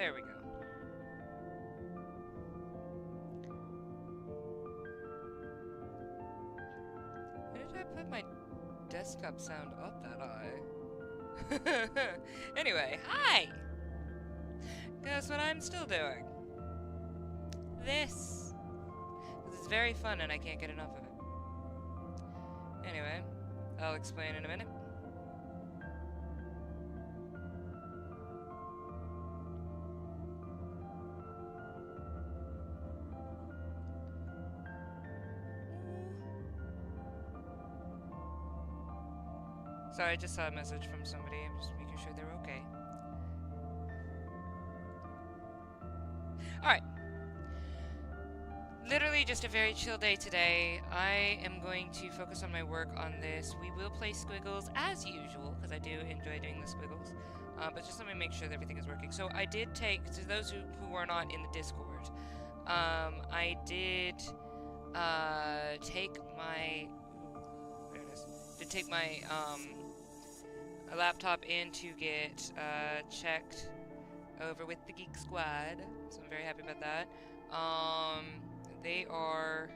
There we go. Where did I put my desktop sound up that high? Anyway, hi! Guess what I'm still doing? This. This is very fun and I can't get enough of it. Anyway, I'll explain in a minute. Sorry, I just saw a message from somebody. I'm just making sure they're okay. Alright. Literally just a very chill day today. I am going to focus on my work on this. We will play Squiggles as usual, because I do enjoy doing the Squiggles. But just let me make sure that everything is working. So I did take, to those who are not in the Discord, I did take my, there it is, did take my a laptop in to get checked over with the Geek Squad, so I'm very happy about that. They are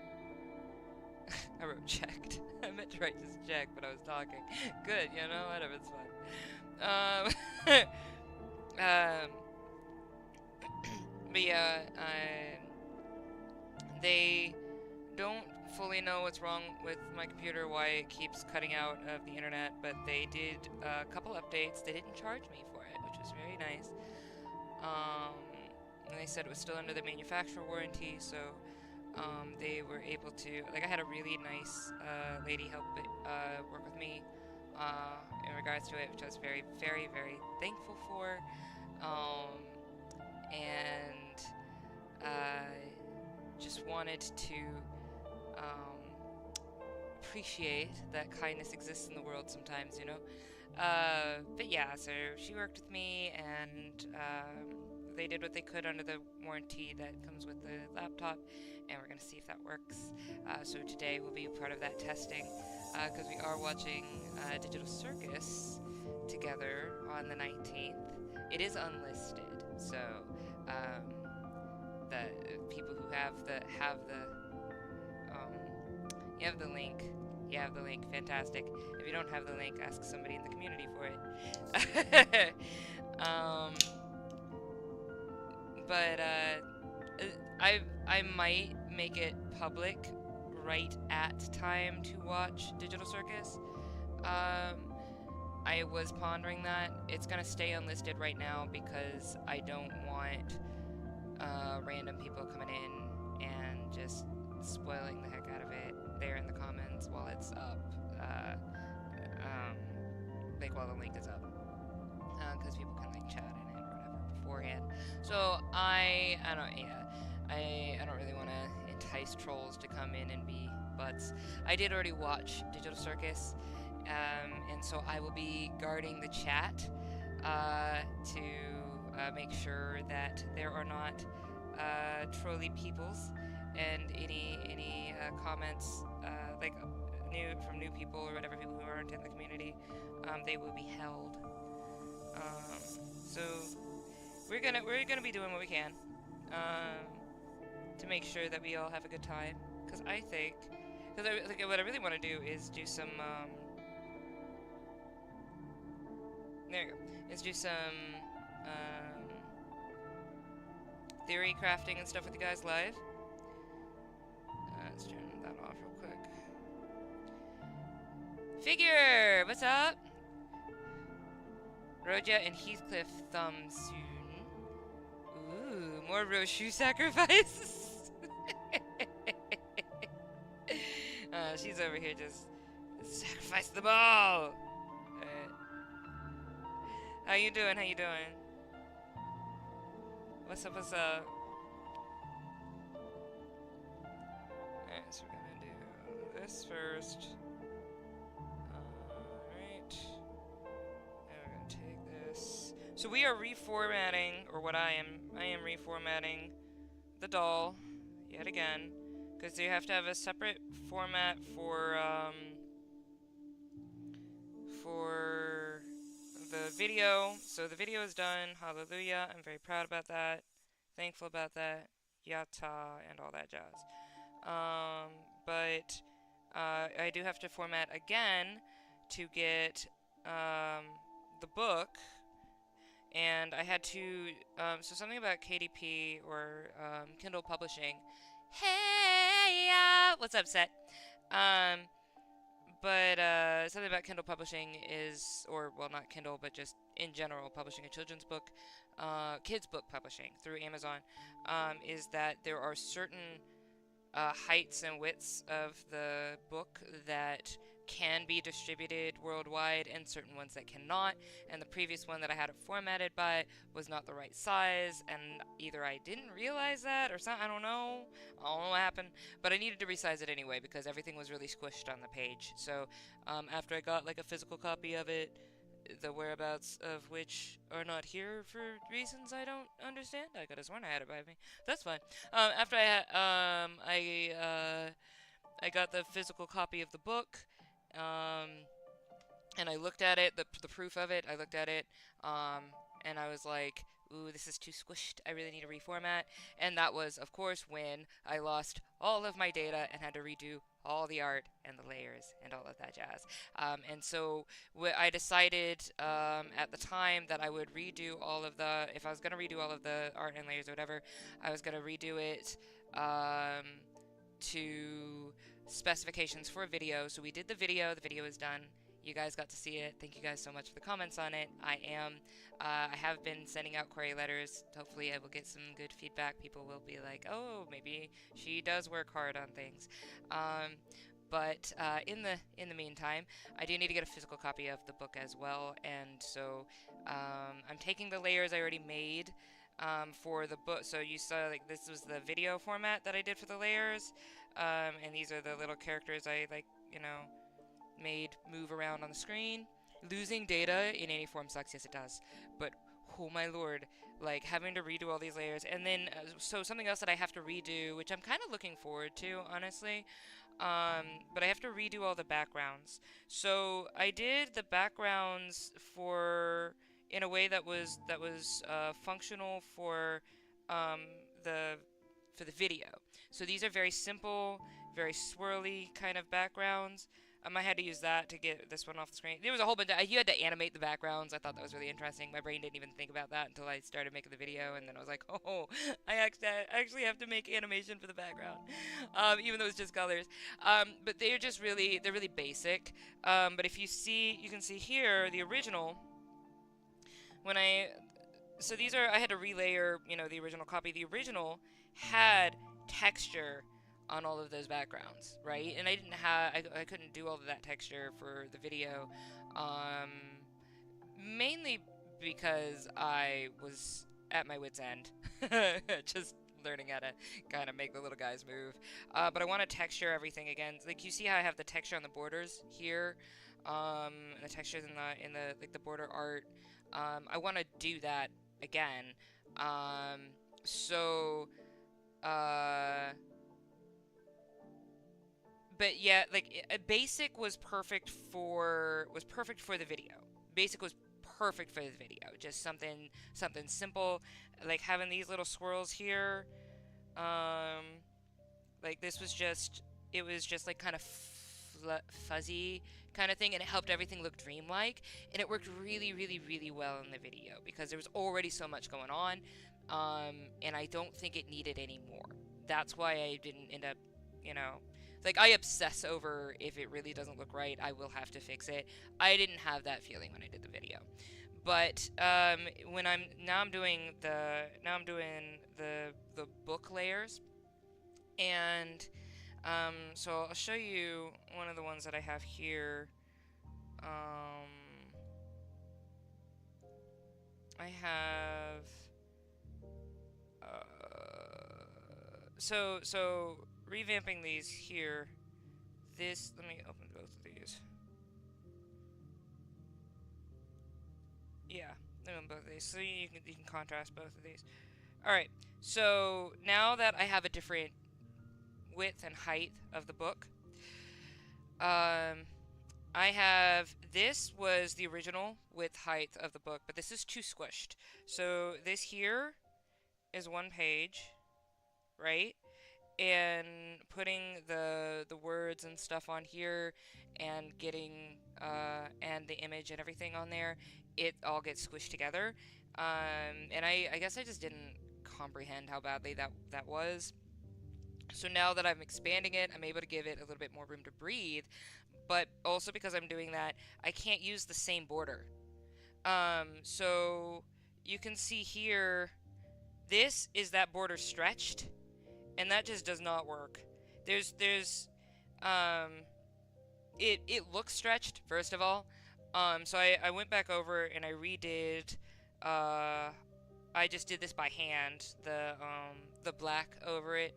I wrote checked. I meant to write just check, but I was talking. Good, you know, whatever, it's fine. But yeah, they don't fully know what's wrong with my computer, why it keeps cutting out of the internet, but they did a couple updates. They didn't charge me for it, which was very nice. And they said it was still under the manufacturer warranty, so they were able to, like, I had a really nice lady help work with me in regards to it, which I was very, very, very thankful for. And just wanted to appreciate that kindness exists in the world sometimes, you know? But yeah, so she worked with me, and they did what they could under the warranty that comes with the laptop, and we're going to see if that works. So today will be a part of that testing, because we are watching Digital Circus together on the 19th. It is unlisted, so the people who have the you have the link. You have the link. Fantastic. If you don't have the link, ask somebody in the community for it. But I might make it public right at time to watch Digital Circus. I was pondering that. It's gonna stay unlisted right now because I don't want random people coming in and just spoiling the heck out of it there in the comments while it's up, like while the link is up, because people can like chat in it or whatever beforehand. So I don't really want to entice trolls to come in and be butts. I did already watch Digital Circus, and so I will be guarding the chat to make sure that there are not trolly peoples, and any comments like from new people or whatever, people who aren't in the community, they will be held. So we're gonna be doing what we can to make sure that we all have a good time. Because what I really want to do is do some there you go. Is do some theory crafting and stuff with you guys live. Let's turn that off real quick. Figure! What's up? Roja and Heathcliff thumb soon. Ooh, more Roshu sacrifices. She's over here just sacrifice them all. How you doing? How you doing? What's up? What's up? Alright, so we're gonna do this first. Alright. And we're gonna take this. So we are reformatting, or what I am reformatting the doll yet again, because you have to have a separate format for the video. So the video is done. Hallelujah. I'm very proud about that. Thankful about that. Yata and all that jazz. Um, but I do have to format again to get the book, and I had to. So something about KDP or Kindle Publishing. Hey, what's up, Set? Um, but something about Kindle Publishing is, or well, not Kindle, but just in general, publishing a children's book, kids book publishing through Amazon, is that there are certain heights and widths of the book that can be distributed worldwide and certain ones that cannot, and the previous one that I had it formatted by was not the right size, and either I didn't realize that or something. I don't know what happened, but I needed to resize it anyway because everything was really squished on the page. So after I got like a physical copy of it, the whereabouts of which are not here for reasons I don't understand. I could have sworn I had it by me. That's fine. After I got the physical copy of the book, um, and I looked at it, the proof of it. I looked at it, and I was like, ooh, this is too squished. I really need to reformat. And that was, of course, when I lost all of my data and had to redo all the art and the layers and all of that jazz. And so I decided at the time that I would redo all of the, if I was going to redo all of the art and layers or whatever, I was going to redo it to specifications for a video. So we did the video is done. You guys got to see it. Thank you guys so much for the comments on it. I have been sending out query letters. Hopefully I will get some good feedback. People will be like, oh, maybe she does work hard on things. But in the meantime, I do need to get a physical copy of the book as well. And so I'm taking the layers I already made for the book. So you saw like this was the video format that I did for the layers. And these are the little characters I made move around on the screen. Losing data in any form sucks, yes it does. But oh my lord, like having to redo all these layers, and then so something else that I have to redo, which I'm kind of looking forward to, honestly. But I have to redo all the backgrounds. So I did the backgrounds in a way that was functional for um, the the video. So these are very simple, very swirly kind of backgrounds. I had to use that to get this one off the screen. There was a whole bunch of, you had to animate the backgrounds. I thought that was really interesting. My brain didn't even think about that until I started making the video, and then I was like, oh, I actually have to make animation for the background, even though it's just colors. But they're really basic. But if you can see here, the original, so these are, I had to relayer, the original copy. The original had texture on all of those backgrounds, right? And I couldn't do all of that texture for the video, mainly because I was at my wit's end, just learning how to kind of make the little guys move. But I want to texture everything again. Like you see how I have the texture on the borders here, and the textures in the like the border art. I want to do that again. So. But yeah, like basic was perfect for the video. Basic was perfect for the video. Just something simple, like having these little swirls here. Like this was just like kind of fuzzy kind of thing, and it helped everything look dreamlike, and it worked really, really, really well in the video because there was already so much going on, and I don't think it needed any more. That's why I didn't end up, like I obsess over if it really doesn't look right, I will have to fix it. I didn't have that feeling when I did the video. But when I'm doing the book layers, and so I'll show you one of the ones that I have here. I have so revamping these here. Let me open both of these. Yeah, let me open both of these so you can contrast both of these. All right. So now that I have a different width and height of the book, I have, this was the original width height of the book, but this is too squished. So this here is one page, right? And putting the words and stuff on here and getting and the image and everything on there, it all gets squished together. And I guess I just didn't comprehend how badly that was. So now that I'm expanding it, I'm able to give it a little bit more room to breathe. But also because I'm doing that, I can't use the same border. So you can see here, this is that border stretched, and that just does not work. There's um it looks stretched first of all. So I went back over and I redid I just did this by hand, the black over it.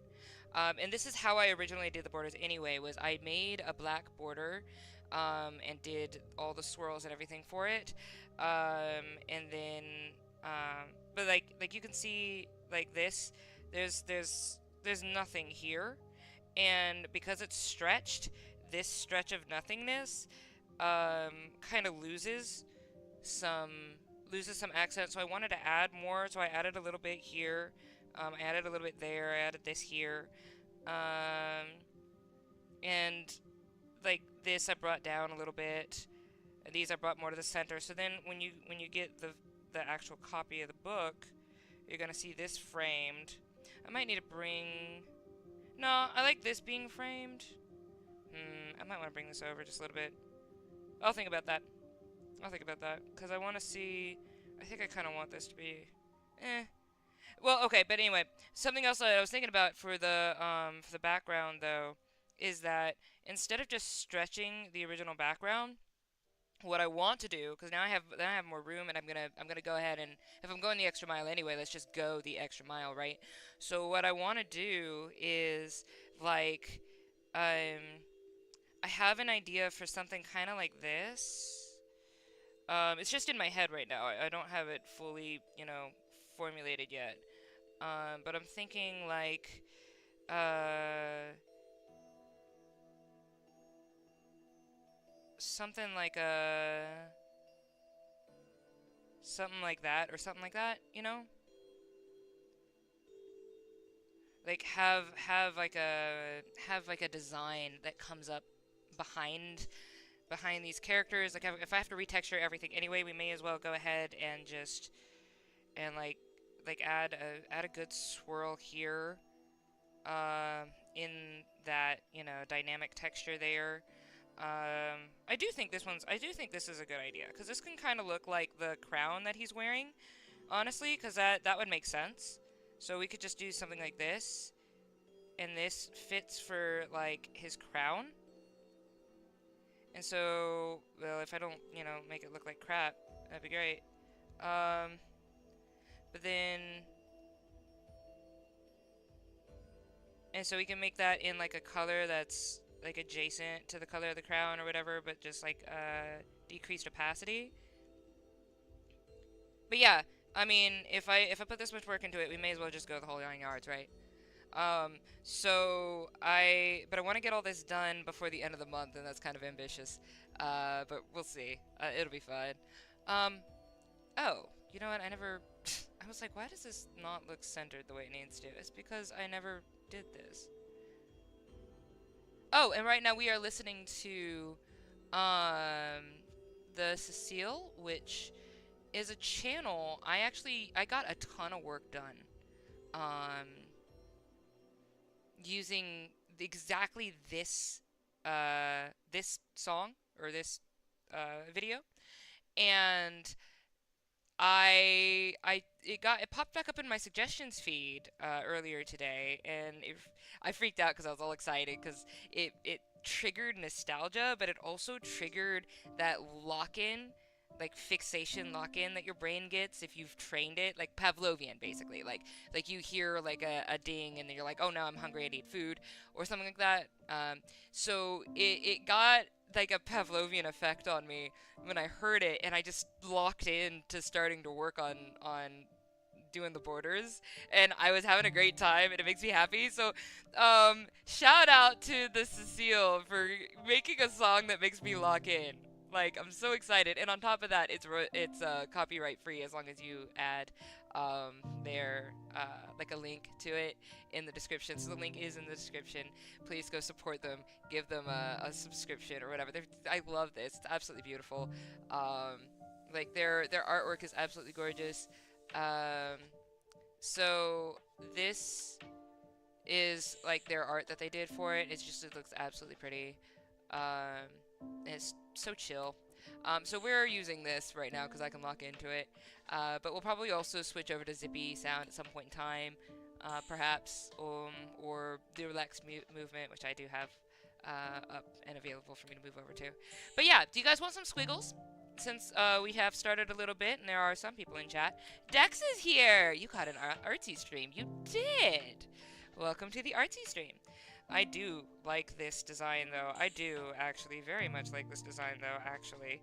And this is how I originally did the borders anyway, was I made a black border and did all the swirls and everything for it. And then but like you can see like this, there's nothing here. And because it's stretched, this stretch of nothingness kind of some loses some accent. So I wanted to add more, so I added a little bit here. I added a little bit there. I added this here, and like this I brought down a little bit. And these I brought more to the center. So then when you get the actual copy of the book, you're gonna see this framed. I might need to bring. No, I like this being framed. I might want to bring this over just a little bit. I'll think about that. I'll think about that because I want to see. I think I kind of want this to be. Well, okay, but anyway, something else that I was thinking about for the background though is that instead of just stretching the original background, what I want to do, because now I have more room, and I'm gonna go ahead and if I'm going the extra mile anyway, let's just go the extra mile, right? So what I want to do is like I have an idea for something kind of like this. It's just in my head right now. I don't have it fully, formulated yet. But I'm thinking like uh, something like a something like that or something like that, like have like a design that comes up behind these characters. Like if I have to retexture everything anyway, we may as well go ahead and just and like add a good swirl here in that dynamic texture there. I do think this is a good idea because this can kind of look like the crown that he's wearing, honestly, because that would make sense. So we could just do something like this, and this fits for like his crown. And so, well, if I don't, make it look like crap, that'd be great. But then, and so we can make that in like a color that's like adjacent to the color of the crown or whatever, but just like decreased opacity. But yeah, I mean, if I put this much work into it, we may as well just go the whole 9 yards, right? But I want to get all this done before the end of the month, and that's kind of ambitious. But we'll see. It'll be fine. Um, oh, you know what? I never. I was like, why does this not look centered the way it needs to? It's because I never did this. Oh, and right now we are listening to um the Cecile, which is a channel. I got a ton of work done um using exactly this song or this video, and it popped back up in my suggestions feed earlier today, and I freaked out because I was all excited because it triggered nostalgia, but it also triggered that lock-in, like fixation lock-in that your brain gets if you've trained it, like Pavlovian basically, like you hear like a ding and then you're like, oh no, I'm hungry, I need food, or something like that. So it got like a Pavlovian effect on me when I heard it, and I just locked in to starting to work on doing the borders, and I was having a great time, and it makes me happy. So, shout out to the Cecile for making a song that makes me lock in. Like, I'm so excited, and on top of that, it's copyright free as long as you add their like a link to it in the description. So the link is in the description. Please go support them, give them a subscription or whatever. I love this. It's absolutely beautiful. Like their artwork is absolutely gorgeous. Um, so this is like their art that they did for it. It looks absolutely pretty. And it's so chill. So we're using this right now because I can lock into it. But we'll probably also switch over to Zippy Sound at some point in time, perhaps, or the relaxed movement, which I do have up and available for me to move over to. But yeah, do you guys want some squiggles? Since we have started a little bit, and there are some people in chat. Dex is here! You got an artsy stream. You did! Welcome to the artsy stream. I do like this design, though. I do, actually, very much like this design, though, actually.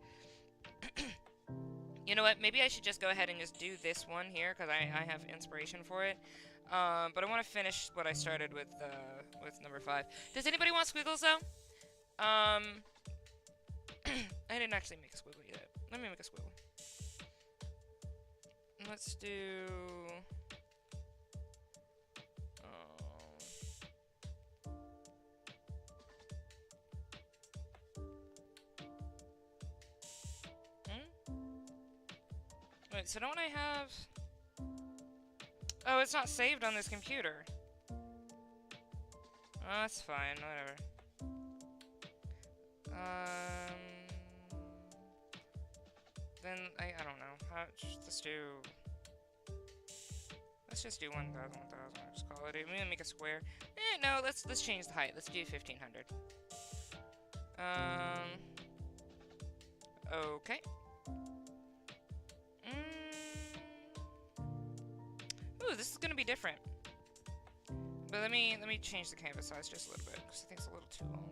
You know what? Maybe I should just go ahead and just do this one here, because I have inspiration for it. But I want to finish what I started with number 5. Does anybody want squiggles, though? I didn't actually make a squiggle yet. Let me make a squiggle. Let's do... Wait, so don't I have... Oh, it's not saved on this computer. Oh, that's fine, whatever. Then, I don't know. Let's just do 1,000, 1,000, just call it. I'm gonna make a square. No, let's change the height. Let's do 1,500. Okay. Ooh, this is gonna be different. But let me change the canvas size just a little bit, because I think it's a little too long.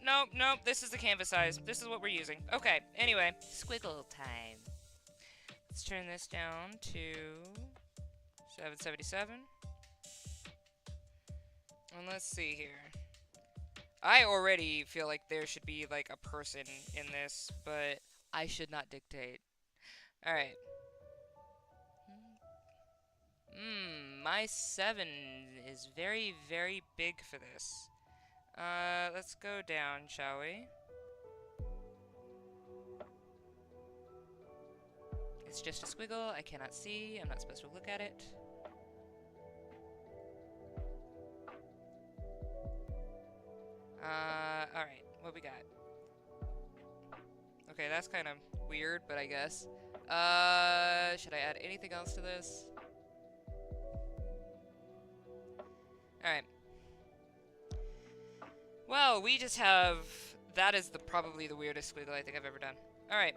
No, this is the canvas size. This is what we're using. Okay, anyway. Squiggle time. Let's turn this down to 777. And let's see here. I already feel like there should be, like, a person in this, but I should not dictate. Alright. My 7 is very, very big for this. Let's go down, shall we? It's just a squiggle. I cannot see. I'm not supposed to look at it. Alright. What we got? Okay, that's kind of weird, but I guess. Should I add anything else to this? Alright. Well, we just have... That is probably the weirdest squiggle I think I've ever done. Alright.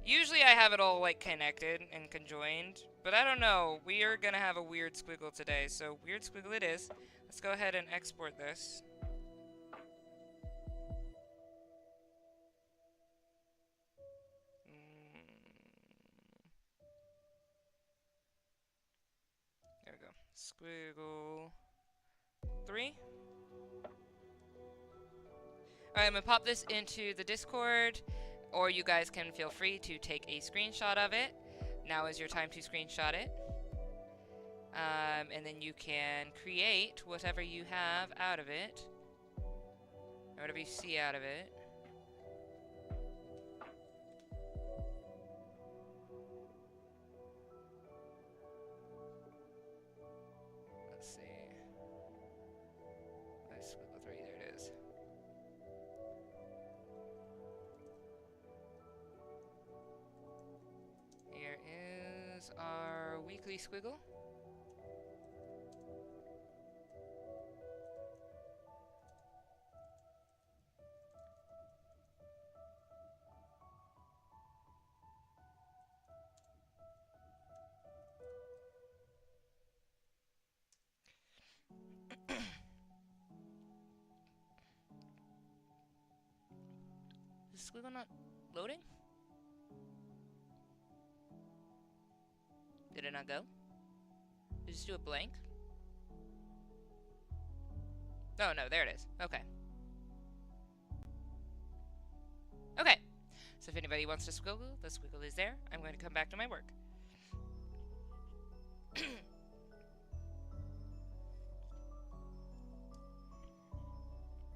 Usually I have it all, like, connected and conjoined. But I don't know. We are gonna have a weird squiggle today. So, weird squiggle it is. Let's go ahead and export this. There we go. Squiggle 3. Alright, I'm gonna pop this into the Discord, or you guys can feel free to take a screenshot of it. Now is your time to screenshot it. And then you can create whatever you have out of it, or whatever you see out of it. Let's see. Let's squiggle 3, there it is. Here is our weekly squiggle. Is squiggle not loading? it not go? Did it just do a blank? Oh, no, there it is. Okay. Okay. So if anybody wants to squiggle, the squiggle is there. I'm going to come back to my work.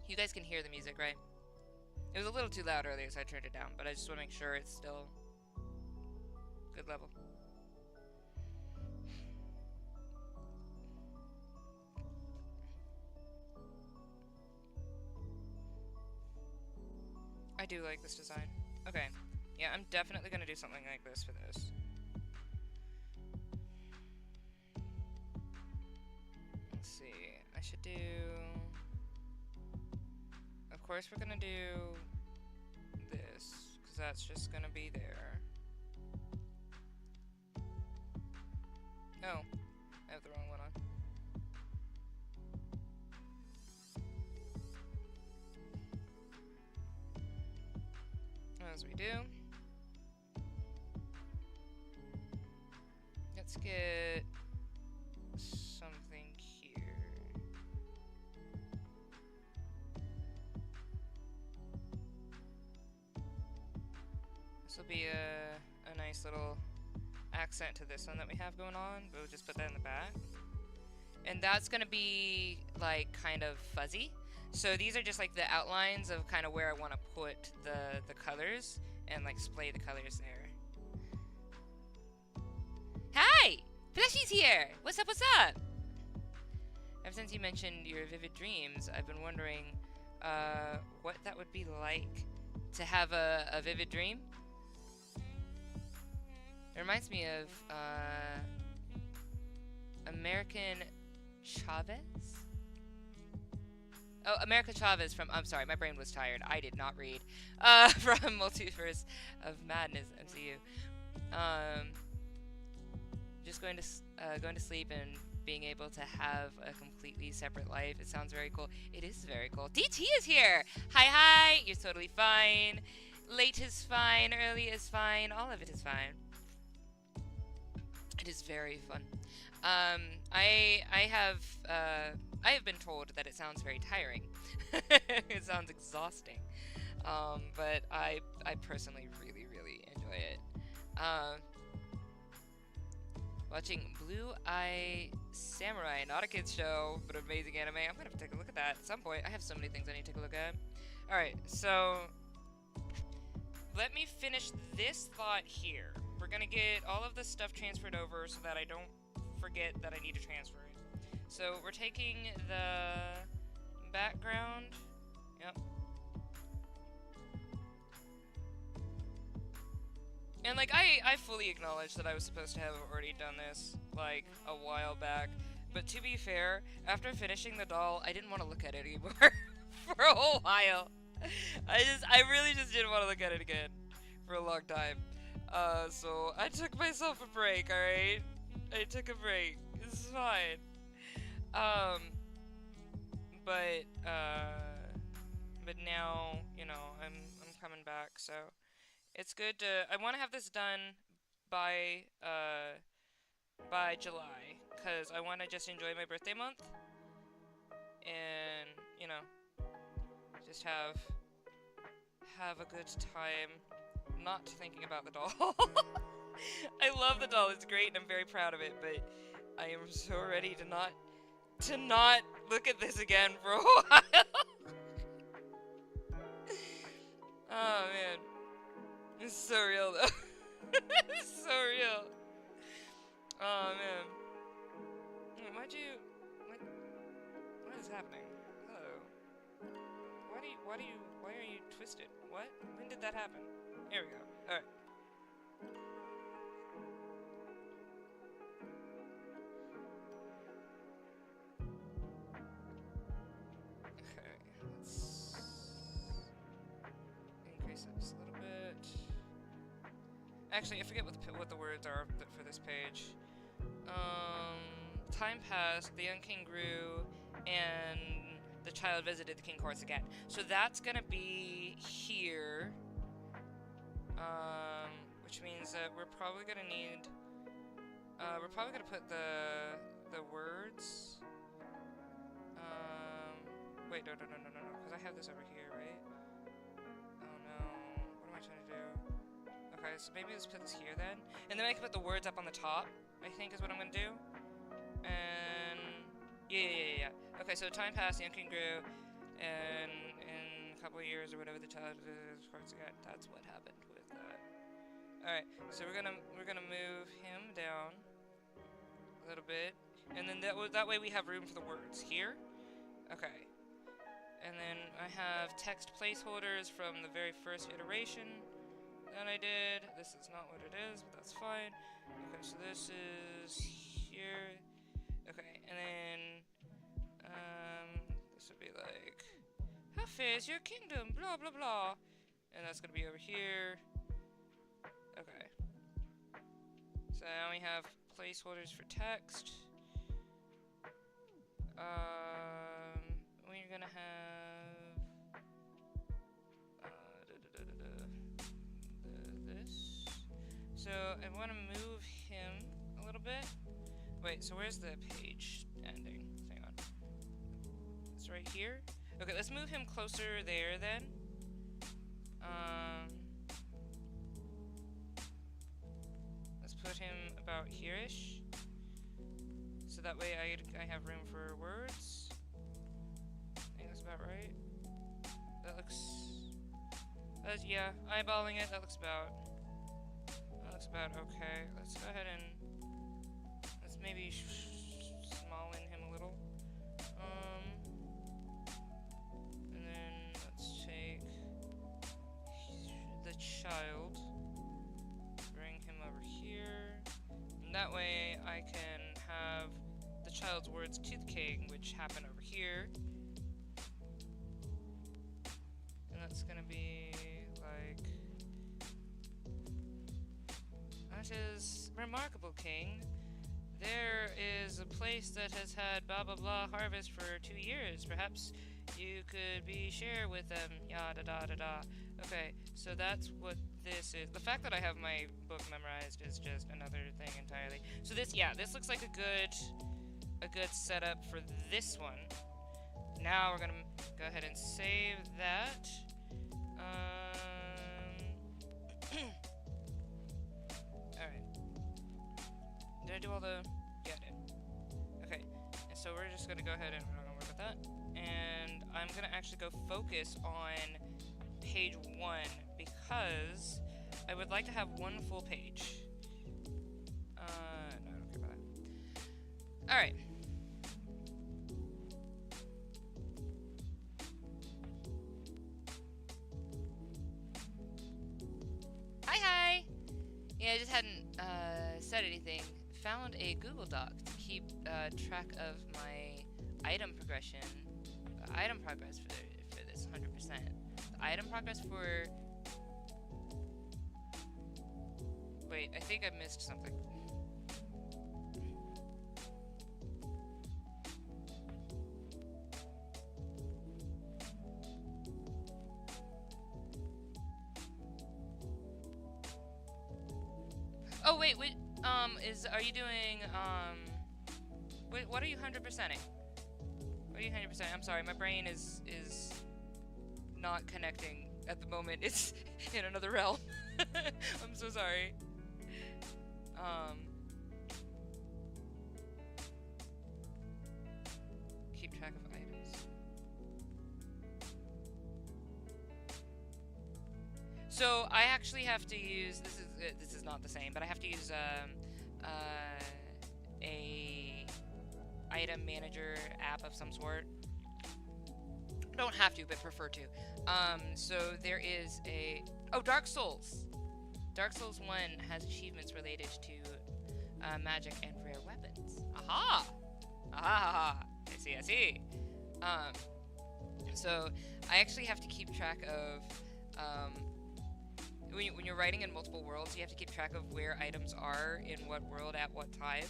You guys can hear the music, right? It was a little too loud earlier, so I turned it down, but I just want to make sure it's still good level. I do like this design. Okay. Yeah, I'm definitely going to do something like this for this. Let's see. I should do... Of course we're going to do this, because that's just going to be there. Oh, I have the wrong one on. As we do. Let's get something here. This will be a nice little accent to this one that we have going on. We'll just put that in the back. And that's gonna be like kind of fuzzy. So these are just like the outlines of kind of where I want to put the colors and like splay the colors there. Hi! Fleshy's here! What's up, what's up? Ever since you mentioned your vivid dreams, I've been wondering what that would be like to have a vivid dream. It reminds me of American Chavez? Oh, America Chavez from, I'm sorry, my brain was tired. I did not read. From Multiverse of Madness MCU. Just going to sleep and being able to have a completely separate life. It sounds very cool. It is very cool. DT is here! Hi! You're totally fine. Late is fine. Early is fine. All of it is fine. It is very fun. I have been told that it sounds very tiring. It sounds exhausting. But I personally really, really enjoy it. Watching Blue Eye Samurai, not a kid's show, but amazing anime. I'm gonna have to take a look at that at some point. I have so many things I need to take a look at. Alright, so let me finish this thought here. We're gonna get all of this stuff transferred over so that I don't forget that I need to transfer it. So we're taking the background. Yep. And like I fully acknowledge that I was supposed to have already done this like a while back. But to be fair, after finishing the doll, I didn't want to look at it anymore for a whole while. I really just didn't want to look at it again for a long time. So I took myself a break, alright? I took a break. It's fine. But now, you know, I'm coming back, so it's good to, I want to have this done by July, because I want to just enjoy my birthday month, and, you know, just have a good time, not thinking about the doll. I love the doll, it's great, and I'm very proud of it, but I am so ready to not look at this again for a while. Oh, man. It's so real, though. It's so real. Oh, man. What is happening? Hello. Why are you twisted? What? When did that happen? Here we go. Alright. Okay, let's increase it just a little bit. Actually, I forget what the words are for this page. Time passed, the young king grew, and the child visited the king courts again. So that's gonna be here. Which means that we're probably gonna need We're probably gonna put the words. Wait, no, because I have this over here, right? Oh no, what am I trying to do? Okay, so maybe let's put this here then, and then I can put the words up on the top. I think is what I'm gonna do. And yeah. Okay, so time passed, the young king grew, and in a couple of years or whatever the child is, that's what happened with that. All right, so we're gonna move him down a little bit, and then that way we have room for the words here. Okay, and then I have text placeholders from the very first iteration that I did. This is not what it is, but that's fine. Okay, so this is here. Okay, and then this would be like, how fair is your kingdom? Blah blah blah, and that's gonna be over here. Okay. So now we have placeholders for text. We're gonna have this. So I want to move him a little bit. Wait, so where's the page ending? Hang on. It's right here. Okay, let's move him closer there then. Let's put him about here-ish. So that way I have room for words. I think that's about right. That looks... yeah, eyeballing it, that looks about okay. Let's go ahead and... let's maybe small-in him a little. And then let's take the child, bring him over here, and that way I can have the child's words to the king, which happen over here. And that's gonna be like, that is remarkable, king. There is a place that has had blah blah blah harvest for 2 years. Perhaps you could be share with them. Yada da da da. Okay, so that's what this is. The fact that I have my book memorized is just another thing entirely. So this, yeah, this looks like a good setup for this one. Now we're gonna go ahead and save that. Alright. Did I do all the... yeah, I did. Okay, and so we're just gonna go ahead and we're not gonna work with that. And I'm gonna actually go focus on page 1 because I would like to have one full page. No, I don't care about that. Alright. Hi! Yeah, I just hadn't said anything. Found a Google Doc to keep track of my item progression, item progress for this 100%. The item progress for... wait, I think I missed something. Oh wait, are you doing, wait, what are you 100%ing? What are you 100%? I'm sorry, my brain is not connecting at the moment. It's in another realm. I'm so sorry. Keep track of items. So I actually have to use, this is not the same, but I have to use a item manager app of some sort. Don't have to, but prefer to. So there is a... oh, Dark Souls! Dark Souls 1 has achievements related to magic and rare weapons. Aha! Aha! I see. So I actually have to keep track of... when you're writing in multiple worlds, you have to keep track of where items are in what world at what time.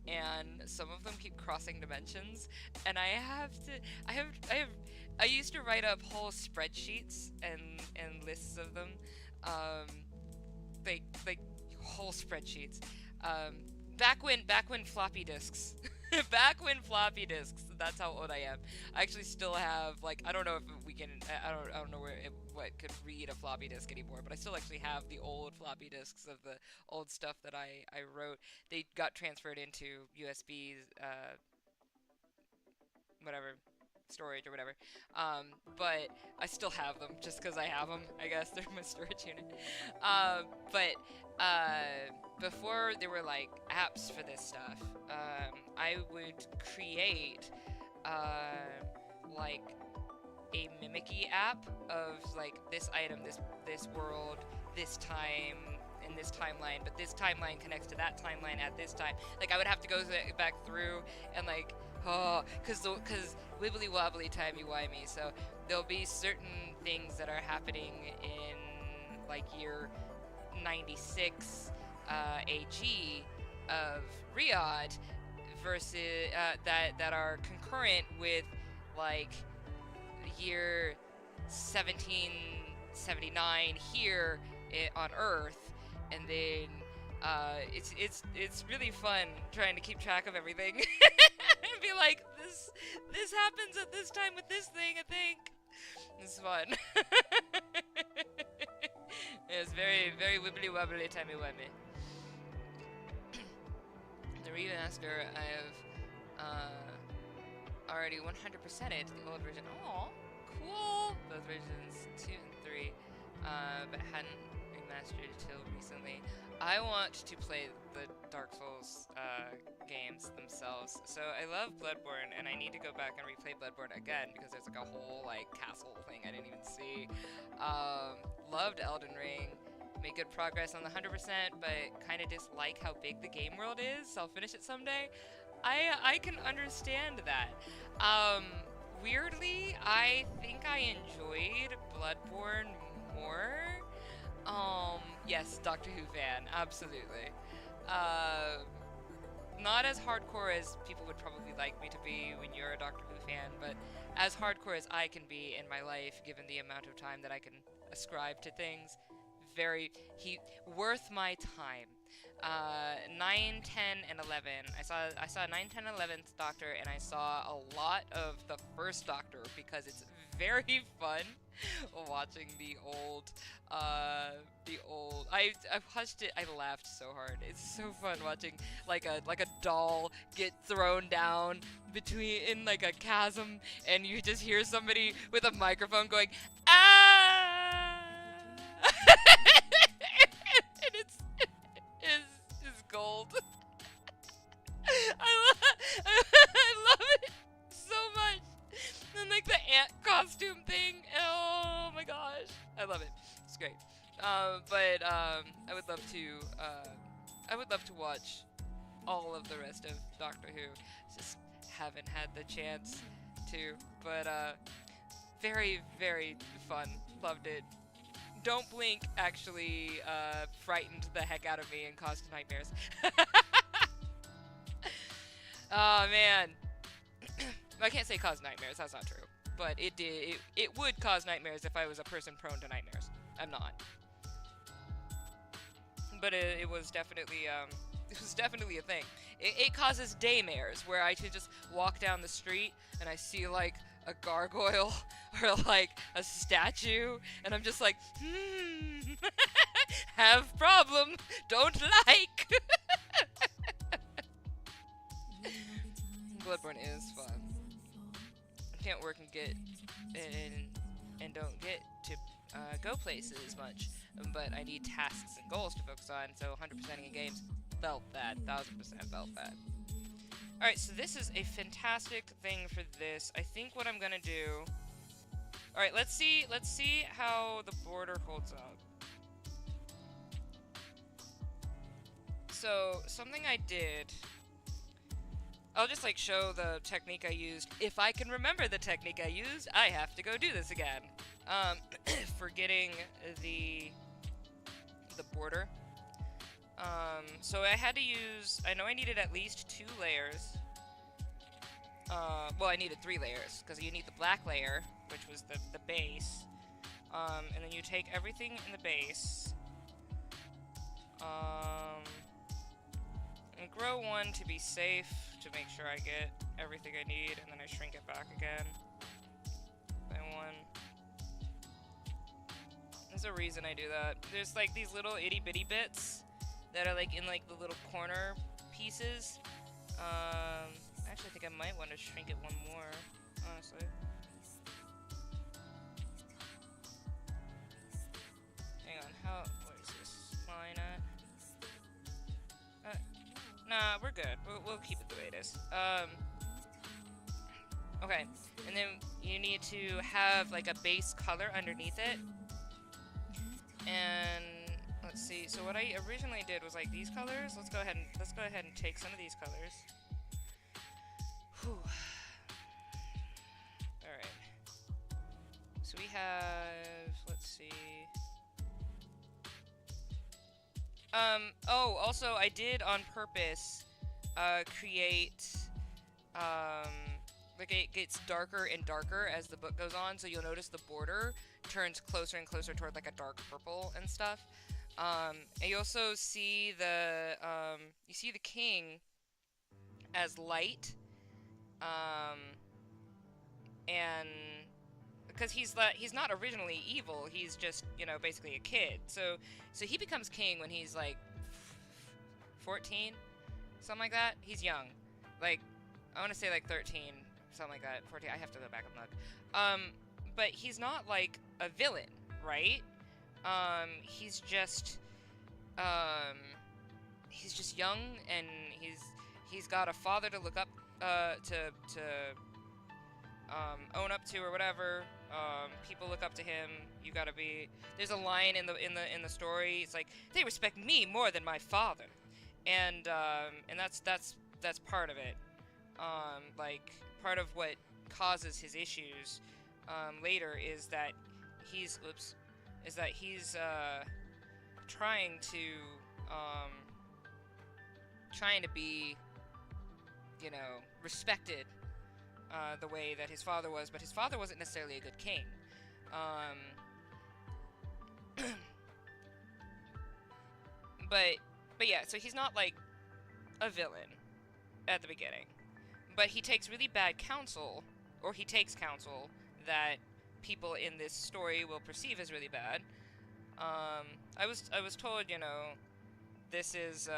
And some of them keep crossing dimensions, and I used to write up whole spreadsheets and lists of them, like whole spreadsheets, back when floppy disks. Back when floppy disks. That's how old I am. I actually still have, like, I don't know if we can, I don't know what could read a floppy disk anymore, but I still actually have the old floppy disks of the old stuff that I wrote. They got transferred into USB, whatever, storage or whatever. But I still have them just because I have them. I guess they're my storage unit. But before there were like apps for this stuff, I would create like a mimicky app of like this item, this world, this time, in this timeline, but this timeline connects to that timeline at this time. Like I would have to go back through and like, oh, cause wibbly wobbly timey wimey. So there'll be certain things that are happening in like year 96 AG of Riyadh versus that are concurrent with like year 1779 here on Earth, and then it's really fun trying to keep track of everything and be like, this happens at this time with this thing, I think. It's fun. It's very, very wibbly wobbly timey wimey. The remaster I have already 100%ed the old version. Oh, cool! Both versions 2 and 3, but hadn't remastered until recently. I want to play the Dark Souls games themselves. So I love Bloodborne, and I need to go back and replay Bloodborne again because there's like a whole like castle thing I didn't even see. Loved Elden Ring. Made good progress on the 100%, but kind of dislike how big the game world is, so I'll finish it someday. I can understand that. Weirdly, I think I enjoyed Bloodborne more. Yes, Doctor Who fan, absolutely. Not as hardcore as people would probably like me to be when you're a Doctor Who fan, but as hardcore as I can be in my life, given the amount of time that I can ascribe to things. Worth my time. 9, 10, and 11. I saw 9, 10, 11th Doctor, and I saw a lot of the first Doctor because it's very fun watching the old. I watched it. I laughed so hard. It's so fun watching like a doll get thrown down in like a chasm, and you just hear somebody with a microphone going, "Ah!" And it's gold. I love it so much. And like the ant costume thing. Oh my gosh, I love it. It's great. But I would love to watch all of the rest of Doctor Who. Just haven't had the chance to. But very, very fun. Loved it. Don't Blink actually frightened the heck out of me and caused nightmares. Oh man. I can't say cause nightmares, that's not true. But it did. It would cause nightmares if I was a person prone to nightmares. I'm not. But it was definitely a thing. It causes daymares, where I could just walk down the street and I see like a gargoyle or like a statue, and I'm just like, have problem, don't like. Bloodborne is fun. I can't work and get and don't get to go places much, but I need tasks and goals to focus on, so 100%ing in games felt that, 1000% felt that. Alright, so this is a fantastic thing for this. I think what I'm gonna do... Alright, let's see how the border holds up. So, something I did... I'll just, like, show the technique I used. If I can remember the technique I used, I have to go do this again. For getting the border. So I had to use, I know I needed at least 2 layers. Well, I needed 3 layers, because you need the black layer, which was the base. And then you take everything in the base. And grow grow one to be safe, to make sure I get everything I need, and then I shrink it back again by one. There's a reason I do that. There's like these little itty bitty bits that are like in like the little corner pieces. Actually I think I might want to shrink it one more, honestly. Hang on, what is this line at? Nah, we're good. We'll keep it the way it is. Okay, and then you need to have like a base color underneath it. And let's see. So what I originally did was like these colors. Let's go ahead and take some of these colors. Whew. All right. So we have. Let's see. Oh, also I did on purpose create like it gets darker and darker as the book goes on, so you'll notice the border turns closer and closer toward like a dark purple and stuff. And you also see the king as light, and because he's not originally evil, he's just, you know, basically a kid. So he becomes king when he's like 14, something like that. He's young, like I want to say like 13, something like that. 14. I have to go back and look. But he's not like a villain, right? He's just young, and he's got a father to look up to own up to or whatever. People look up to him. You gotta be. There's a line in the story. It's like, they respect me more than my father, and that's part of it. Like part of what causes his issues later is that he's trying to be, you know, respected the way that his father was, but his father wasn't necessarily a good king. But yeah, so he's not like a villain at the beginning, but he takes really bad counsel, or he takes counsel that people in this story will perceive as really bad. I was told, you know, this is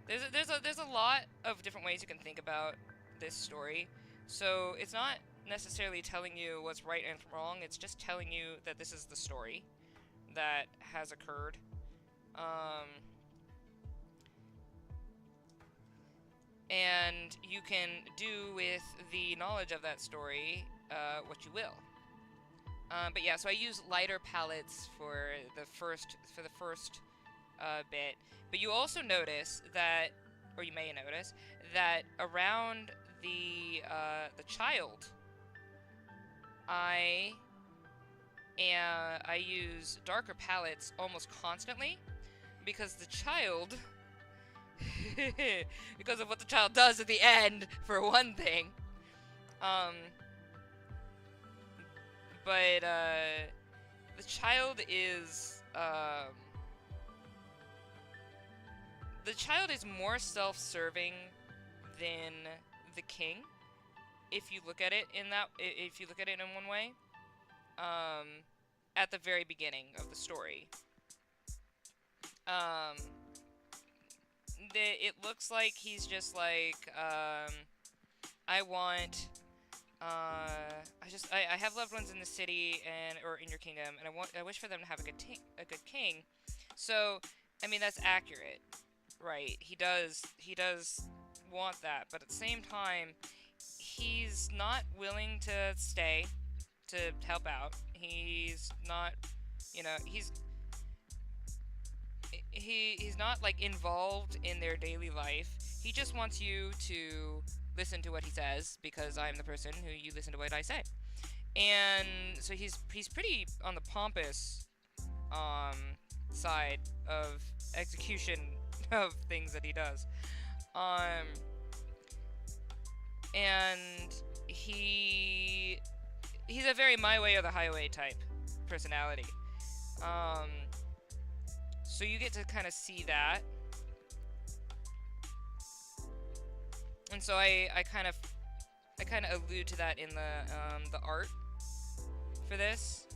there's a lot of different ways you can think about this story. So it's not necessarily telling you what's right and wrong, it's just telling you that this is the story that has occurred. And you can do with the knowledge of that story what you will. But yeah, so I use lighter palettes for the first bit. But you also notice that, or you may notice that around the child, I use darker palettes almost constantly, because the child, because of what the child does at the end, for one thing. But the child is more self-serving than the king, if you look at it in one way. At the very beginning of the story, it looks like he's just like, I want. I have loved ones in the city or in your kingdom, and I wish for them to have a good king. So, I mean, that's accurate, right? He does want that, but at the same time, he's not willing to stay to help out. He's not, you know, he's not like involved in their daily life. He just wants you to listen to what he says, because I'm the person who you listen to what I say. And so he's pretty on the pompous side of execution of things that he does. And he's a very my way or the highway type personality. So you get to kind of see that. And so I kind of allude to that in the art for this.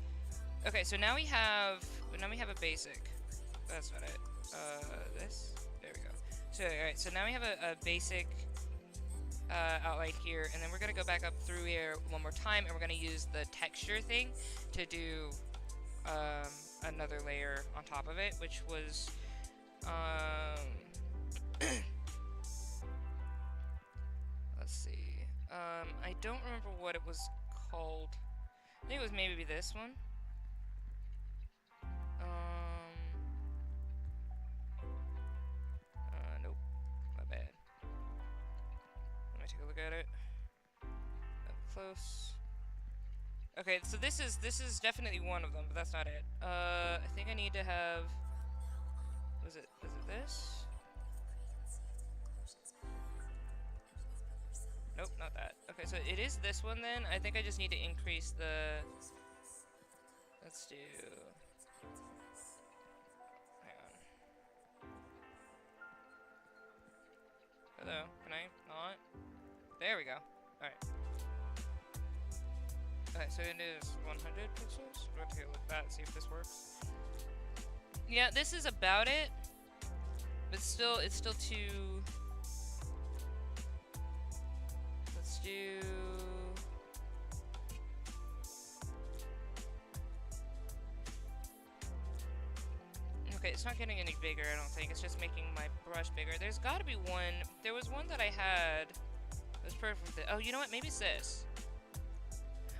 Okay, so now we have a basic. That's not it. This. There we go. So alright, so now we have a basic outline here, and then we're gonna go back up through here one more time, and we're gonna use the texture thing to do another layer on top of it, which was let's see. I don't remember what it was called. I think it was maybe this one. Nope. My bad. Let me take a look at it. Up close. Okay, so this is definitely one of them, but that's not it. I think I need to have. Was it this? Nope, not that. Okay, so it is this one then. I think I just need to increase the. Let's do. Hang on. Hello, can I not? There we go. Alright. Okay, so it is 100 pixels. We're going to take a look at that and see if this works. Yeah, this is about it. But still, it's still too. Let's do. Okay, it's not getting any bigger, I don't think. It's just making my brush bigger. There's got to be one. There was one that I had. It was perfect. Oh, you know what? Maybe it's this.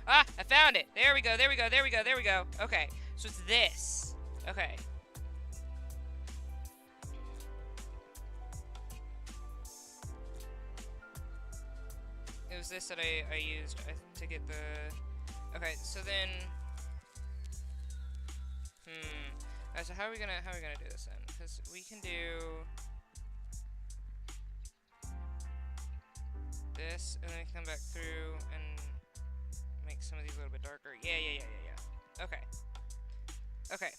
Ah, I found it. There we go. There we go. There we go. There we go. Okay, so it's this. Okay. It was this that I used to get the. Okay, so then. Alright, so how are we gonna do this then? Because we can do this, and then we come back through and make some of these a little bit darker. Yeah. Okay. Okay.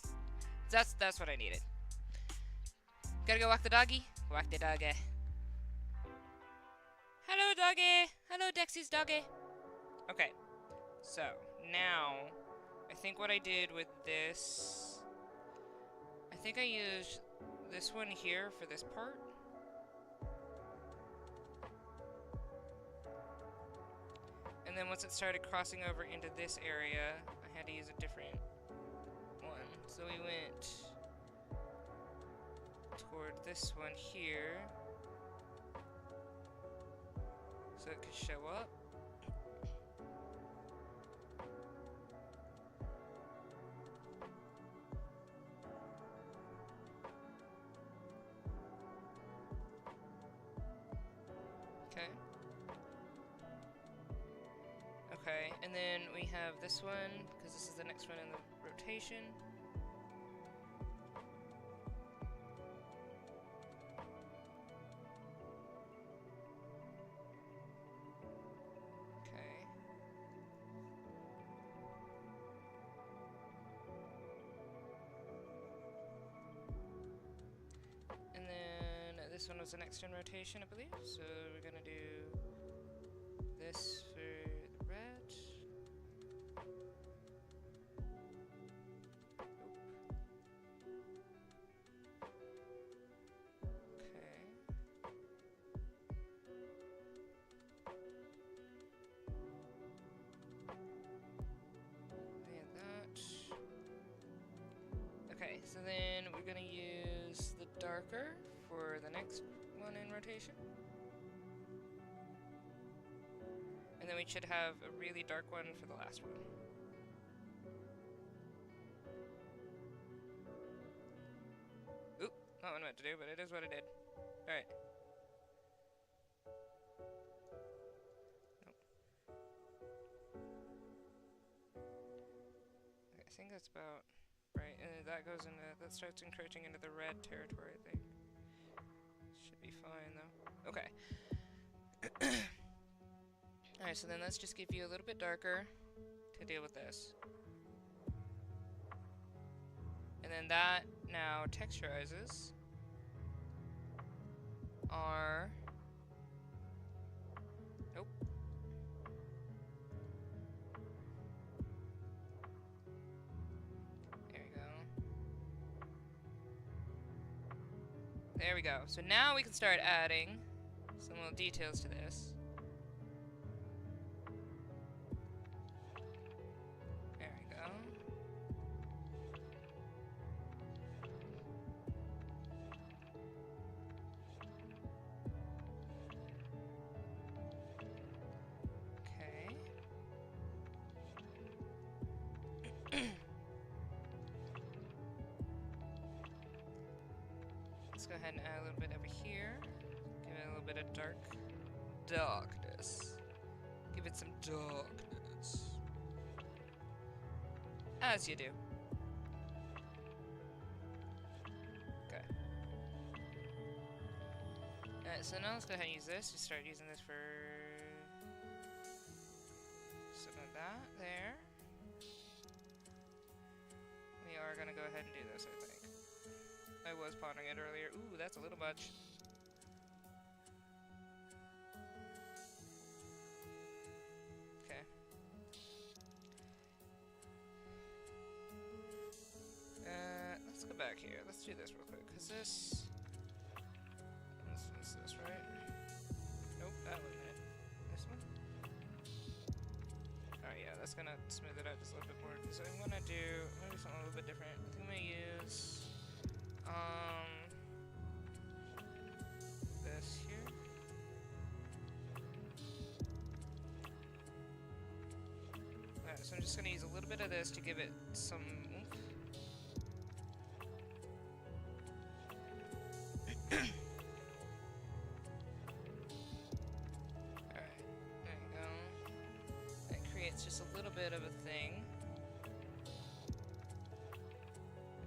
That's what I needed. Gotta go walk the doggy? Walk the doggy. Hello, doggy! Hello, Dexy's doggy! Okay. So, now, I think what I did with this... I think I used this one here for this part. And then once it started crossing over into this area, I had to use a different one. So we went toward this one here, so it could show up. Okay. Okay, and then we have this one, because this is the next one in the rotation. Okay. And then this one was the next in rotation, I believe. So we're gonna do this for the red. Okay, so then we're gonna use the darker for the next one in rotation. And then we should have a really dark one for the last one. Oop, not what I meant to do, but it is what it did. Alright. Nope. Okay, I think that's about right, and that goes into, that starts encroaching into the red territory, I think. Should be fine, though. Okay. Alright, so then let's just give you a little bit darker to deal with this. And then that now texturizes our There we go. So now we can start adding some little details to this. There we go. Okay. Let's go ahead and add a little bit over here. Give it a little bit of darkness. Give it some darkness. As you do. Okay. Alright, so now let's go ahead and use this. We start using this for some of that there. We are gonna go ahead and do this, I think. I was pondering it earlier. Ooh, that's a little much. Okay. Let's go back here. Let's do this real quick, because this one's this, right? Nope, that wasn't it. This one? Alright, yeah, that's gonna smooth it out just a little bit more. So I'm gonna do something a little bit different. I think I'm gonna use this here. Alright, so I'm just gonna use a little bit of this to give it some oomph. Alright, there you go. That creates just a little bit of a thing.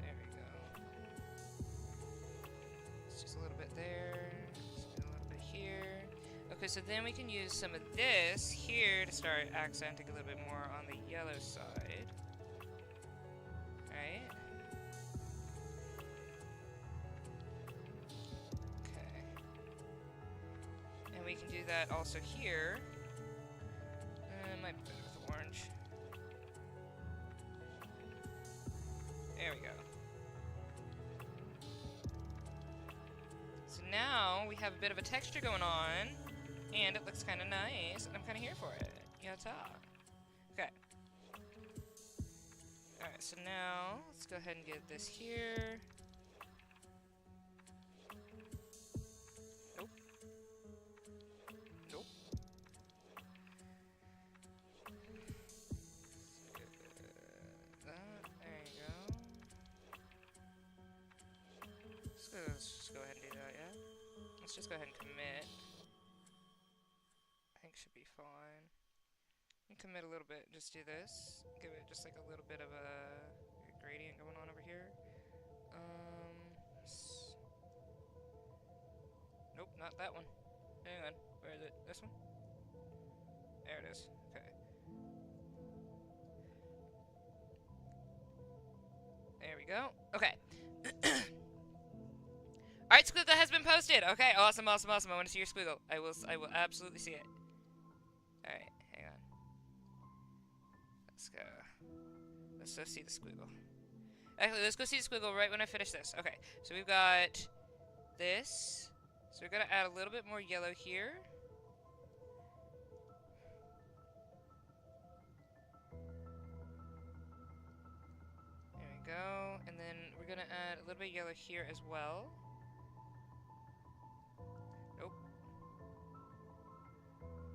There we go. It's just a little bit there. Just a little bit here. Okay, so then we can use some of this here to start accenting a little bit more on the yellow side. Right? Okay. And we can do that also here. Might be better with orange. There we go. So now we have a bit of a texture going on, and it looks kind of nice, and I'm kind of here for it. Yatta. Okay. Alright, so now let's go ahead and get this here. Nope. Nope. There you go. Let's just go ahead and do that, yeah? Let's just go ahead and commit. I think should be fine. And commit a little bit, just do this. Give it just like a little bit of a gradient going on over here. Nope, not that one. Hang on, where is it? This one? There it is, okay. There we go, okay. Alright, Squiggle has been posted. Okay, awesome, awesome, awesome. I want to see your Squiggle. I will absolutely see it. Alright, hang on. Let's go. Let's go see the Squiggle. Actually, let's go see the Squiggle right when I finish this. Okay, so we've got this. So we're gonna add a little bit more yellow here. There we go. And then we're gonna add a little bit of yellow here as well. Nope.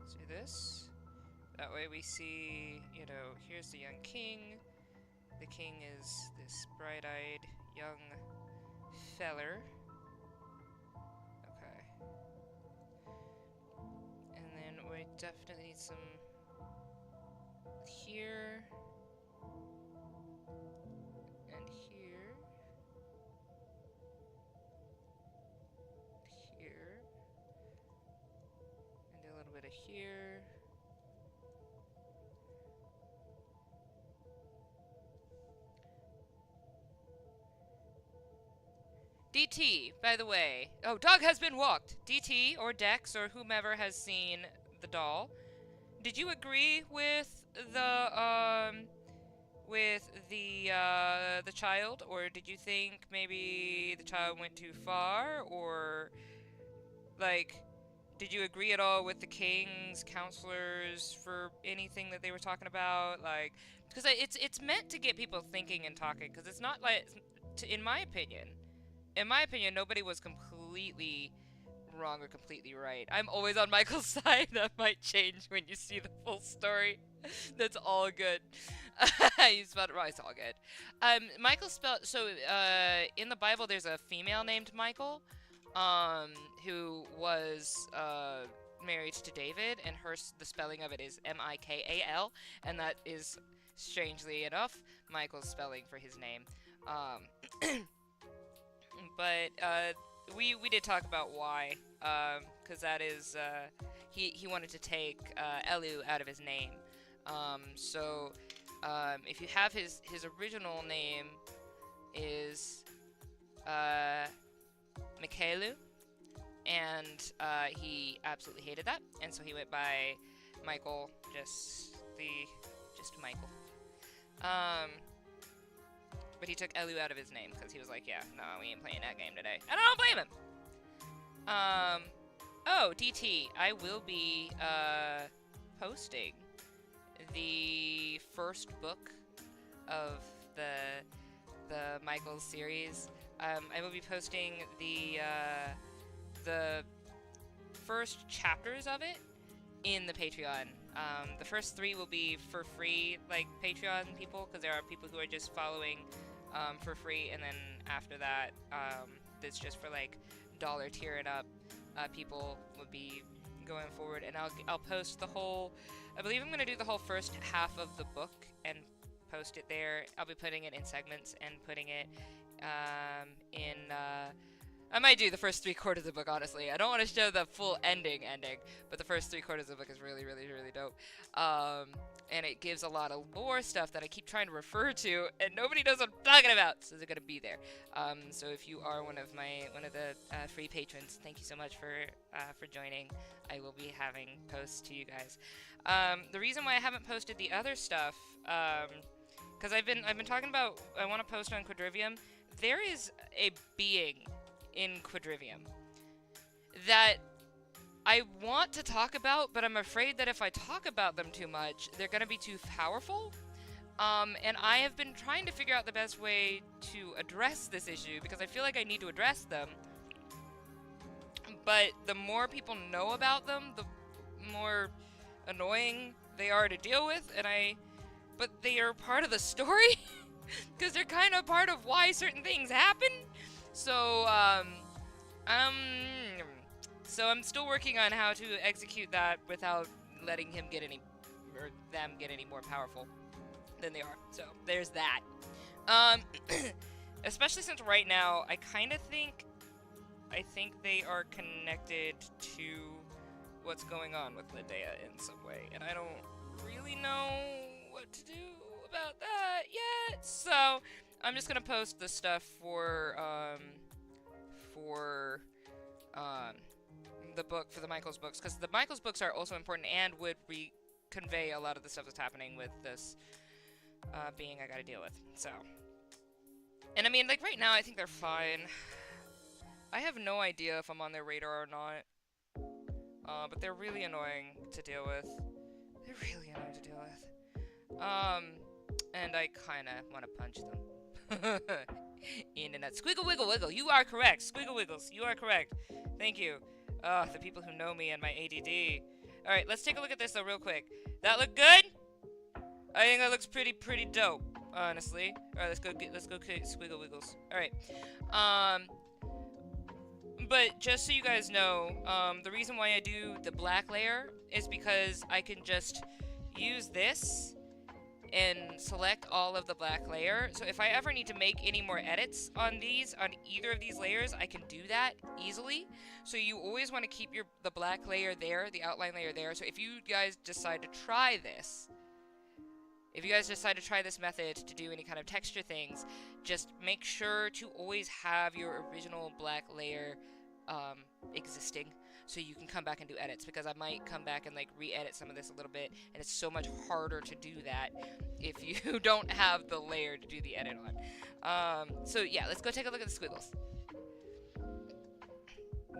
Let's do this. That way we see, you know, here's the young king. The king is this bright-eyed young feller. Okay. And then we definitely need some here. And here. Here. And a little bit of here. DT, by the way. Oh, dog has been walked. DT, or Dex, or whomever has seen the doll. Did you agree with the with the child, or did you think maybe the child went too far, or like did you agree at all with the king's counselors for anything that they were talking about? Like, because it's meant to get people thinking and talking. Because it's not like, in my opinion, nobody was completely wrong or completely right. I'm always on Michael's side. That might change when you see the full story. That's all good. You spelled it wrong. It's all good. Michael spelled so. In the Bible, there's a female named Michael, um, who was married to David, and the spelling of it is Mikal, and that is strangely enough Michael's spelling for his name. Um, but we did talk about why, because that is he wanted to take Elu out of his name. If you have his original name is Michaelu, and he absolutely hated that, and so he went by Michael, just Michael. But he took Elu out of his name because he was like, yeah, no, we ain't playing that game today. And I don't blame him. Oh, DT, I will be posting the first book of the Michael series. I will be posting the first chapters of it in the Patreon. The first 3 will be for free, like Patreon people, because there are people who are just following for free, and then after that, it's just for like dollar tier and up people would be going forward, and I'll post the whole. I believe I'm gonna do the whole first half of the book and post it there. I'll be putting it in segments and putting it in. I might do the first 3/4 of the book, honestly. I don't want to show the full ending, but the first 3/4 of the book is really, really, really dope. And it gives a lot of lore stuff that I keep trying to refer to, and nobody knows what I'm talking about, so they're gonna be there. So if you are one of the free patrons, thank you so much for joining. I will be having posts to you guys. The reason why I haven't posted the other stuff, because I've been talking about, I want to post on Quadrivium. There is a being in Quadrivium that I want to talk about, but I'm afraid that if I talk about them too much, they're going to be too powerful. And I have been trying to figure out the best way to address this issue, because I feel like I need to address them. But the more people know about them, the more annoying they are to deal with, but they are part of the story, because they're kind of part of why certain things happen. So, so I'm still working on how to execute that without letting them get any more powerful than they are. So there's that. Especially since right now, I think they are connected to what's going on with Liddea in some way, and I don't really know what to do about that yet. So I'm just gonna post the stuff for the book, for the Michael's books, because the Michael's books are also important and would convey a lot of the stuff that's happening with this being I gotta deal with. So, and I mean, like right now, I think they're fine. I have no idea if I'm on their radar or not, but they're really annoying to deal with. They're really annoying to deal with. And I kind of want to punch them. In and out. Squiggle wiggle wiggle. You are correct. Squiggle wiggles. You are correct. Thank you. The people who know me and my ADD. All right, let's take a look at this though, real quick. That look good? I think that looks pretty dope, honestly. All right, let's go squiggle wiggles. All right. But just so you guys know, the reason why I do the black layer is because I can just use this and select all of the black layer. So if I ever need to make any more edits on either of these layers, I can do that easily. So you always want to keep the black layer there, the outline layer there. So if you guys decide to try this, method to do any kind of texture things, just make sure to always have your original black layer existing. so you can come back and do edits, because I might come back and like re-edit some of this a little bit, and it's so much harder to do that if you don't have the layer to do the edit on. So yeah, let's go take a look at the squiggles.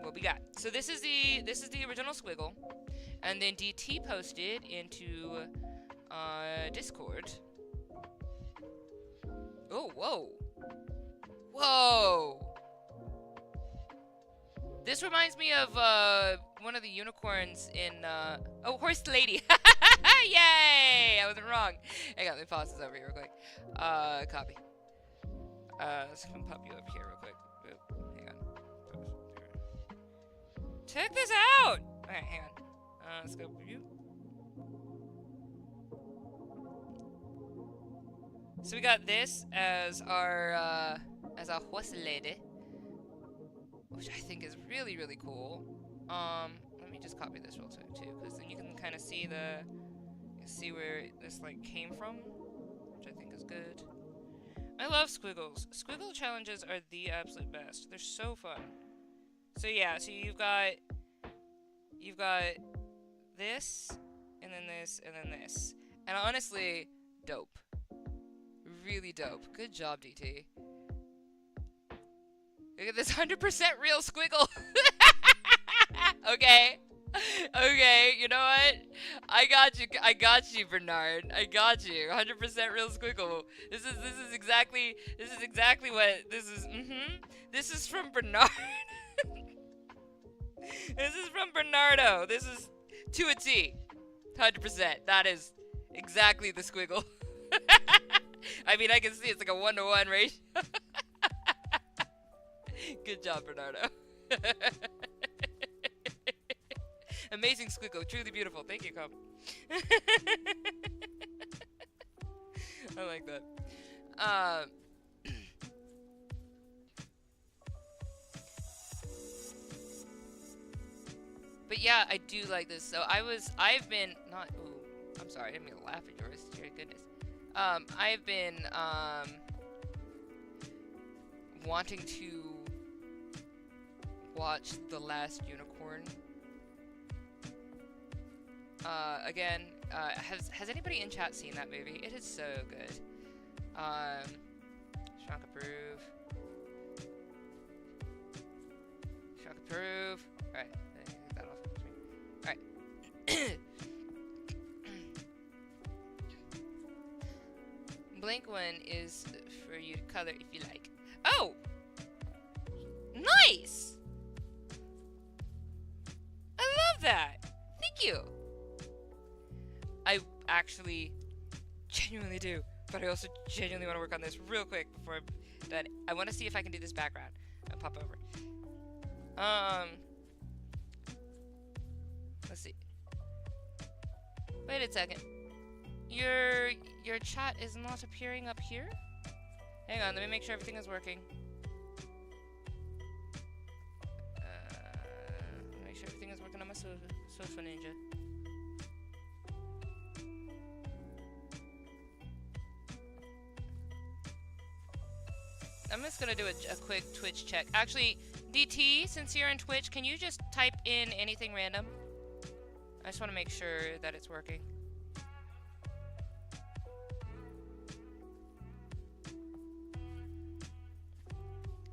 What we got? So this is the original squiggle, and then DT posted into Discord. Oh, whoa. Whoa! This reminds me of one of the unicorns in oh, Horse Lady. Yay! I wasn't wrong. Hang on, let me pause this over here real quick. Copy. So I can pop you up here real quick. Hang on. Check this out! Alright, hang on. Let's go view. So we got this as our horse lady, which I think is really, really cool. Let me just copy this real quick too, because then you can kind of see where this like came from, which I think is good. I love squiggles. Squiggle challenges are the absolute best. They're so fun. So yeah, so you've got this, and then this, and then this, and honestly, dope. Really dope. Good job, DT. Look at this 100% real squiggle. Okay. Okay, you know what? I got you, Bernard. I got you. 100% real squiggle. This is exactly what this is. This is from Bernard. This is from Bernardo. This is to a T. 100%. That is exactly the squiggle. I mean, I can see it's like a 1-to-1 ratio. Good job, Bernardo. Amazing squiggle, truly beautiful. Thank you, Com. I like that. But yeah, I do like this. So I've been not. Ooh, I'm sorry, I didn't mean to laugh at yours. Dear goodness. I've been wanting to watch The Last Unicorn. Again, has anybody in chat seen that movie? It is so good. Shock approve. Shock approve. Alright, get that off of me. Alright. Blank one is for you to color if you like. Oh! Nice! I love that! Thank you! I actually genuinely do, but I also genuinely want to work on this real quick before I'm done. I want to see if I can do this background. I'll pop over. Let's see. Wait a second. Your chat is not appearing up here? Hang on, let me make sure everything is working. Make sure everything is working on my social ninja. I'm just gonna do a quick Twitch check. Actually, DT, since you're in Twitch, can you just type in anything random? I just want to make sure that it's working.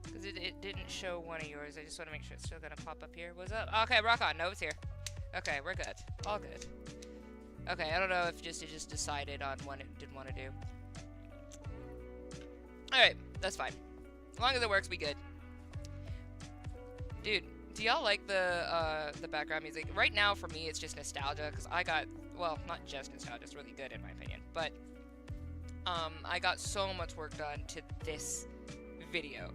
Because it didn't show one of yours. I just want to make sure it's still gonna pop up here. What's up? Okay, rock on. No, it's here. Okay, we're good. All good. Okay, I don't know if it just decided on what it didn't want to do. Alright, that's fine. As long as it works, we good. Dude, do y'all like the background music? Right now, for me, it's just nostalgia, because I got, well, not just nostalgia, it's really good in my opinion, but I got so much work done to this video,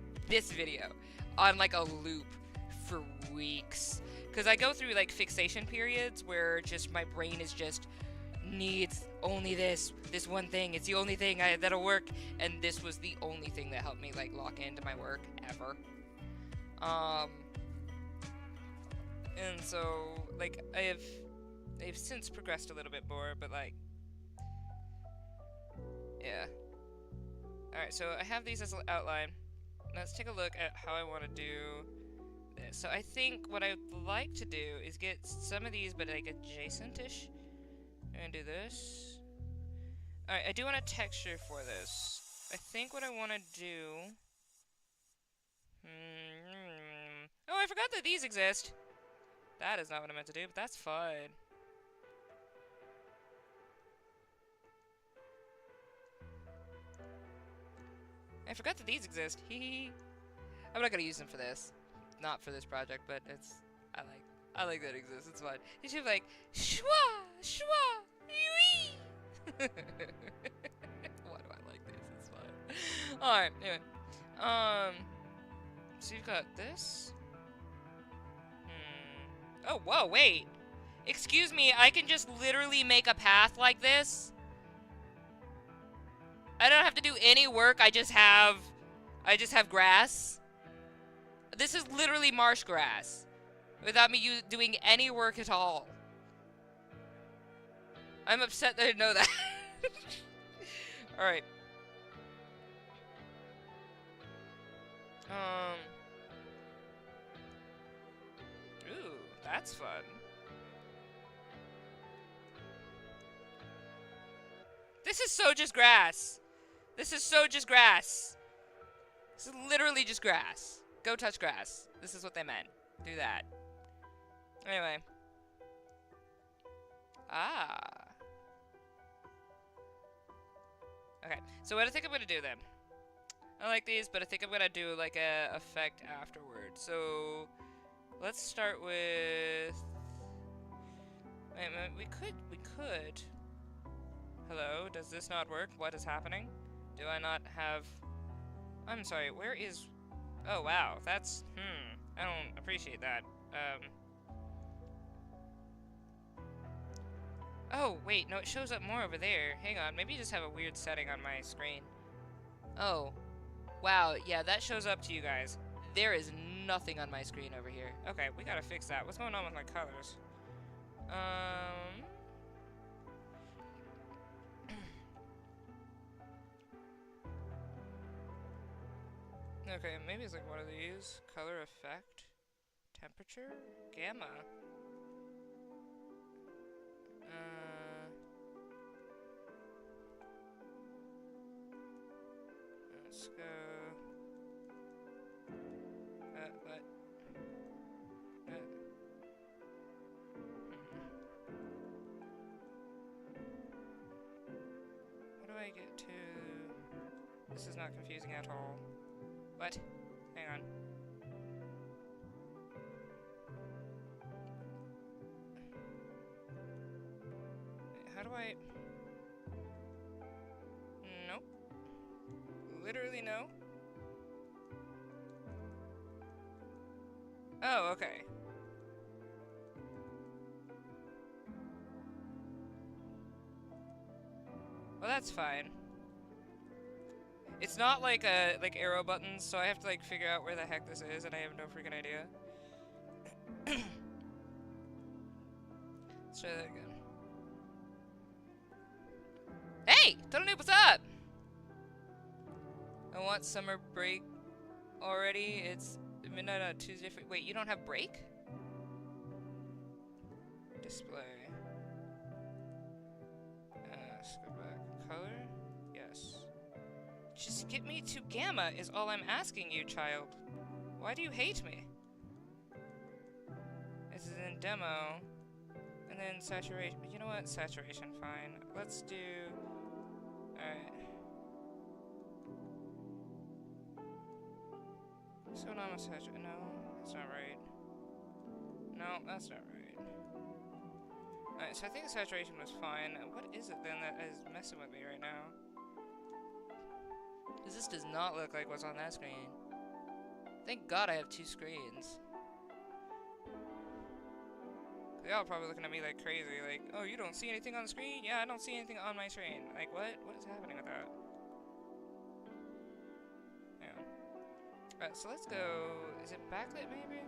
on like a loop for weeks. Because I go through like fixation periods where just my brain is just needs only this one thing. It's the only thing that'll work, and this was the only thing that helped me like lock into my work ever. And so like I've since progressed a little bit more, but like yeah. Alright, so I have these as an outline. Let's take a look at how I want to do this. so I think what I'd like to do is get some of these, but like adjacent-ish. I'm gonna do this. Alright, I do want a texture for this. I think what I want to do... Oh, I forgot that these exist. That is not what I meant to do, but that's fine. I forgot that these exist. Hee. I'm not gonna use them for this. Not for this project, but it's... I like that it exists. It's fun. You should be like, shwa, shwa, wee. Why do I like this? It's fun. Alright, anyway. So you've got this. Oh, whoa, wait. Excuse me, I can just literally make a path like this? I don't have to do any work, I just have grass. This is literally marsh grass. Without me doing any work at all. I'm upset that I didn't know that. Alright. Ooh, that's fun. This is so just grass. This is so just grass. This is literally just grass. Go touch grass. This is what they meant. Do that. Anyway. Ah. Okay, so what I think I'm gonna do then. I like these, but I think I'm gonna do like a effect afterward. So let's start with... Wait, we could. Hello, does this not work? What is happening? Do I not have... I'm sorry, where is... Oh, wow, that's... I don't appreciate that. Oh, wait, no, it shows up more over there. Hang on, maybe you just have a weird setting on my screen. Oh. Wow, yeah, that shows up to you guys. There is nothing on my screen over here. Okay, we gotta fix that. What's going on with my colors? Okay, maybe it's like one of these. Color effect. Temperature? Gamma. Let's go. What? How do I get to... This is not confusing at all. What? Hang on. How do I... Nope. Literally no. Oh, okay. Well, that's fine. It's not like arrow buttons, so I have to like figure out where the heck this is, and I have no freaking idea. Let's try that again. Hey! Totally, what's up? I want summer break already. It's midnight on Tuesday. Wait, you don't have break? Display. Let's go back. Color? Yes. Just get me to gamma is all I'm asking you, child. Why do you hate me? This is in demo. And then saturation. You know what? Saturation, fine. Let's do... Alright. What's going on with saturation? No, that's not right. No, that's not right. Alright, so I think the saturation was fine. What is it then that is messing with me right now? Because this does not look like what's on that screen. Thank God I have two screens. Y'all probably looking at me like crazy, like, oh, you don't see anything on the screen? Yeah, I don't see anything on my screen. Like, what? What is happening with that? Yeah. Alright, so let's go... Is it backlit, maybe?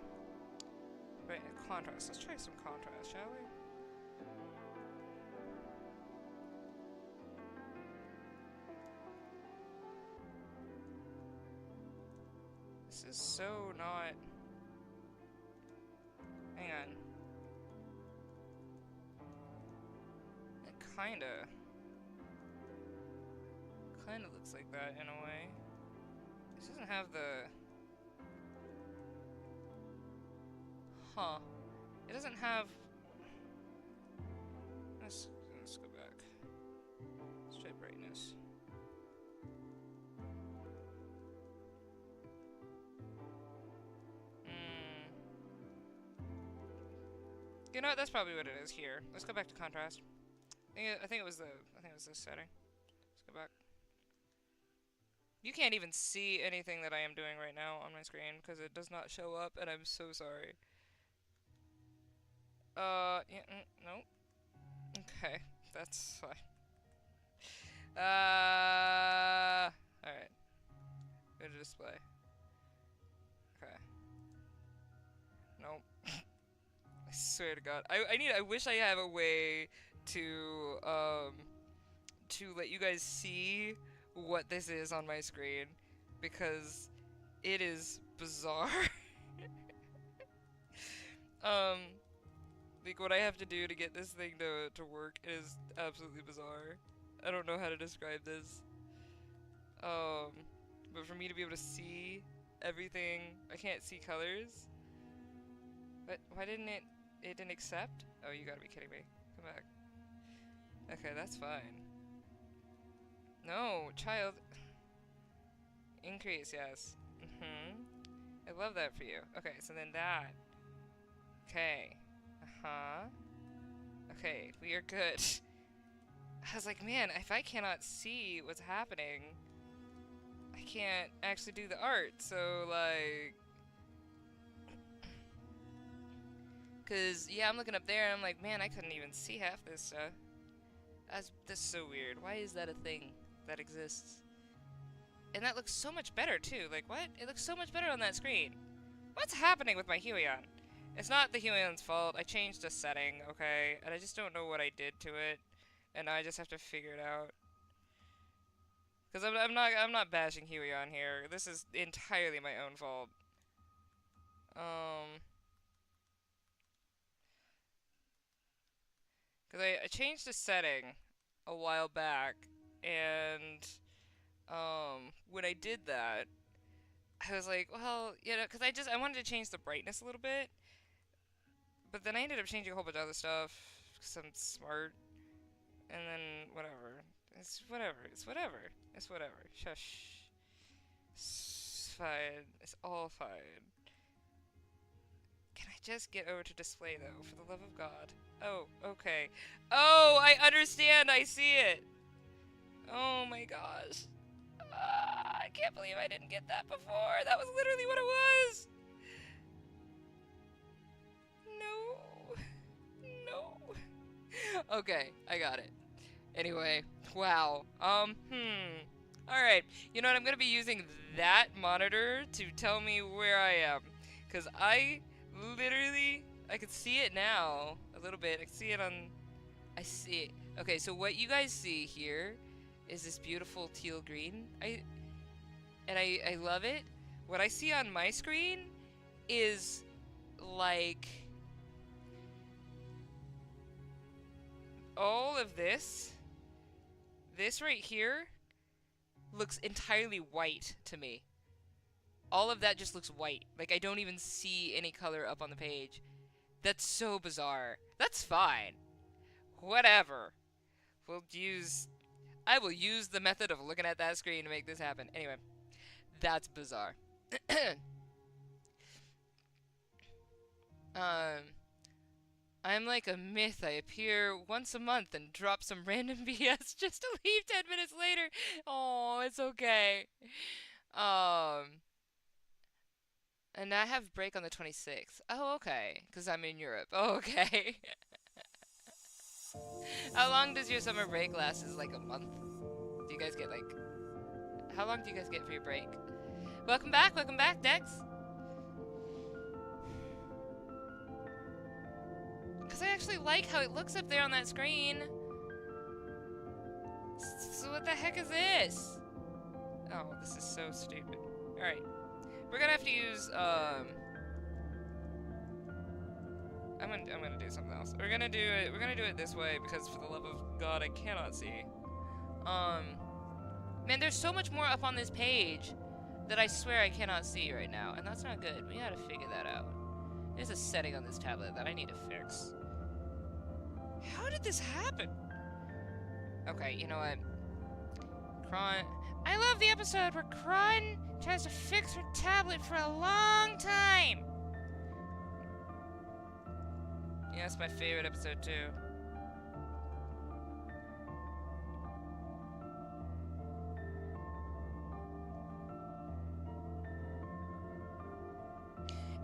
Right, contrast. Let's try some contrast, shall we? This is so not... kinda looks like that in a way. This doesn't have the... Huh. It doesn't have... Let's go back. Let's try brightness. You know what? That's probably what it is here. Let's go back to contrast. I think it was this setting. Let's go back. You can't even see anything that I am doing right now on my screen because it does not show up, and I'm so sorry. Yeah, nope. Okay, that's fine. Alright. Go to display. Okay. Nope. I swear to God. I wish I have a way to let you guys see what this is on my screen, because it is bizarre. Like, what I have to do to get this thing to work is absolutely bizarre. I don't know how to describe this. But for me to be able to see everything, I can't see colors. But why didn't it didn't accept? Oh, you gotta be kidding me. Come back. Okay, that's fine. No, child. Increase, yes. I love that for you. Okay, so then that. Okay. Okay, we are good. I was like, man, if I cannot see what's happening, I can't actually do the art. So, like... Cause, yeah, I'm looking up there and I'm like, man, I couldn't even see half this stuff. That's so weird. Why is that a thing that exists? And that looks so much better, too. Like, what? It looks so much better on that screen. What's happening with my Huion? It's not the Huion's fault. I changed a setting, okay? And I just don't know what I did to it. And now I just have to figure it out. Because I'm not bashing Huion here. This is entirely my own fault. Because I changed a setting a while back, and when I did that, I was like, well, you know, because I wanted to change the brightness a little bit, but then I ended up changing a whole bunch of other stuff because I'm smart, and then whatever. It's whatever. It's whatever. It's whatever. Shush. It's fine. It's all fine. Can I just get over to display, though, for the love of God? Oh, okay. Oh, I understand. I see it. Oh my gosh. I can't believe I didn't get that before. That was literally what it was. No. Okay, I got it. Anyway, wow. Alright, you know what? I'm gonna be using that monitor to tell me where I am. Because I could see it now a little bit. I can see it on... I see it. Okay, so what you guys see here is this beautiful teal green. I love it. What I see on my screen is like all of this right here looks entirely white to me. All of that just looks white. Like, I don't even see any color up on the page. That's so bizarre. That's fine. Whatever. I will use the method of looking at that screen to make this happen. Anyway, that's bizarre. I'm like a myth. I appear once a month and drop some random BS just to leave 10 minutes later. Oh, it's okay. And I have break on the 26th. Oh, okay. Because I'm in Europe. Oh, okay. How long does your summer break last? Is it like a month? Do you guys get like... How long do you guys get for your break? Welcome back, Dex. Because I actually like how it looks up there on that screen. So what the heck is this? Oh, this is so stupid. Alright. We're gonna have to use, I'm I'm gonna do something else. We're gonna do it this way because for the love of God, I cannot see. Man, there's so much more up on this page that I swear I cannot see right now, and that's not good. We gotta figure that out. There's a setting on this tablet that I need to fix. How did this happen? Okay, you know what? Kron. I love the episode where Kron tries to fix her tablet for a long time. Yeah, that's my favorite episode too.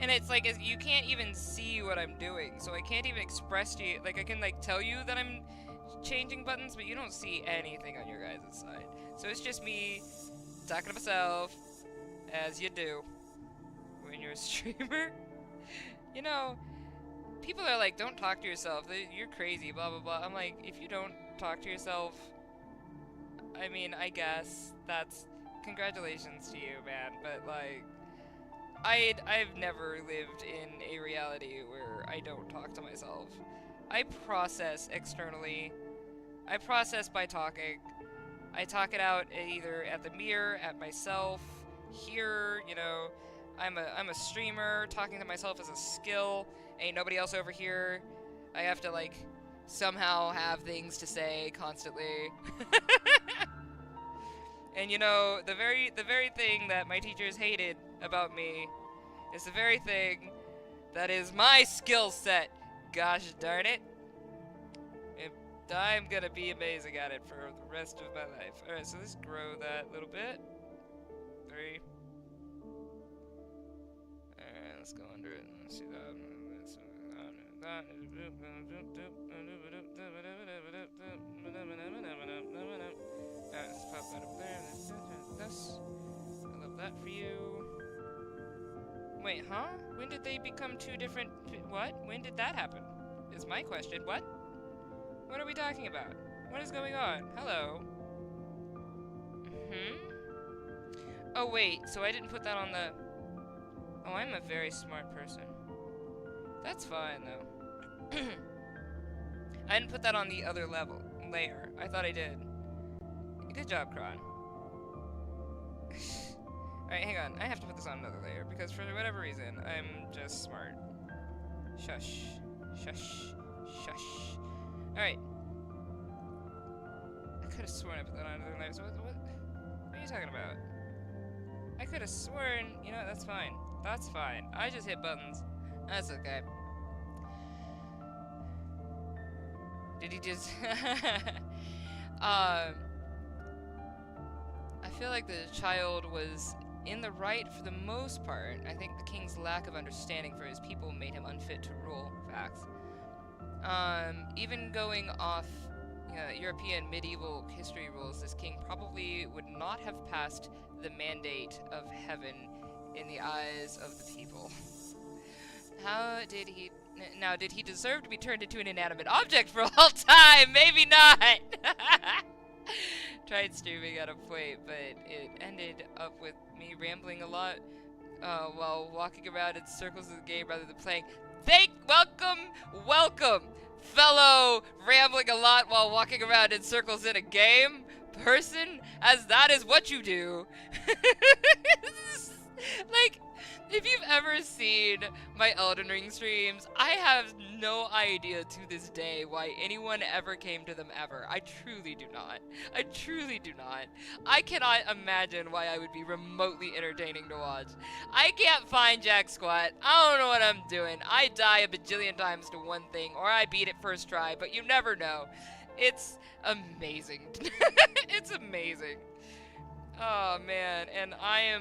And it's like, you can't even see what I'm doing, so I can't even express to you, like, I can, like, tell you that I'm changing buttons, but you don't see anything on your guys' side. So it's just me talking to myself, as you do when you're a streamer. You know, people are like, don't talk to yourself, you're crazy, blah, blah, blah. I'm like, if you don't talk to yourself, I mean, I guess that's congratulations to you, man, but, like, I've never lived in a reality where I don't talk to myself. I process externally. I process by talking. I talk it out either at the mirror, at myself, here, you know. I'm a streamer. Talking to myself is a skill. Ain't nobody else over here. I have to, like, somehow have things to say constantly. And you know, the very thing that my teachers hated about me is the very thing that is my skill set. Gosh darn it. I'm gonna be amazing at it for the rest of my life. Alright, so let's grow that a little bit. 3. Alright, let's go under it. Let's see that. Alright, let's pop that up there. This. I love that for you. Wait, huh? When did they become two different... What? When did that happen? Is my question. What? What are we talking about? What is going on? Hello? Oh, wait. So I didn't put that on the... Oh, I'm a very smart person. That's fine, though. I didn't put that on the other layer. I thought I did. Good job, Kron. Alright, hang on. I have to put this on another layer, because for whatever reason, I'm just smart. Shush. Shush. Shush. Alright. I could have sworn I put that on another layer. So what are you talking about? I could have sworn... You know what? That's fine. That's fine. I just hit buttons. That's okay. Did he just... I feel like the child was in the right for the most part. I think the king's lack of understanding for his people made him unfit to rule. Facts. Even going off European medieval history rules, this king probably would not have passed the mandate of heaven in the eyes of the people. How did he... Now, did he deserve to be turned into an inanimate object for all time? Maybe not! Tried streaming at a point, but it ended up with me rambling a lot while walking around in circles of the game rather than playing. Welcome, fellow rambling a lot while walking around in circles in a game person, as that is what you do. Like, if you've ever seen my Elden Ring streams, I have no idea to this day why anyone ever came to them ever. I truly do not. I truly do not. I cannot imagine why I would be remotely entertaining to watch. I can't find jack squat. I don't know what I'm doing. I die a bajillion times to one thing, or I beat it first try, but you never know. It's amazing. It's amazing. Oh man, and I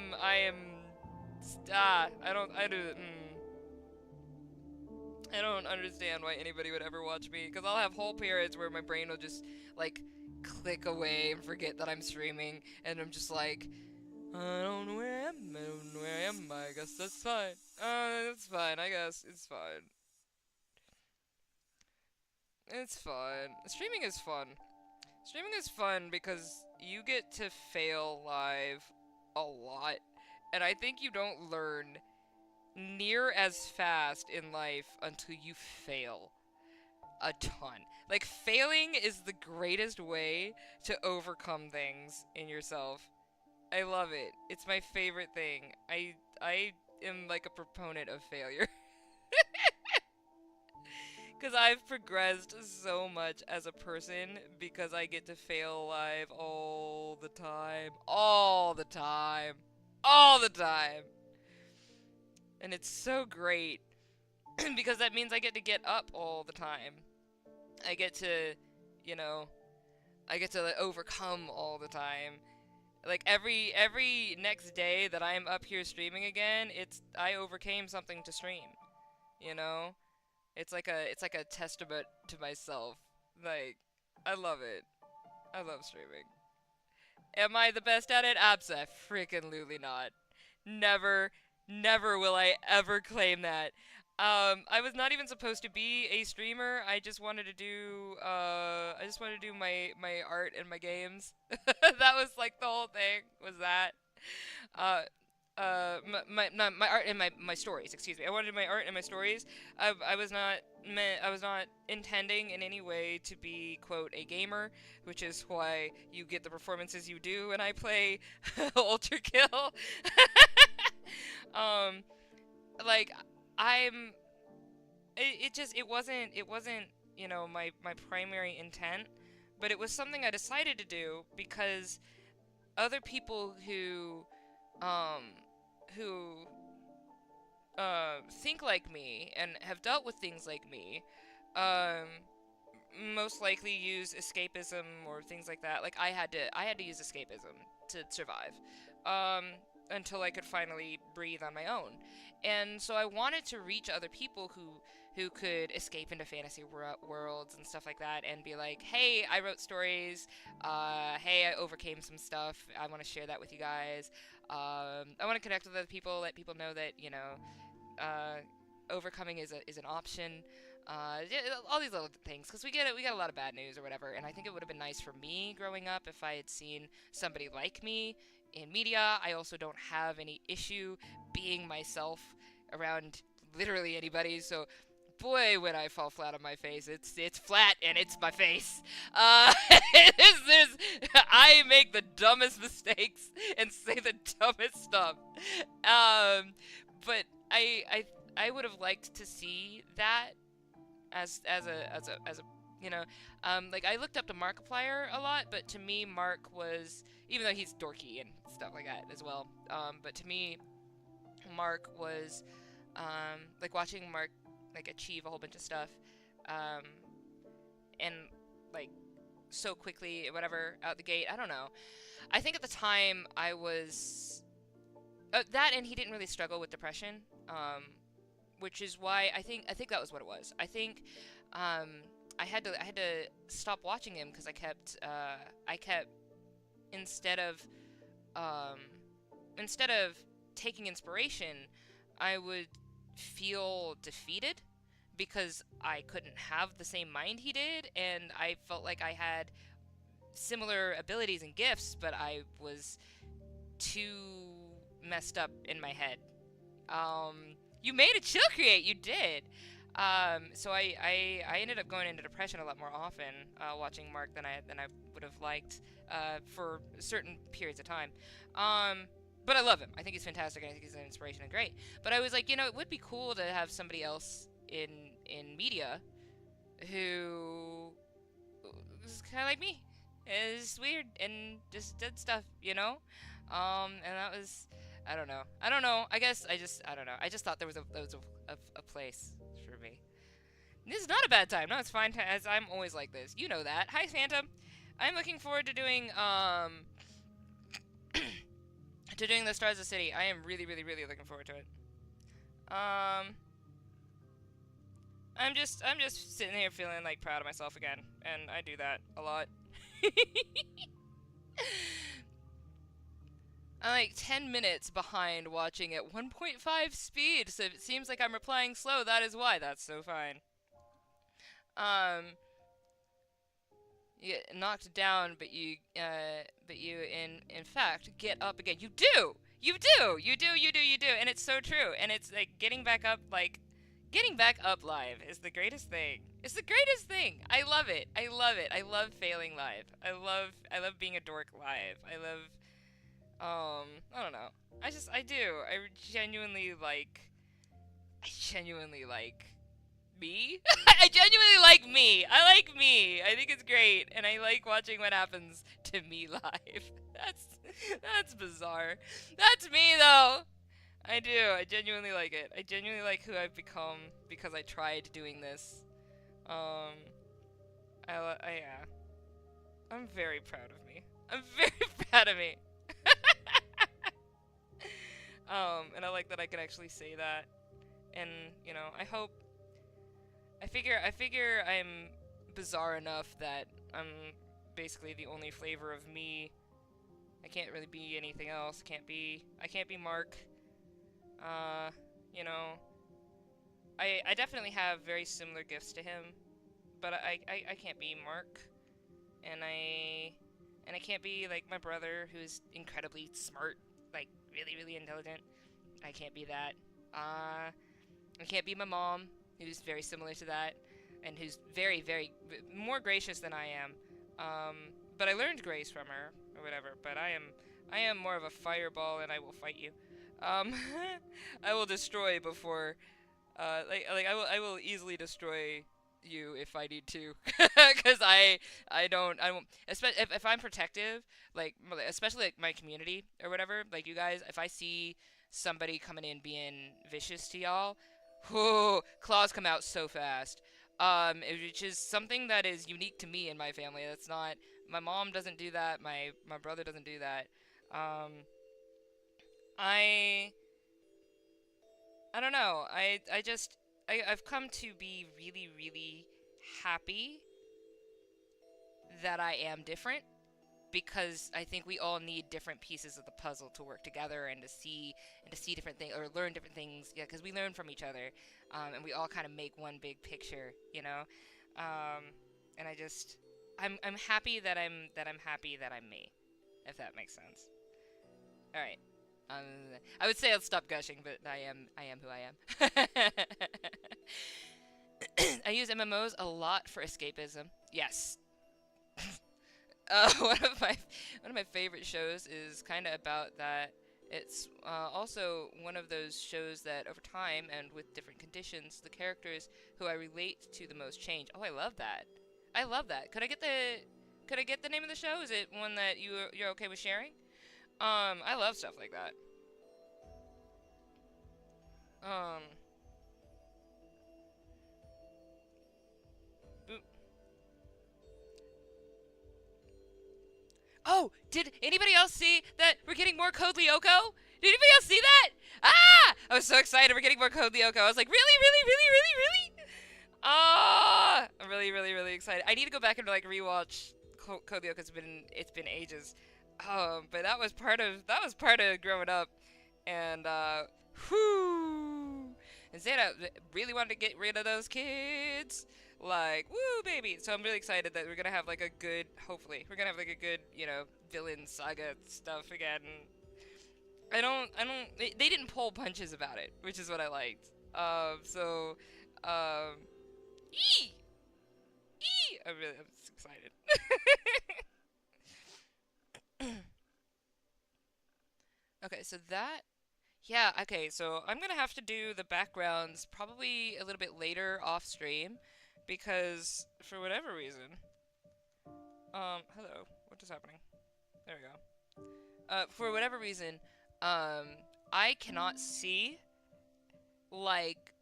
don't understand why anybody would ever watch me, because I'll have whole periods where my brain will just, like, click away and forget that I'm streaming, and I'm just like, I don't know where I am, I guess that's fine. That's fine, I guess, it's fine. It's fun. Streaming is fun. Streaming is fun because you get to fail live a lot, and I think you don't learn near as fast in life until you fail a ton. Like, failing is the greatest way to overcome things in yourself. I love it. It's my favorite thing. I am like a proponent of failure. Because I've progressed so much as a person because I get to fail live all the time. All the time. All the time. And it's so great because that means I get to get up all the time. I get to, you know, I get to like, overcome all the time. Like every next day that I'm up here streaming again, it's I overcame something to stream, you know? It's like a testament to myself. Like, I love it. I love streaming. Am I the best at it? Abso-freaking-lutely not. Never, never will I ever claim that. I was not even supposed to be a streamer. I just wanted to do my art and my games. That was like the whole thing. Was that? Uh, my art and my stories. Excuse me. I wanted my art and my stories. I was not intending in any way to be quote a gamer, which is why you get the performances you do when I play Ultra Kill. um, like I'm. It wasn't my primary intent, but it was something I decided to do because other people um who think like me and have dealt with things like me, um, most likely use escapism or things like that. Like I had to use escapism to survive, um, until I could finally breathe on my own. And so I wanted to reach other people who could escape into fantasy worlds and stuff like that, and be like, hey, I wrote stories. Hey, I overcame some stuff. I want to share that with you guys. I want to connect with other people, let people know that uh, overcoming is an option. Yeah, all these little things, because we get a lot of bad news or whatever, and I think it would have been nice for me growing up if I had seen somebody like me in media. I also don't have any issue being myself around literally anybody, so boy, when I fall flat on my face, it's flat and it's my face. I make the dumbest mistakes and say the dumbest stuff. Um, but I would have liked to see that as a like I looked up to Markiplier a lot, but to me Mark was, even though he's dorky and stuff like that as well, but to me Mark was like watching Mark like achieve a whole bunch of stuff, um, and like so quickly whatever out the gate. I don't know. I think at the time I was that, and he didn't really struggle with depression, which is why I think that was what it was. I think um, I had to stop watching him because I kept instead of um, instead of taking inspiration, I would feel defeated because I couldn't have the same mind he did, and I felt like I had similar abilities and gifts, but I was too messed up in my head. You made a ChillCreate, you did. So I ended up going into depression a lot more often watching Mark than I would have liked for certain periods of time. But I love him. I think he's fantastic. And I think he's an inspiration and great. But I was like, it would be cool to have somebody else in media who is kind of like me. Is weird and just did stuff. And that was, I don't know. I don't know. I don't know. I just thought there was a place for me. This is not a bad time. No, it's fine. As I'm always like this. You know that. Hi, Phantom. I'm looking forward to doing the Stars of the City. I am really, really, really looking forward to it. I'm just sitting here feeling like proud of myself again, and I do that a lot. I'm like 10 minutes behind watching at 1.5 speed, so if it seems like I'm replying slow, that is why. That's so fine. Um, you get knocked down, but you in fact get up again. You do. You do, and it's so true. And it's like getting back up live is the greatest thing. It's the greatest thing. I love it. I love it. I love failing live. I love being a dork live. I don't know. I do. I genuinely like me. I genuinely like me. I like me. I think it's great, and I like watching what happens to me live. That's bizarre. That's me though. I do. I genuinely like it. I genuinely like who I've become because I tried doing this. Um, yeah. I'm very proud of me. I'm very proud of me. And I like that I can actually say that. And I figure I'm bizarre enough that I'm basically the only flavor of me. I can't really be anything else. I can't be Mark. Uh, you know, I definitely have very similar gifts to him, but I can't be Mark, and I can't be like my brother, who's incredibly smart, like really, really intelligent. I can't be that. I can't be my mom, who's very similar to that, and who's very, very more gracious than I am. But I learned grace from her or whatever. But I am more of a fireball, and I will fight you. Um, I will destroy before, I will easily destroy you if I need to, because I won't, especially if I'm protective, like especially like my community or whatever, like you guys, if I see somebody coming in being vicious to y'all, whoo, claws come out so fast. Which is something that is unique to me and my family. That's not, my mom doesn't do that. My brother doesn't do that. Um, I I don't know. I've come to be really, really happy that I am different, because I think we all need different pieces of the puzzle to work together and to see different things or learn different things. Yeah, because we learn from each other, and we all kind of make one big picture, you know. And I'm happy that I'm happy that I'm me, if that makes sense. All right. I would say I'll stop gushing, but I am who I am. I use MMOs a lot for escapism. Yes. One of my favorite shows is kind of about that. It's also one of those shows that over time and with different conditions, the characters who I relate to the most change. Oh, I love that. I love that. Could I get the name of the show? Is it one that you're okay with sharing? I love stuff like that. Um, Oh, did anybody else see that we're getting more Code Lyoko? Did anybody else see that? Ah! I was so excited we're getting more Code Lyoko. I was like, really, really, really, really, really? Ah! I'm really, really, really excited. I need to go back and like rewatch Code Lyoko. It's been ages. But that was part of growing up, and whoo! And Zeta really wanted to get rid of those kids. Like, woo, baby. So I'm really excited that we're gonna have like a good, hopefully, we're gonna have like a good, villain saga stuff again. They didn't pull punches about it, which is what I liked. Um, ee! I'm just excited. Okay, so I'm gonna have to do the backgrounds probably a little bit later off stream, because for whatever reason, hello, what is happening? There we go. For whatever reason, I cannot see like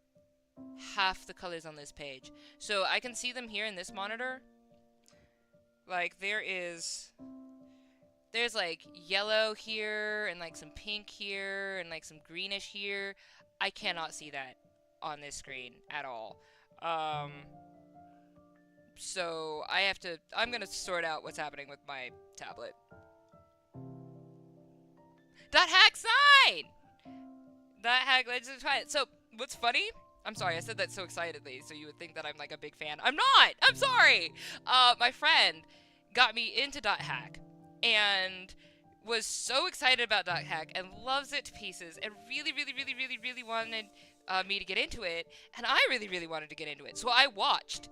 half the colors on this page. So I can see them here in this monitor. Like there's like yellow here and like some pink here and like some greenish here. I cannot see that on this screen at all. So I'm gonna sort out what's happening with my tablet. That hack sign! That hack legend try it. So what's funny? I'm sorry, I said that so excitedly, so you would think that I'm like a big fan. I'm not! I'm sorry! My friend got me into .hack, and was so excited about Dot Hack and loves it to pieces and really, really, really, really, really wanted me to get into it. And I really, really wanted to get into it. So I watched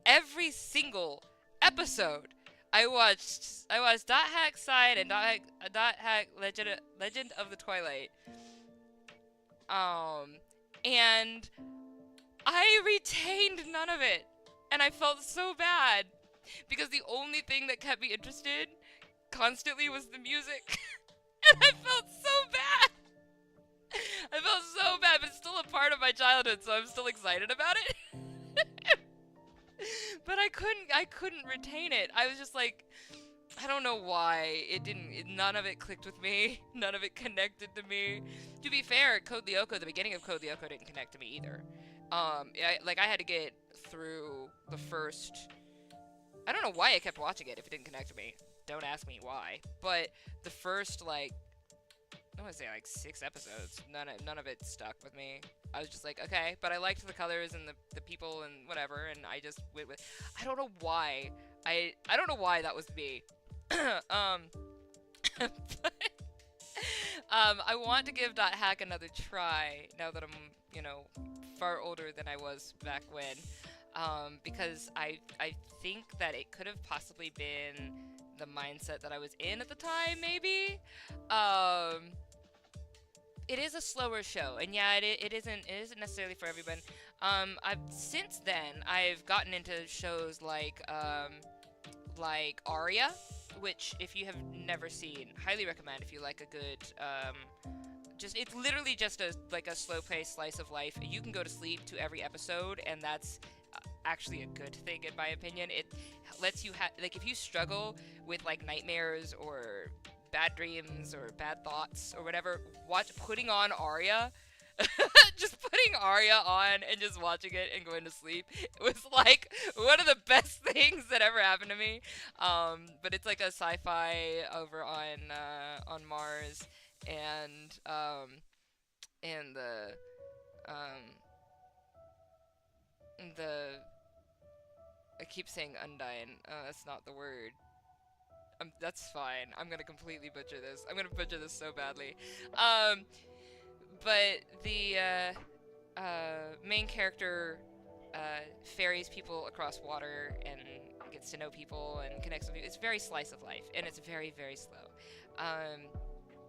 every single episode. I watched Dot Hack Side and Dot Hack Legend of the Twilight. And I retained none of it. And I felt so bad because the only thing that kept me interested constantly was the music. And I felt so bad. I felt so bad, but it's still a part of my childhood, so I'm still excited about it. But I couldn't retain it. I was just like, I don't know why none of it clicked with me. None of it connected to me. To be fair, Code Lyoko, the beginning of Code Lyoko didn't connect to me either. I had to get through the first, I don't know why I kept watching it if it didn't connect to me. Don't ask me why. But the first, like, I want to say like 6 episodes, none of it stuck with me. I was just like, okay, but I liked the colors and the people and whatever, and I just went with. I don't know why. I don't know why that was me. But, I want to give Dot Hack another try now that I'm, far older than I was back when. Because I think that it could have possibly been the mindset that I was in at the time, maybe. It is a slower show, and yeah, it isn't necessarily for everyone. Since then I've gotten into shows like Aria, which if you have never seen, highly recommend if you like a good it's literally just a slow-paced slice of life. You can go to sleep to every episode, and that's actually a good thing in my opinion. It lets you if you struggle with like nightmares or bad dreams or bad thoughts or whatever, putting on Aria, just putting Aria on and just watching it and going to sleep, it was like one of the best things that ever happened to me. But it's like a sci-fi over on Mars, and the I keep saying Undyne. That's not the word. That's fine. I'm gonna completely butcher this. I'm gonna butcher this so badly. But the main character ferries people across water and gets to know people and connects with people. It's very slice of life, and it's very, very slow.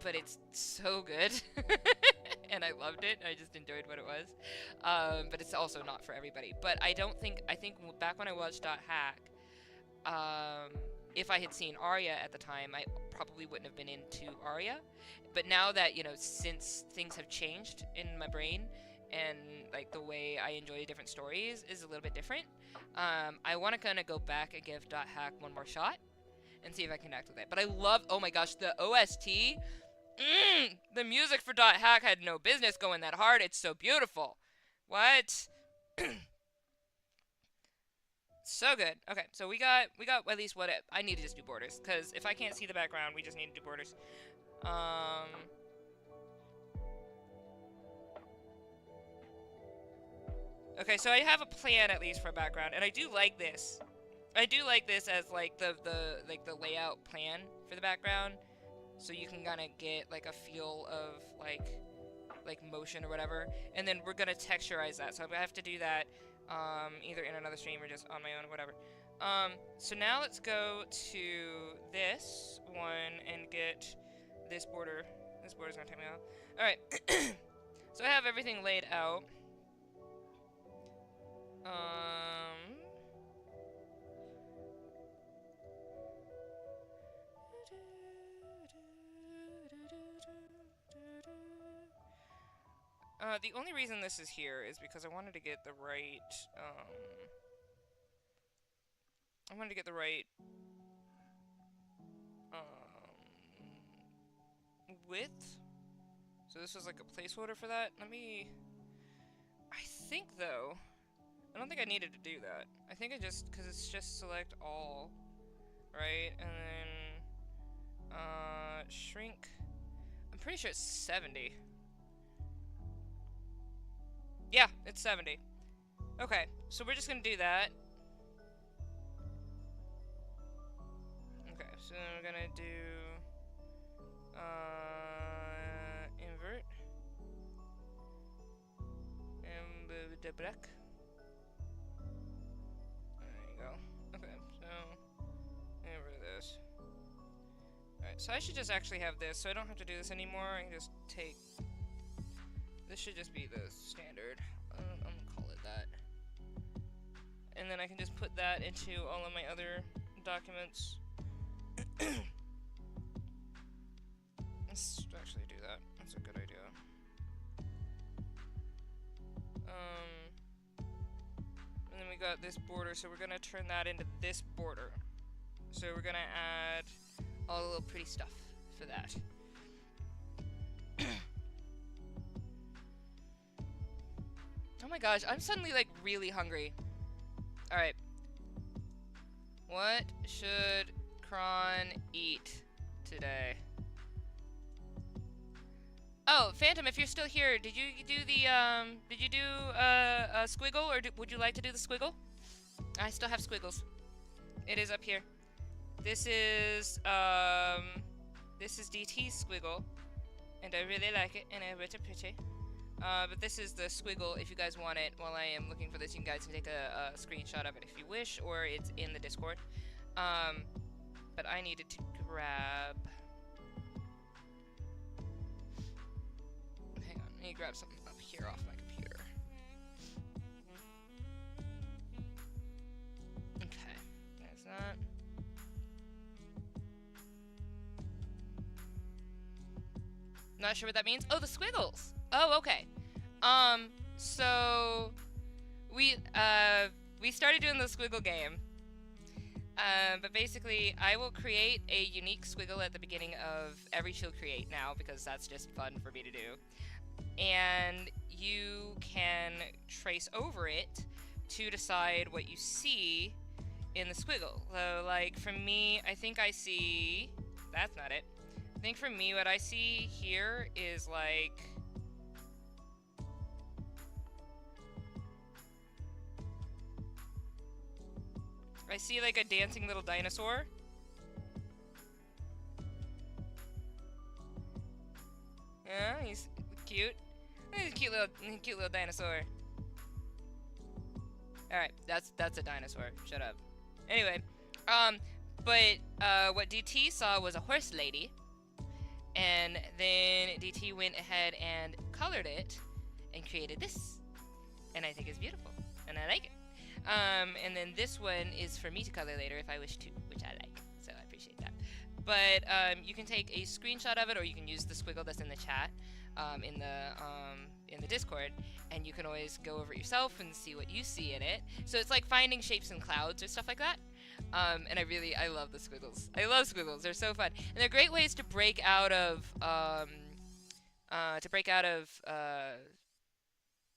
But it's so good. And I loved it. I just enjoyed what it was. But it's also not for everybody. But I think back when I watched Dot Hack, if I had seen Aria at the time, I probably wouldn't have been into Aria. But now that, since things have changed in my brain and like the way I enjoy different stories is a little bit different, I want to kind of go back and give Dot Hack one more shot and see if I can connect with it. But I love, oh my gosh, the OST, the music for Dot Hack had no business going that hard. It's so beautiful. What? So good. Okay, so we got at least what I need to just do borders, because if I can't see the background, we just need to do borders. Okay, so I have a plan at least for a background, and I do like this. I do like this as like the layout plan for the background, so you can kind of get like a feel of like motion or whatever, and then we're gonna texturize that. So I'm gonna have to do that either in another stream or just on my own, whatever. So now let's go to this one and get this border. This border's gonna take me out. Alright. So I have everything laid out. The only reason this is here is because I wanted to get the right, width. So this was like a placeholder for that. I think though, I don't think I needed to do that. I think because it's just select all, right? And then, shrink. I'm pretty sure it's 70. Yeah, it's 70. Okay, so we're just gonna do that. Okay, so then we're gonna do Invert. And the black. There you go. Okay, so get rid of this. Alright, so I should just actually have this, so I don't have to do this anymore. I can just take. This should just be the standard. I'm gonna call it that. And then I can just put that into all of my other documents. Let's actually do that. That's a good idea. And then we got this border, so we're gonna turn that into this border. So we're gonna add all the little pretty stuff for that. Oh my gosh, I'm suddenly like really hungry. Alright. What should Kron eat today? Oh, Phantom, if you're still here, did you do the, squiggle, or would you like to do the squiggle? I still have squiggles. It is up here. This is DT's squiggle, and I really like it, and I bet it's pretty. But this is the squiggle. If you guys want it, while I am looking for this, you guys can take a screenshot of it if you wish, or it's in the Discord. But I needed to grab... Hang on, I need to grab something up here off my computer. Okay, there's that. Not sure what that means. Oh, the squiggles! Oh, okay. So we started doing the squiggle game. But basically, I will create a unique squiggle at the beginning of every ChillCreate now, because that's just fun for me to do. And you can trace over it to decide what you see in the squiggle. So, like, for me, I think I see... That's not it. I think for me, what I see here is, like... I see, like, a dancing little dinosaur. Yeah, he's cute. He's a cute little dinosaur. Alright, that's a dinosaur. Shut up. Anyway, but what DT saw was a horse lady. And then DT went ahead and colored it and created this. And I think it's beautiful. And I like it. And then this one is for me to color later if I wish to, which I like, so I appreciate that. But you can take a screenshot of it, or you can use the squiggle that's in the chat, in the Discord, and you can always go over it yourself and see what you see in it. So it's like finding shapes in clouds or stuff like that. And I love the squiggles. I love squiggles. They're so fun, and they're great ways to break out of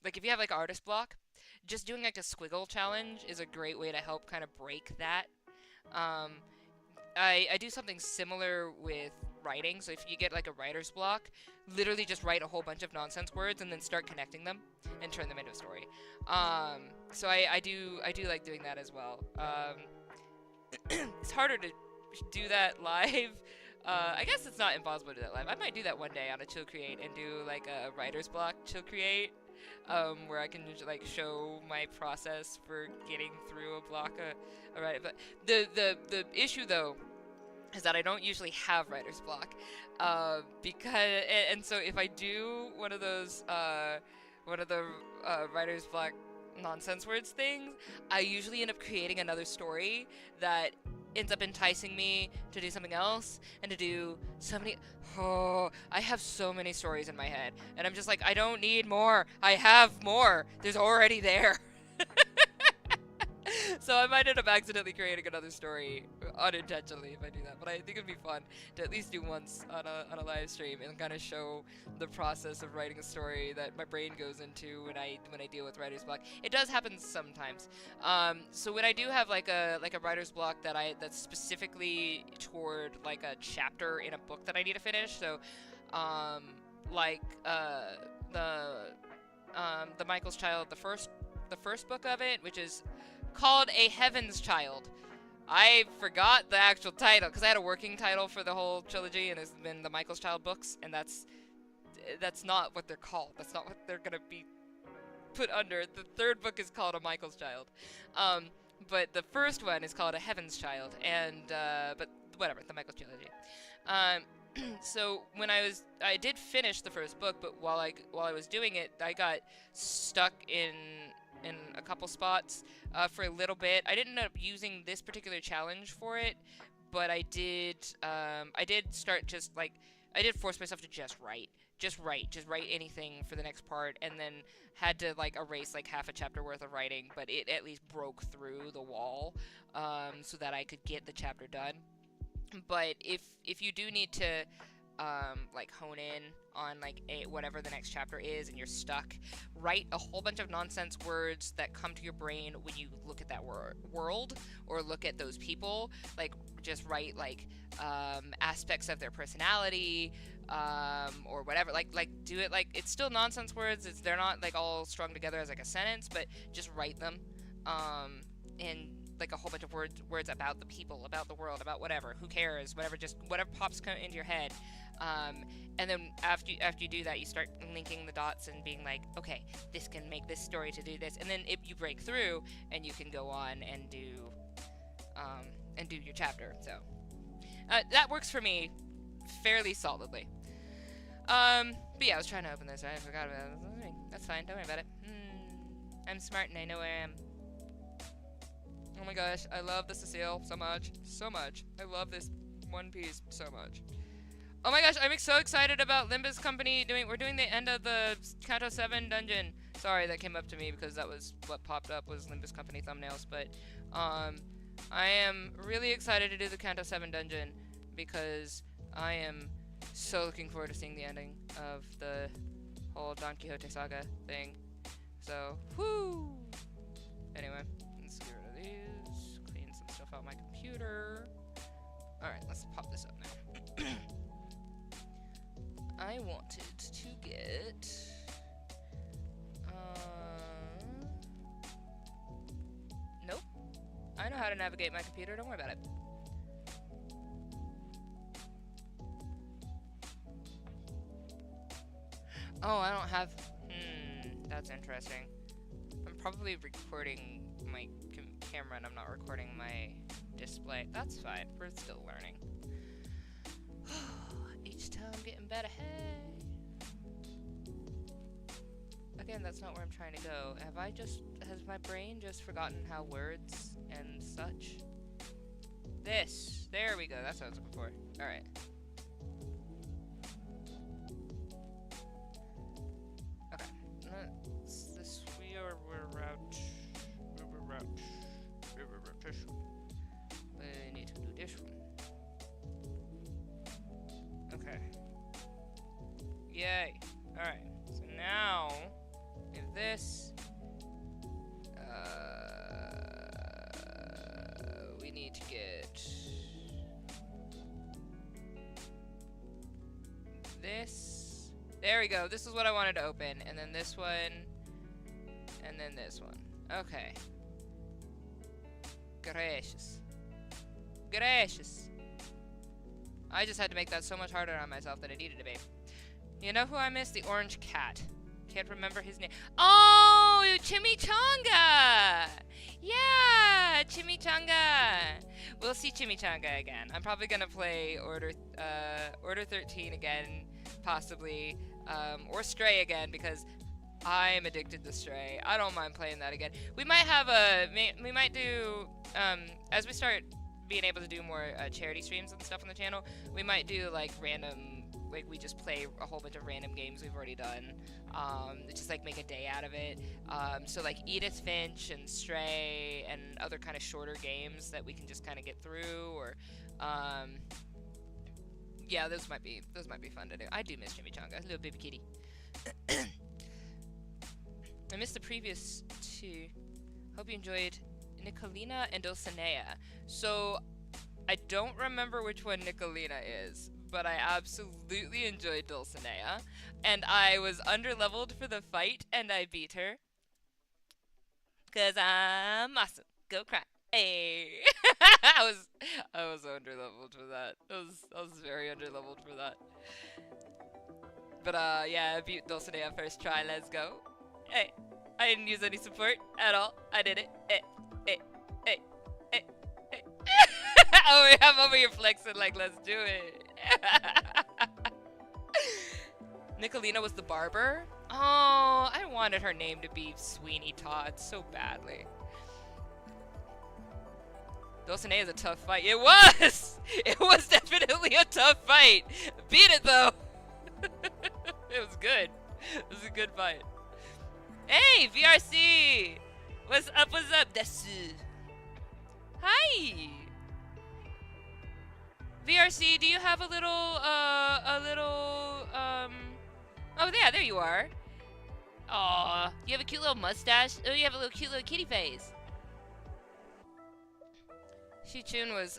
like if you have like artist block. Just doing like a squiggle challenge is a great way to help kind of break that. I do something similar with writing, so if you get like a writer's block, literally just write a whole bunch of nonsense words and then start connecting them and turn them into a story. So I do like doing that as well. It's harder to do that live. I guess it's not impossible to do that live. I might do that one day on a ChillCreate and do like a writer's block ChillCreate. Where I can like show my process for getting through a block of writing. But the issue though is that I don't usually have writer's block, because and so if I do one of those writer's block nonsense words things, I usually end up creating another story that ends up enticing me to do something else and to do so many. Oh, I have so many stories in my head, and I'm just like, I don't need more. I have more. There's already there. So I might end up accidentally creating another story unintentionally if I do that, but I think it'd be fun to at least do once on a live stream and kind of show the process of writing a story that my brain goes into when I deal with writer's block. It does happen sometimes. So when I do have like a writer's block that's specifically toward like a chapter in a book that I need to finish, so the Michael's Child, the first book of it, which is called A Heaven's Child. I forgot the actual title because I had a working title for the whole trilogy, and it's been the Michael's Child books, and that's not what they're called. That's not what they're gonna be put under. The third book is called A Michael's Child, um, but the first one is called A Heaven's Child, and but whatever, the Michael's trilogy. Um, so I did finish the first book, but while I was doing it, I got stuck in a couple spots for a little bit. I didn't end up using this particular challenge for it, but I did start just like I did force myself to just write anything for the next part, and then had to like erase like half a chapter worth of writing, but it at least broke through the wall, so that I could get the chapter done. But if you do need to like hone in on like whatever the next chapter is and you're stuck, write a whole bunch of nonsense words that come to your brain when you look at that world or look at those people. Like just write like aspects of their personality, or whatever. Like do it like it's still nonsense words. They're not like all strung together as like a sentence, but just write them. And like a whole bunch of words about the people, about the world, about whatever, who cares, whatever, just whatever pops into your head. And then after you do that, you start linking the dots and being like, okay, this can make this story to do this, and then if you break through, and you can go on and do your chapter. So that works for me fairly solidly. But yeah, I was trying to open this. I forgot about it. That's fine. Don't worry about it. I'm smart and I know where I am. Oh my gosh, I love the Cecile so much. So much. I love this one piece so much. Oh my gosh, I'm so excited about Limbus Company we're doing the end of the Kanto 7 dungeon. Sorry, that came up to me because that was what popped up was Limbus Company thumbnails, but I am really excited to do the Kanto 7 dungeon because I am so looking forward to seeing the ending of the whole Don Quixote saga thing. So, whoo! Anyway, let's get rid of these, clean some stuff out my computer. Alright, let's pop this up now. I wanted to get nope. I know how to navigate my computer, don't worry about it. Oh, I don't have that's interesting. I'm probably recording my camera and I'm not recording my display. That's fine, we're still learning. Each time getting better. Hey. Again, that's not where I'm trying to go. Has my brain just forgotten how words and such? There we go, that's what I was looking for. Alright. Okay. We need to do this one. Okay. Yay. Alright. So now, if this, we need to get this. There we go. This is what I wanted to open. And then this one. And then this one. Okay. Gracious. Gracious. I just had to make that so much harder on myself than it needed to be. You know who I miss? The orange cat. Can't remember his name. Oh, Chimichanga! Yeah, Chimichanga! We'll see Chimichanga again. I'm probably gonna play Order 13 again, possibly, or Stray again, because I'm addicted to Stray. I don't mind playing that again. We might have we might do, as we start being able to do more charity streams and stuff on the channel, we might do like random, like we just play a whole bunch of random games we've already done, just like make a day out of it. So like Edith Finch and Stray and other kind of shorter games that we can just kind of get through, or yeah, those might be fun to do. I do miss Chimichanga, little baby kitty. I missed the previous two. Hope you enjoyed Nicolina and Dulcinea. So, I don't remember which one Nicolina is, but I absolutely enjoyed Dulcinea. And I was underleveled for the fight, and I beat her. 'Cause I'm awesome. Go cry. Hey, I was underleveled for that. I was very underleveled for that. But yeah, I beat Dulcinea first try. Let's go. Hey, I didn't use any support at all. I did it. Hey, hey, hey, hey, hey. Oh, I'm over here flexing like, let's do it. Nicolina was the barber. Oh, I wanted her name to be Sweeney Todd so badly. Dulcinea is a tough fight. It was! It was definitely a tough fight. Beat it though. It was good. It was a good fight. Hey, VRC! What's up, Desu? Hi! VRC, do you have a little, oh yeah, there you are. Aw, you have a cute little mustache. Oh, you have a little cute little kitty face. Shi-Chun was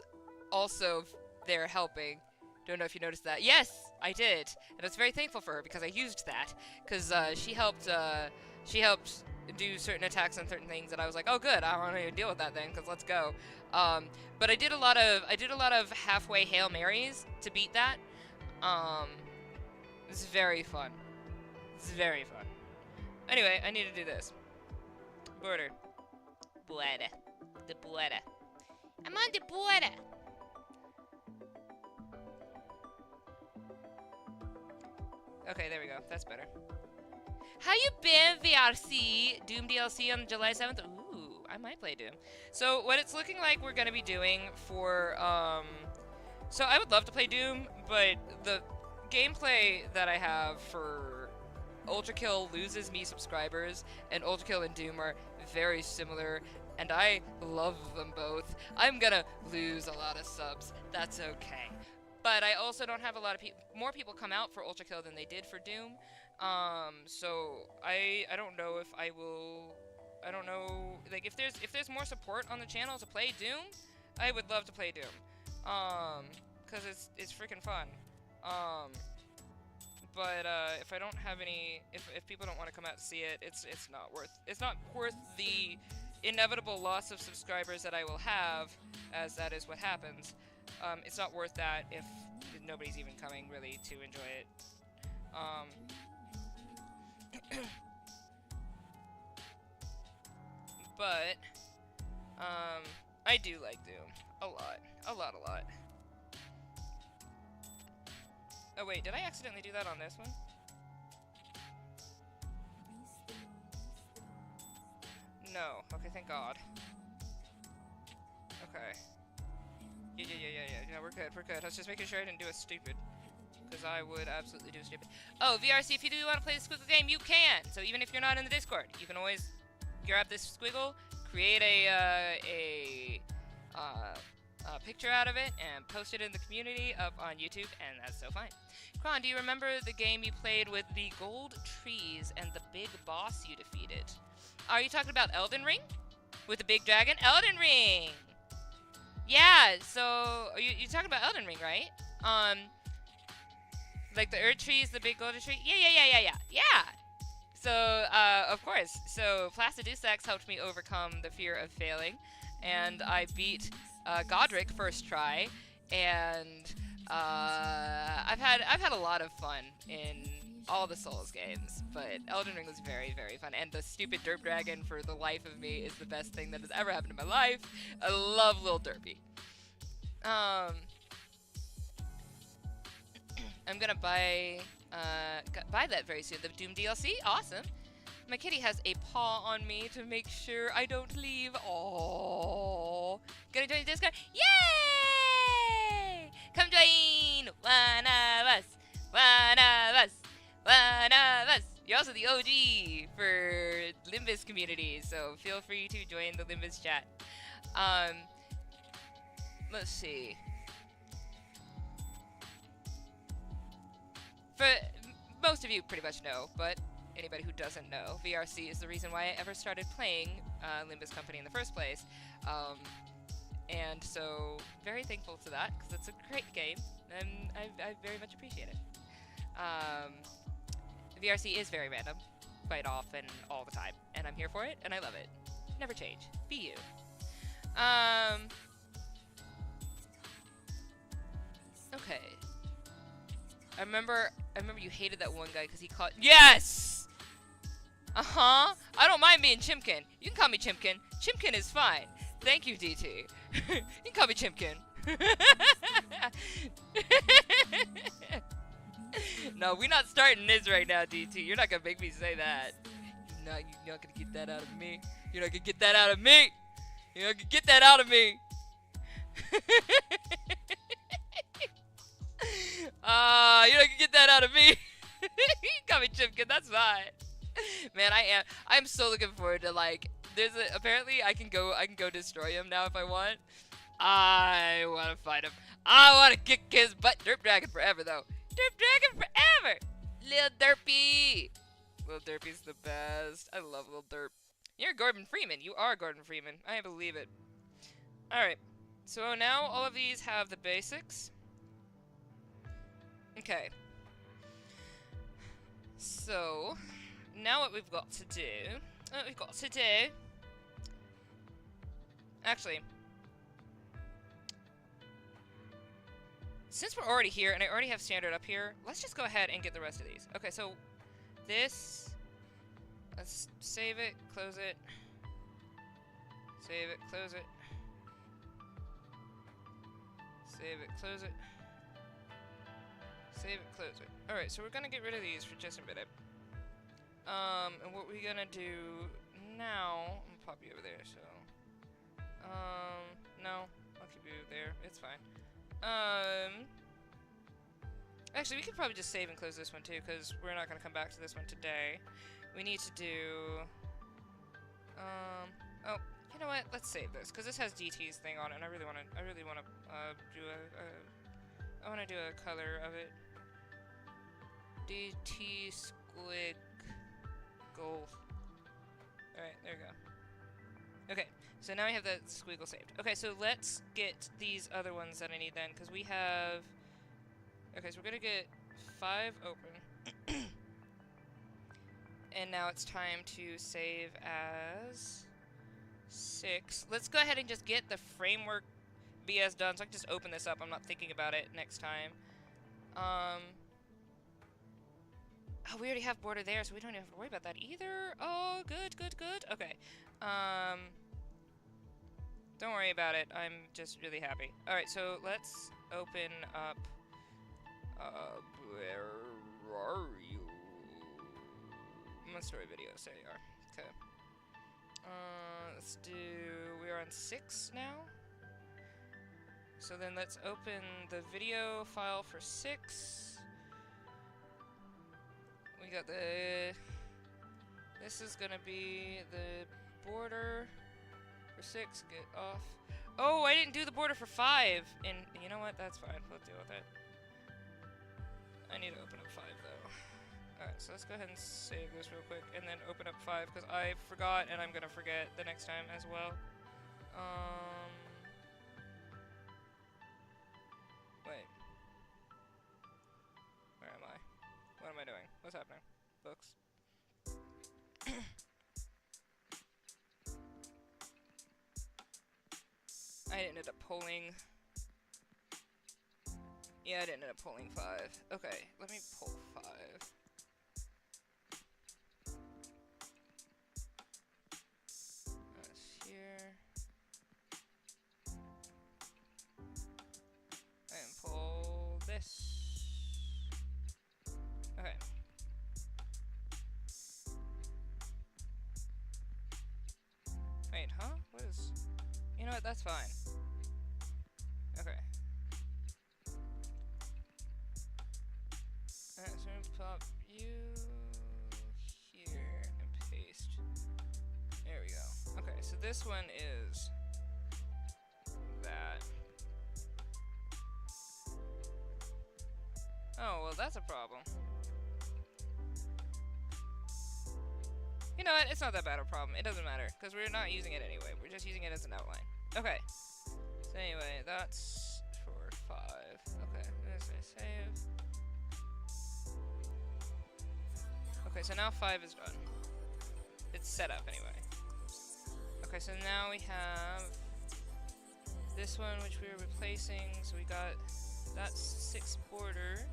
also there helping. Don't know if you noticed that. Yes, I did, and I was very thankful for her because I used that. Because she helped do certain attacks on certain things, and I was like, oh good, I don't want to deal with that then, because let's go. But I did a lot of halfway Hail Marys to beat that. It's very fun. It's very fun. Anyway, I need to do this. Border. Border. The border. I'm on the border. Okay, there we go. That's better. How you been, VRC? Doom DLC on July 7th? Ooh, I might play Doom. So what it's looking like we're gonna be doing for, so I would love to play Doom, but the gameplay that I have for Ultra Kill loses me subscribers, and Ultra Kill and Doom are very similar, and I love them both. I'm gonna lose a lot of subs. That's okay. But I also don't have a lot of more people come out for Ultra Kill than they did for Doom. So I don't know if I will. I don't know, like if there's more support on the channel to play Doom, I would love to play Doom. Cause it's freaking fun. But if I don't have any, if people don't want to come out to see it, it's not worth the inevitable loss of subscribers that I will have, as that is what happens. It's not worth that if nobody's even coming really to enjoy it. But I do like Doom a lot. Oh wait, did I accidentally do that on this one? No. Okay, thank God. Okay. Yeah. No, we're good. I was just making sure I didn't do a stupid. Because I would absolutely do stupid. Oh, VRC, if you do want to play the Squiggle game, you can! So even if you're not in the Discord, you can always grab this Squiggle, create a picture out of it, and post it in the community up on YouTube, and that's so fine. Kron, do you remember the game you played with the gold trees and the big boss you defeated? Are you talking about Elden Ring? With the big dragon? Elden Ring! Yeah, so you're talking about Elden Ring, right? Like the Earth trees, the big golden tree? Yeah. So, of course. So, Placidusax helped me overcome the fear of failing, and I beat Godric first try, and I've had a lot of fun in all the Souls games, but Elden Ring was very, very fun, and the stupid derp dragon, for the life of me, is the best thing that has ever happened in my life. I love Lil Derpy. I'm gonna buy that very soon. The Doom DLC, awesome. My kitty has a paw on me to make sure I don't leave. Oh, gonna join the Discord? Yay! Come join one of us. You're also the OG for Limbus community, so feel free to join the Limbus chat. Let's see. For most of you pretty much know, but anybody who doesn't know, VRC is the reason why I ever started playing Limbus Company in the first place. And so, very thankful to that, because it's a great game, and I very much appreciate it. VRC is very random, quite often, all the time, and I'm here for it, and I love it. Never change. Be you. Okay. I remember you hated that one guy because he caught. Yes! Uh-huh. I don't mind being Chimkin. You can call me Chimkin. Chimkin is fine. Thank you, DT. You can call me Chimkin. No, we're not starting this right now, DT. You're not gonna make me say that. You're not gonna get that out of me. You're not gonna get that out of me. You're not gonna get that out of me. You're not gonna get that out of me. You can call me Chipkin, that's fine. Man, I'm so looking forward to, like, apparently I can go destroy him now if I want. I wanna fight him. I wanna kick his butt. Derp Dragon forever though. Derp Dragon forever! Lil Derpy! Lil Derpy's the best. I love Lil Derp. You're Gordon Freeman. You are Gordon Freeman. I believe it. Alright. So now all of these have the basics. Okay. So, now what we've got to do... Actually... Since we're already here, and I already have standard up here, let's just go ahead and get the rest of these. Okay, so... This... Let's save it, close it. Save it, close it. Save it, close it. Save it, close it. Alright, so we're gonna get rid of these for just a minute. And what we're gonna do now... I'm gonna pop you over there, so... No. I'll keep you there. It's fine. Actually, we could probably just save and close this one, too, because we're not gonna come back to this one today. We need to do... Oh, you know what? Let's save this, because this has DT's thing on it, and I really wanna do I wanna do a color of it. DT Squiggles. Alright, there we go. Okay, so now we have the squiggle saved. Okay, so let's get these other ones that I need then, because we have... Okay, so we're gonna get 5 open. And now it's time to save as 6. Let's go ahead and just get the framework BS done, so I can just open this up. I'm not thinking about it next time. Oh, we already have border there, so we don't even have to worry about that either. Oh, good. Okay. Don't worry about it. I'm just really happy. Alright, so let's open up... where are you? My story videos, there you are. Okay. Let's do... We're on 6 now. So then let's open the video file for 6. We got the... This is gonna be the border for 6. Get off. Oh, I didn't do the border for 5. And you know what? That's fine. We'll deal with it. I need to open up 5 though. Alright, so let's go ahead and save this real quick and then open up 5 because I forgot and I'm gonna forget the next time as well. Wait. Where am I? What am I doing? What's happening? Books. I didn't end up pulling... Yeah, I didn't end up pulling 5. Okay, let me pull 5. That's here. And pull this. Okay. Wait, huh? What is... You know what? That's fine. Okay. Alright, so I'm gonna pop you here and paste. There we go. Okay, so this one is that. Oh, well, that's a problem. You know what? It's not that bad a problem. It doesn't matter, because we're not using it anyway. We're just using it as an outline. Okay. So anyway, that's for 5. Okay, I'm gonna say save. Okay, so now 5 is done. It's set up anyway. Okay, so now we have this one, which we were replacing, so we got that 6 border.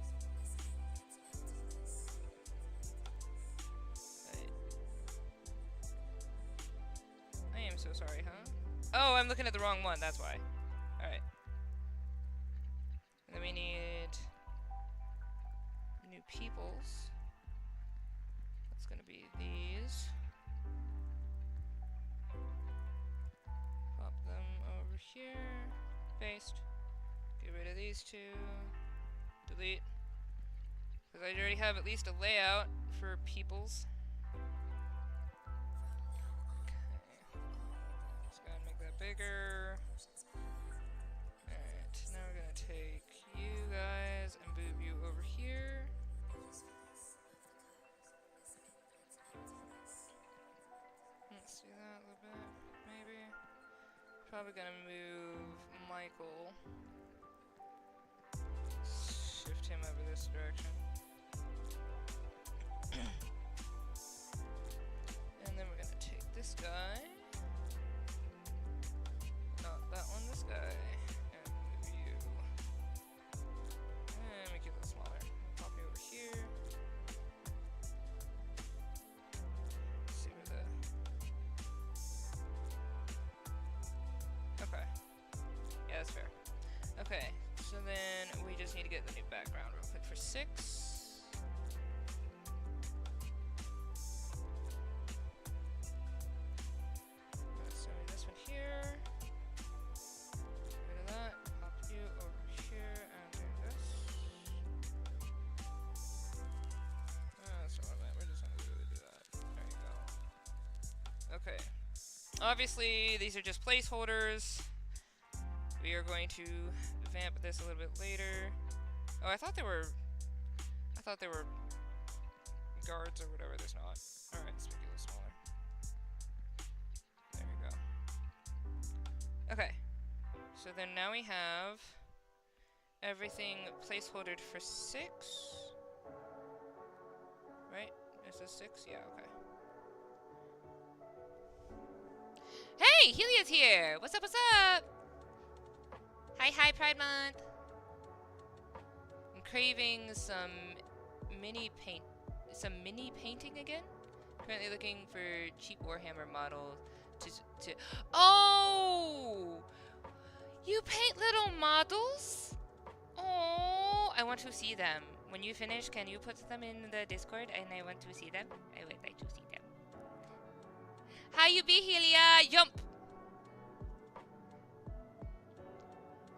I am so sorry, huh? Oh, I'm looking at the wrong one, that's why. Alright. And then we need new peoples. That's gonna be these. Pop them over here. Paste. Get rid of these two. Delete. Because I already have at least a layout for peoples. Bigger. Alright, now we're gonna take you guys and move you over here. Let's do that a little bit, maybe. Probably gonna move Michael. Shift him over this direction. And then we're gonna take this guy. That one, this guy, and move you, and make you a little smaller. Pop you over here. Let's see where the. Okay. Yeah, that's fair. Okay, so then we just need to get the new background real quick for 6. Okay. Obviously, these are just placeholders. We are going to vamp this a little bit later. Oh, I thought they were guards or whatever. There's not. Alright, let's make it a little smaller. There we go. Okay. So then now we have everything placeholdered for 6. Right? Is this 6? Yeah, okay. Hey, Helia's here! What's up, what's up? Hi, Pride Month! I'm craving some mini painting again. Currently looking for cheap Warhammer models to Oh! You paint little models? Oh, I want to see them. When you finish, can you put them in the Discord? And I want to see them. I would like to see them. How you be, Helia? Jump!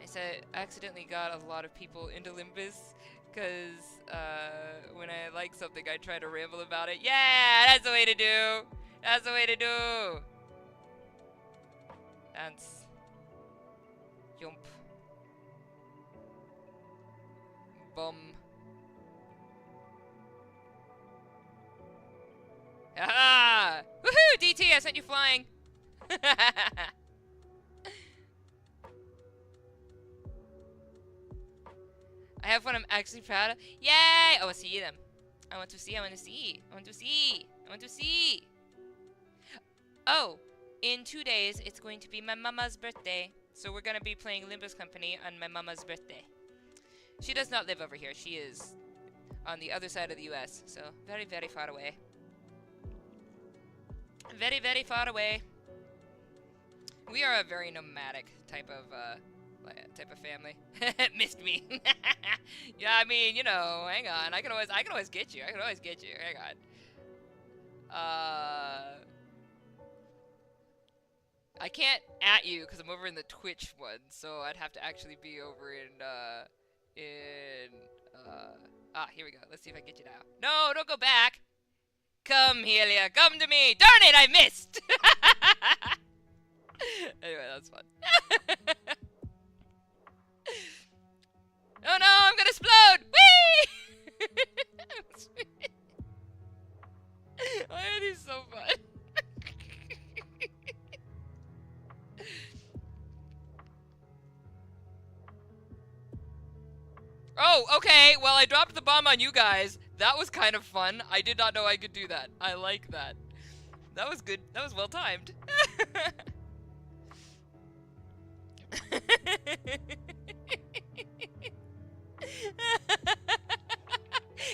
I said accidentally got a lot of people into Limbus because when I like something, I try to ramble about it. Yeah, that's the way to do. That's the way to do. Dance. Jump. Bum. Ah! Woohoo! DT, I sent you flying. I have one I'm actually proud of. Yay! Oh, I see them. I want to see. Oh, in 2 days, it's going to be my mama's birthday. So we're going to be playing Limbus Company on my mama's birthday. She does not live over here. She is on the other side of the US. So very, very far away. Very, very far away. We are a very nomadic type of family. Missed me. Yeah, I mean, you know, hang on. I can always get you. Hang on. I can't at you because I'm over in the Twitch one, so I'd have to actually be over here we go. Let's see if I can get you now. No, don't go back. Come, Helia. Come to me. Darn it, I missed. Anyway, that's fun. Oh no, I'm gonna explode! Whee! Why are these so fun? Oh, okay, well I dropped the bomb on you guys. That was kind of fun. I did not know I could do that. I like that. That was good. That was well timed.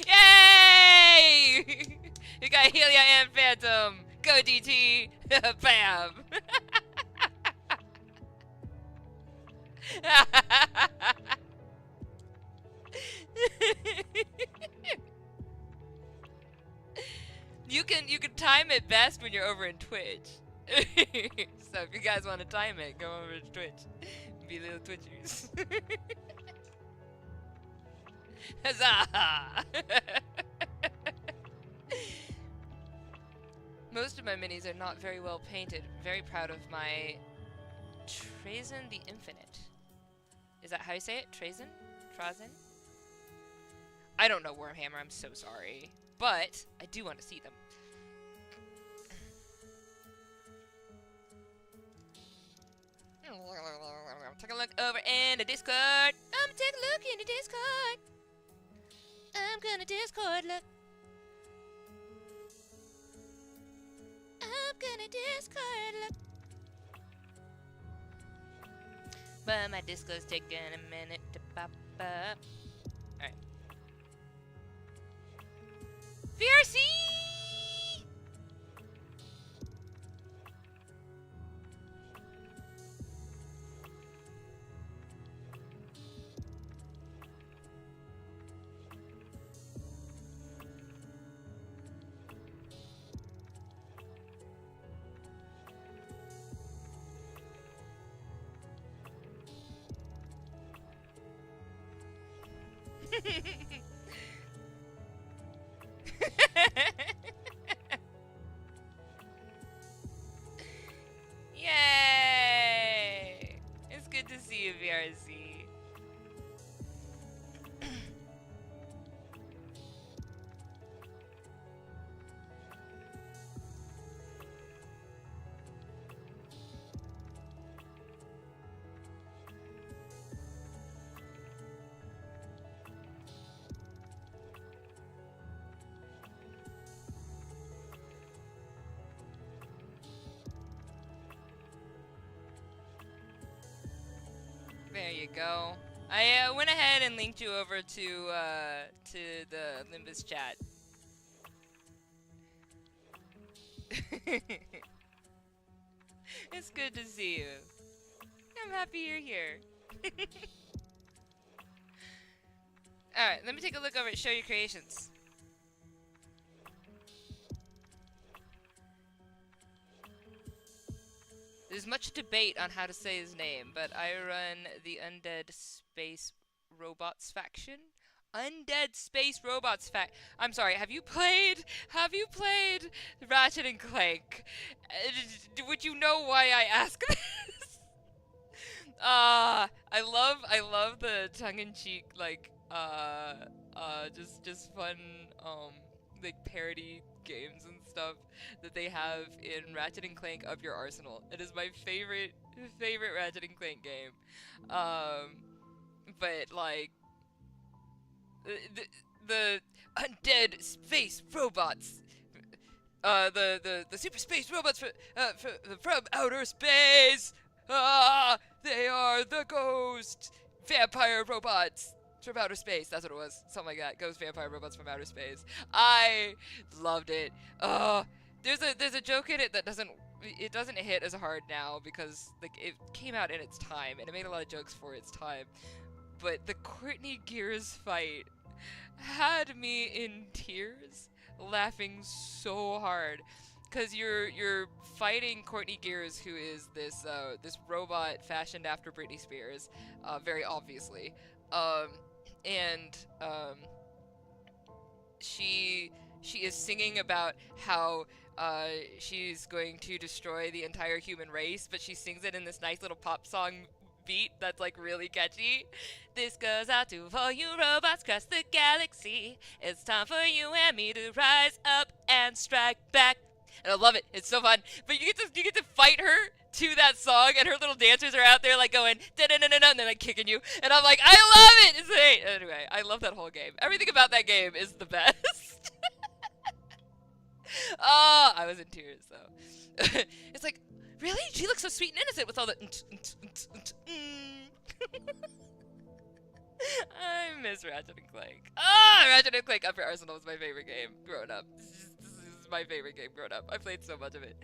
Yay! You got Helia and Phantom. Go DT. Bam. You can time it best when you're over in Twitch. So if you guys want to time it, go over to Twitch. Be little Twitchers. Huzzah! Most of my minis are not very well painted. Very proud of my Trazen the Infinite. Is that how you say it? Trazen? Trazen? I don't know Wormhammer, I'm so sorry. But I do want to see them. Take a look over in the Discord. I'm gonna take a look in the Discord. I'm gonna Discord look. I'm gonna Discord look. But my Discord's taking a minute to pop up. Alright. VRC! Yay! It's good to see you, VRZ. There you go. I went ahead and linked you over to the Limbus chat. It's good to see you. I'm happy you're here. Alright, let me take a look over at Show Your Creations. There's much debate on how to say his name, but I run the Undead Space Robots faction. Undead Space Robots I'm sorry, have you played Ratchet and Clank? Would you know why I ask this? I love the tongue-in-cheek, like, just fun, like, parody games and stuff that they have in Ratchet and Clank Up Your Arsenal. It is my favorite Ratchet and Clank game. But like the undead space robots, the super space robots from outer space. They are the ghost vampire robots from outer space. That's what it was. Something like that. Ghost vampire robots from outer space. I loved it. There's a joke in it that doesn't hit as hard now because like it came out in its time and it made a lot of jokes for its time. But the Courtney Gears fight had me in tears, laughing so hard. Cause you're fighting Courtney Gears, who is this robot fashioned after Britney Spears, very obviously. She is singing about how she's going to destroy the entire human race, but she sings it in this nice little pop song beat that's like really catchy. This goes out to all you robots across the galaxy. It's time for you and me to rise up and strike back. And I love it. It's so fun. But you get to fight her to that song, and her little dancers are out there like going da da da da, and they're like kicking you. And I'm like, I love it. It's great. Anyway, I love that whole game. Everything about that game is the best. Oh, I was in tears though. It's like, really? She looks so sweet and innocent with all the. I miss Ratchet and Clank. Ah, Ratchet and Clank Upper Arsenal was my favorite game growing up. This is my favorite game growing up. I played so much of it.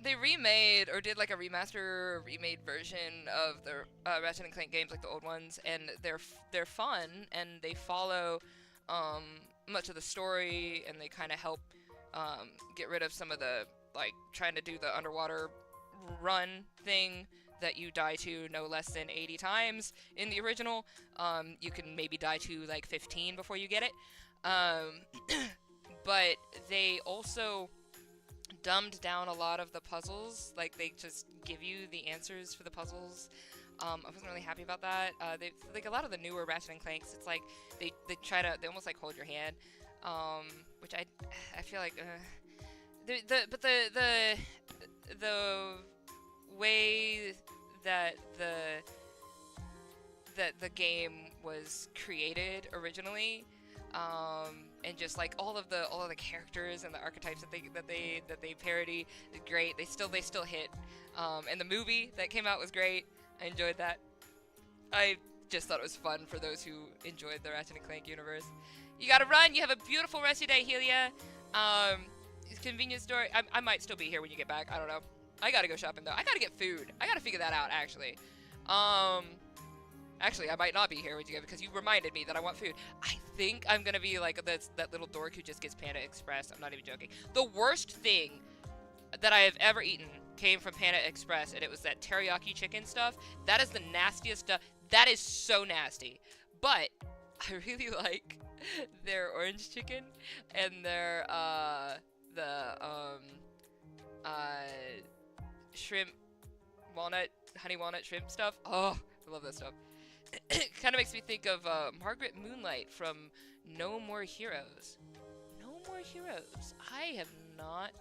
They remade or did like a remaster or remade version of the Ratchet and Clank games, like the old ones, and they're fun and they follow um, much of the story, and they kind of help get rid of some of the like trying to do the underwater run thing that you die to no less than 80 times in the original. You can maybe die to like 15 before you get it. But they also dumbed down a lot of the puzzles. Like, they just give you the answers for the puzzles. I wasn't really happy about that. They like a lot of the newer Ratchet and Clanks. It's like they almost like hold your hand, which I feel like the way that the game was created originally, and just like all of the characters and the archetypes that they parody is great. They still hit. And the movie that came out was great. I enjoyed that. I just thought it was fun for those who enjoyed the Ratchet and Clank universe. You gotta run. You have a beautiful rest of your day, Helia. Convenience store. I might still be here when you get back. I don't know. I gotta go shopping though. I gotta get food. I gotta figure that out actually. Actually, I might not be here when you get, because you reminded me that I want food. I think I'm gonna be like that little dork who just gets Panda Express. I'm not even joking. The worst thing that I have ever eaten came from Panda Express, and it was that teriyaki chicken stuff. That is the nastiest stuff. That is so nasty. But I really like their orange chicken and their shrimp walnut, honey walnut shrimp stuff. Oh, I love that stuff. It kind of makes me think of Margaret Moonlight from No More Heroes. No More Heroes. I have not.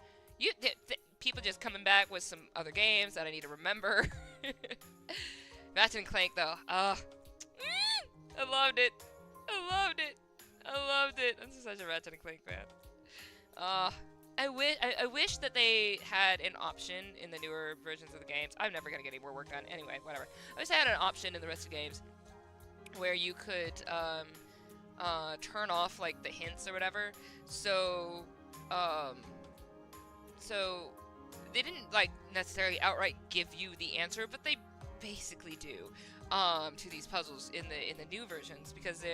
People just coming back with some other games that I need to remember. Ratchet and Clank, though. I loved it. I loved it. I loved it. I'm just such a Ratchet and Clank fan. I wish that they had an option in the newer versions of the games. I'm never gonna get any more work done. Anyway, whatever. I wish they had an option in the rest of the games where you could turn off like the hints or whatever. So they didn't like necessarily outright give you the answer, but they basically do to these puzzles in the new versions, because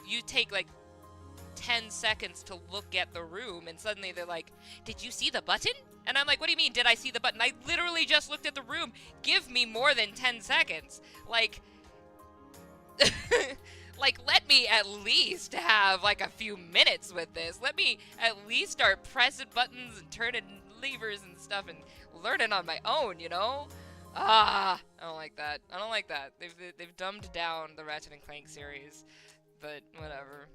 you take like 10 seconds to look at the room, and suddenly they're like, did you see the button? And I'm like, what do you mean, did I see the button? I literally just looked at the room. Give me more than 10 seconds. Like, like, let me at least have, like, a few minutes with this. Let me at least start pressing buttons and turning levers and stuff and learning on my own, you know? I don't like that. I don't like that. They've dumbed down the Ratchet and Clank series, but whatever.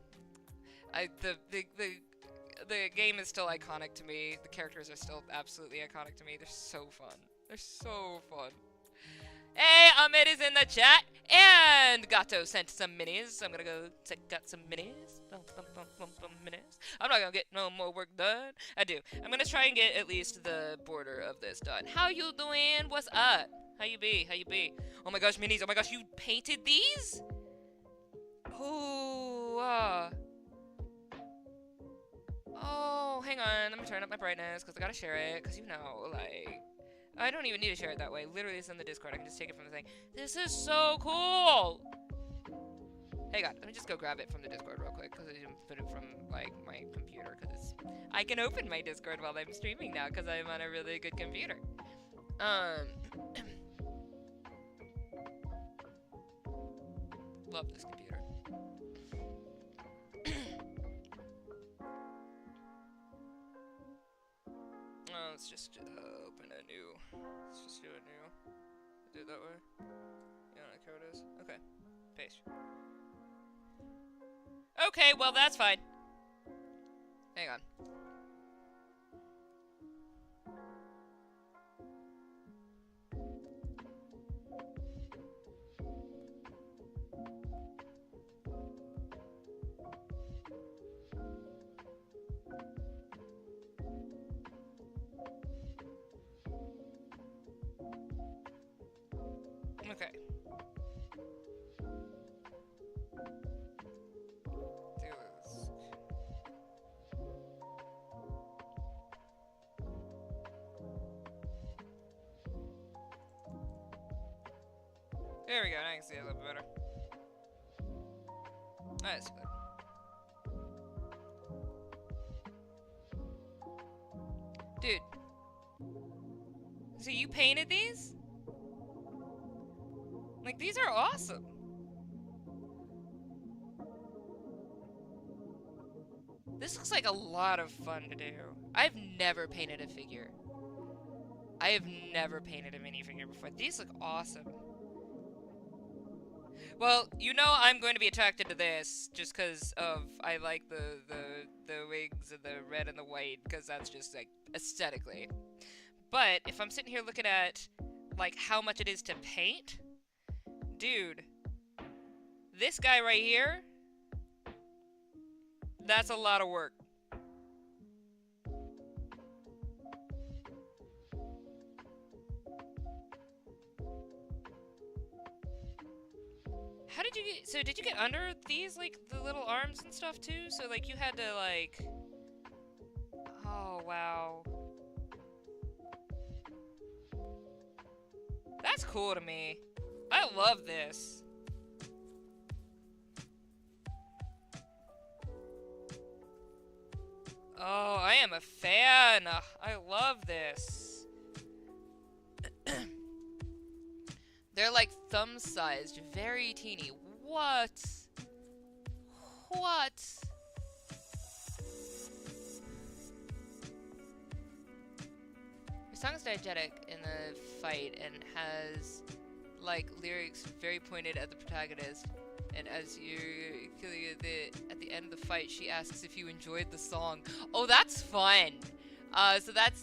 The game is still iconic to me. The characters are still absolutely iconic to me. They're so fun. They're so fun. Hey, Ahmed is in the chat, and Gato sent some minis, so I'm gonna go check out some minis. Minis. I'm not gonna get no more work done. I do. I'm gonna try and get at least the border of this done. How you doing? What's up? How you be? How you be? Oh my gosh, minis. Oh my gosh, you painted these? Ooh, oh, hang on. Let me turn up my brightness, because I gotta share it, because you know, like, I don't even need to share it that way. Literally, it's in the Discord. I can just take it from the thing. This is so cool! Hey, God, let me just go grab it from the Discord real quick, because I didn't put it from, like, my computer, because I can open my Discord while I'm streaming now, because I'm on a really good computer. Love this computer. Let's just open a new. Let's just do a new. Do it that way. Yeah, I don't care what it is. Okay. Paste. Okay, well, that's fine. Hang on. There we go. Now I can see it a little bit better. That's good. Dude. So you painted these? Like, these are awesome. This looks like a lot of fun to do. I've never painted a figure. I have never painted a minifigure before. These look awesome. Well, you know I'm going to be attracted to this just because of I like the wigs and the red and the white because that's just like aesthetically. But if I'm sitting here looking at like how much it is to paint, dude, this guy right here, that's a lot of work. How did you get, so did you get under these, like, the little arms and stuff, too? So, like, you had to, like, oh, wow. That's cool to me. I love this. Oh, I am a fan. I love this. They're like thumb-sized, very teeny. What? What? The song is diegetic in the fight and has, like, lyrics very pointed at the protagonist. And as you're killing it at the end of the fight, she asks if you enjoyed the song. Oh, that's fun. So that's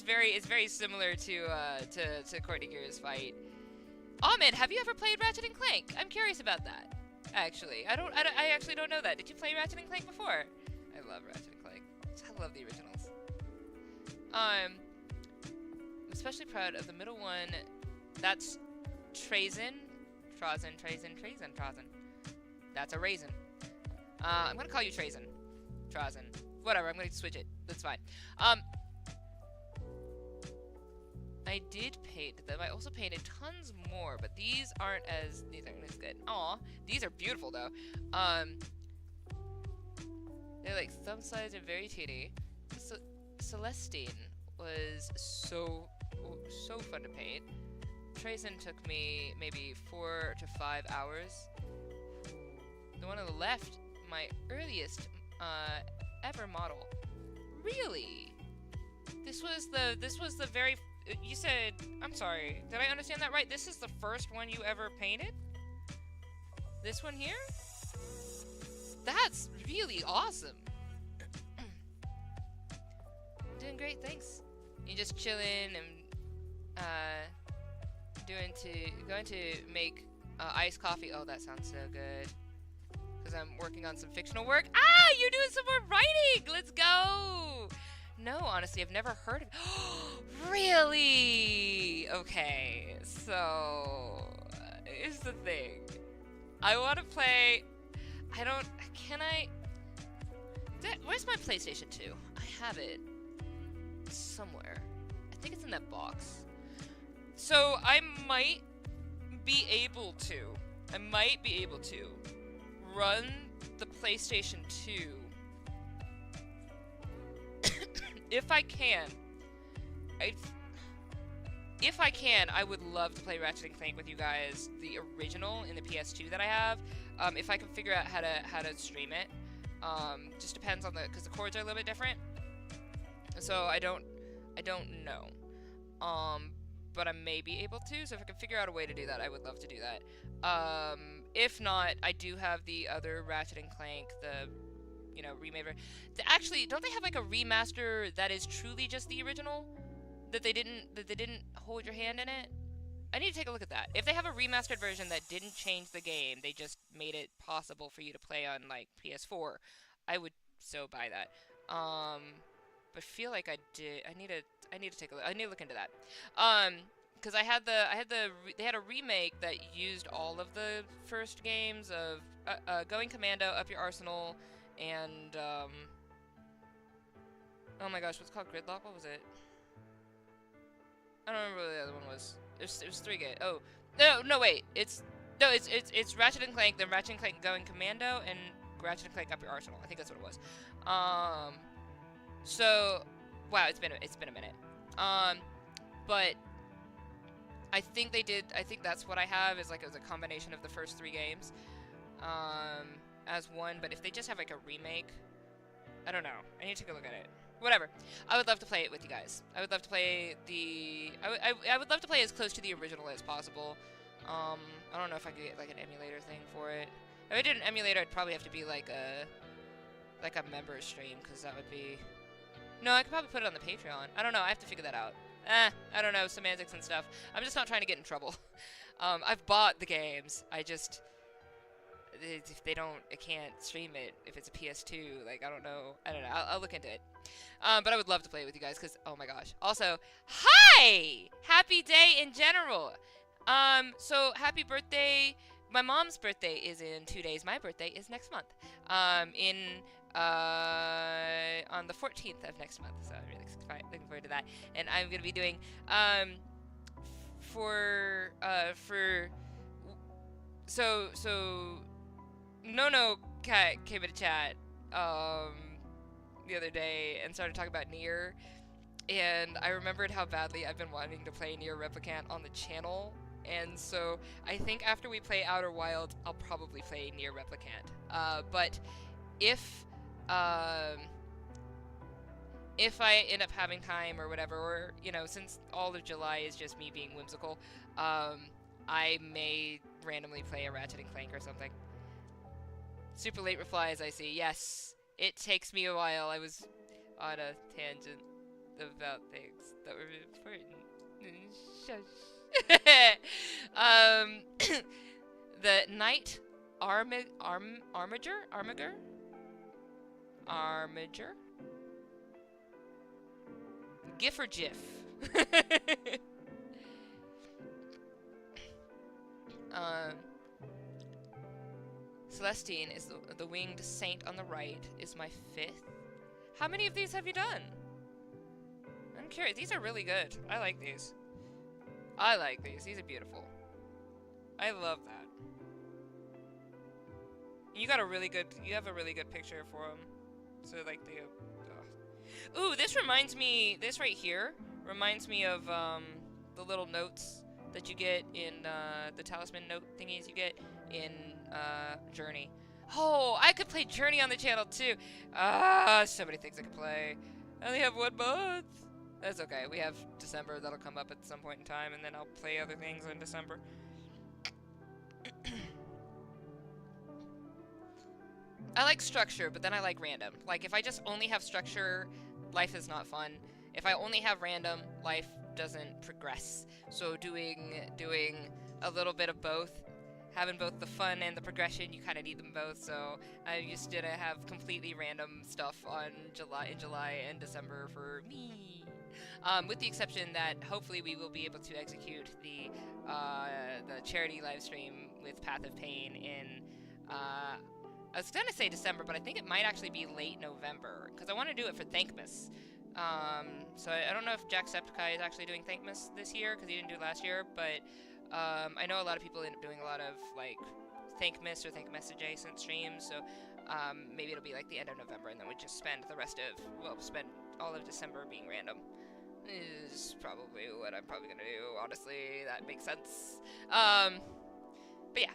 very similar to Courtney Gear's fight. Ahmed, have you ever played Ratchet and Clank? I'm curious about that. Actually, I actually don't know that. Did you play Ratchet and Clank before? I love Ratchet and Clank. I love the originals. I'm especially proud of the middle one. That's Trazen. That's a raisin. I'm gonna call you Trazen. Whatever, I'm gonna switch it. That's fine. I did paint them. I also painted tons more, but these aren't as good. Aw, these are beautiful though. They're like thumb-sized and very teeny. So Celestine was so fun to paint. Trazen took me maybe 4 to 5 hours. The one on the left, my earliest ever model. Really? This was the very. You said, I'm sorry, did I understand that right? This is the first one you ever painted? This one here? That's really awesome. Doing great, thanks. You're just chilling and going to make iced coffee. Oh, that sounds so good. Because I'm working on some fictional work. Ah, you're doing some more writing. Let's go. No, honestly, I've never heard of it. Really? Okay, so here's the thing. I want to play. Where's my PlayStation 2? I have it somewhere. I think it's in that box. So I might be able to run the PlayStation 2 if I can. I would love to play Ratchet and Clank with you guys, the original in the PS2 that I have. If I can figure out how to stream it, just depends on because the chords are a little bit different. So I don't know. But I may be able to. So if I can figure out a way to do that, I would love to do that. If not, I do have the other Ratchet and Clank, the remade. Actually, don't they have like a remaster that is truly just the original? That they didn't hold your hand in it? I need to take a look at that. If they have a remastered version that didn't change the game, they just made it possible for you to play on like PS4, I would so buy that. But feel like I did. I need to take a look. I need to look into that. Because they had a remake that used all of the first games of Going Commando, Up Your Arsenal, and oh my gosh, what's it called? Gridlock? What was it? I don't remember what the other one was. It was 3 games. Oh, No, wait. It's Ratchet and Clank, then Ratchet and Clank Going Commando, and Ratchet and Clank Up Your Arsenal. I think that's what it was. Um, so, wow, it's been a minute. Um, but I think they did. I think that's what I have is like it was a combination of the first 3 games, as one. But if they just have like a remake, I don't know. I need to take a look at it. Whatever. I would love to play it with you guys. I would love to play the. I would love to play as close to the original as possible. I don't know if I could get like an emulator thing for it. If I did an emulator, I'd probably have to be like a member stream, because that would be. No, I could probably put it on the Patreon. I don't know. I have to figure that out. I don't know, semantics and stuff. I'm just not trying to get in trouble. I've bought the games. I just, if they don't, I can't stream it if it's a PS2. Like, I don't know. I'll look into it. But I would love to play it with you guys, because, oh my gosh. Also, hi! Happy day in general. So happy birthday. My mom's birthday is in 2 days. My birthday is next month. On the 14th of next month. So I'm really looking forward to that. And I'm gonna be doing so No Cat came into chat the other day and started talking about Nier, and I remembered how badly I've been wanting to play Nier Replicant on the channel. And so I think after we play Outer Wilds, I'll probably play Nier Replicant. But if I end up having time or whatever, or, you know, since all of July is just me being whimsical, I may randomly play a Ratchet and Clank or something. Super late replies, I see. Yes, it takes me a while. I was on a tangent about things that were important. Shush. The Knight Armiger? GIF or GIF? Celestine is the winged saint on the right, is my 5th. How many of these have you done? I'm curious. These are really good. I like these. These are beautiful. I love that. You have a really good picture for them. So like ooh, this right here reminds me of the little notes that you get in the talisman note thingies you get in Journey. Oh, I could play Journey on the channel too. So many things I could play. I only have 1 month. That's okay. We have December that'll come up at some point in time, and then I'll play other things in December. I like structure, but then I like random. Like, if I just only have structure, life is not fun. If I only have random, life doesn't progress. So doing a little bit of both, having both the fun and the progression, you kind of need them both. So I used to have completely random stuff in July and December for me. With the exception that hopefully we will be able to execute the charity live stream with Path of Pain in I was gonna say December, but I think it might actually be late November, because I want to do it for Thankmas. So I don't know if Jacksepticeye is actually doing Thankmas this year, because he didn't do it last year, but I know a lot of people end up doing a lot of like Thankmas or Thankmas adjacent streams, so maybe it'll be like the end of November, and then we just spend spend all of December being random. Is probably what I'm probably gonna do, honestly. That makes sense. But yeah.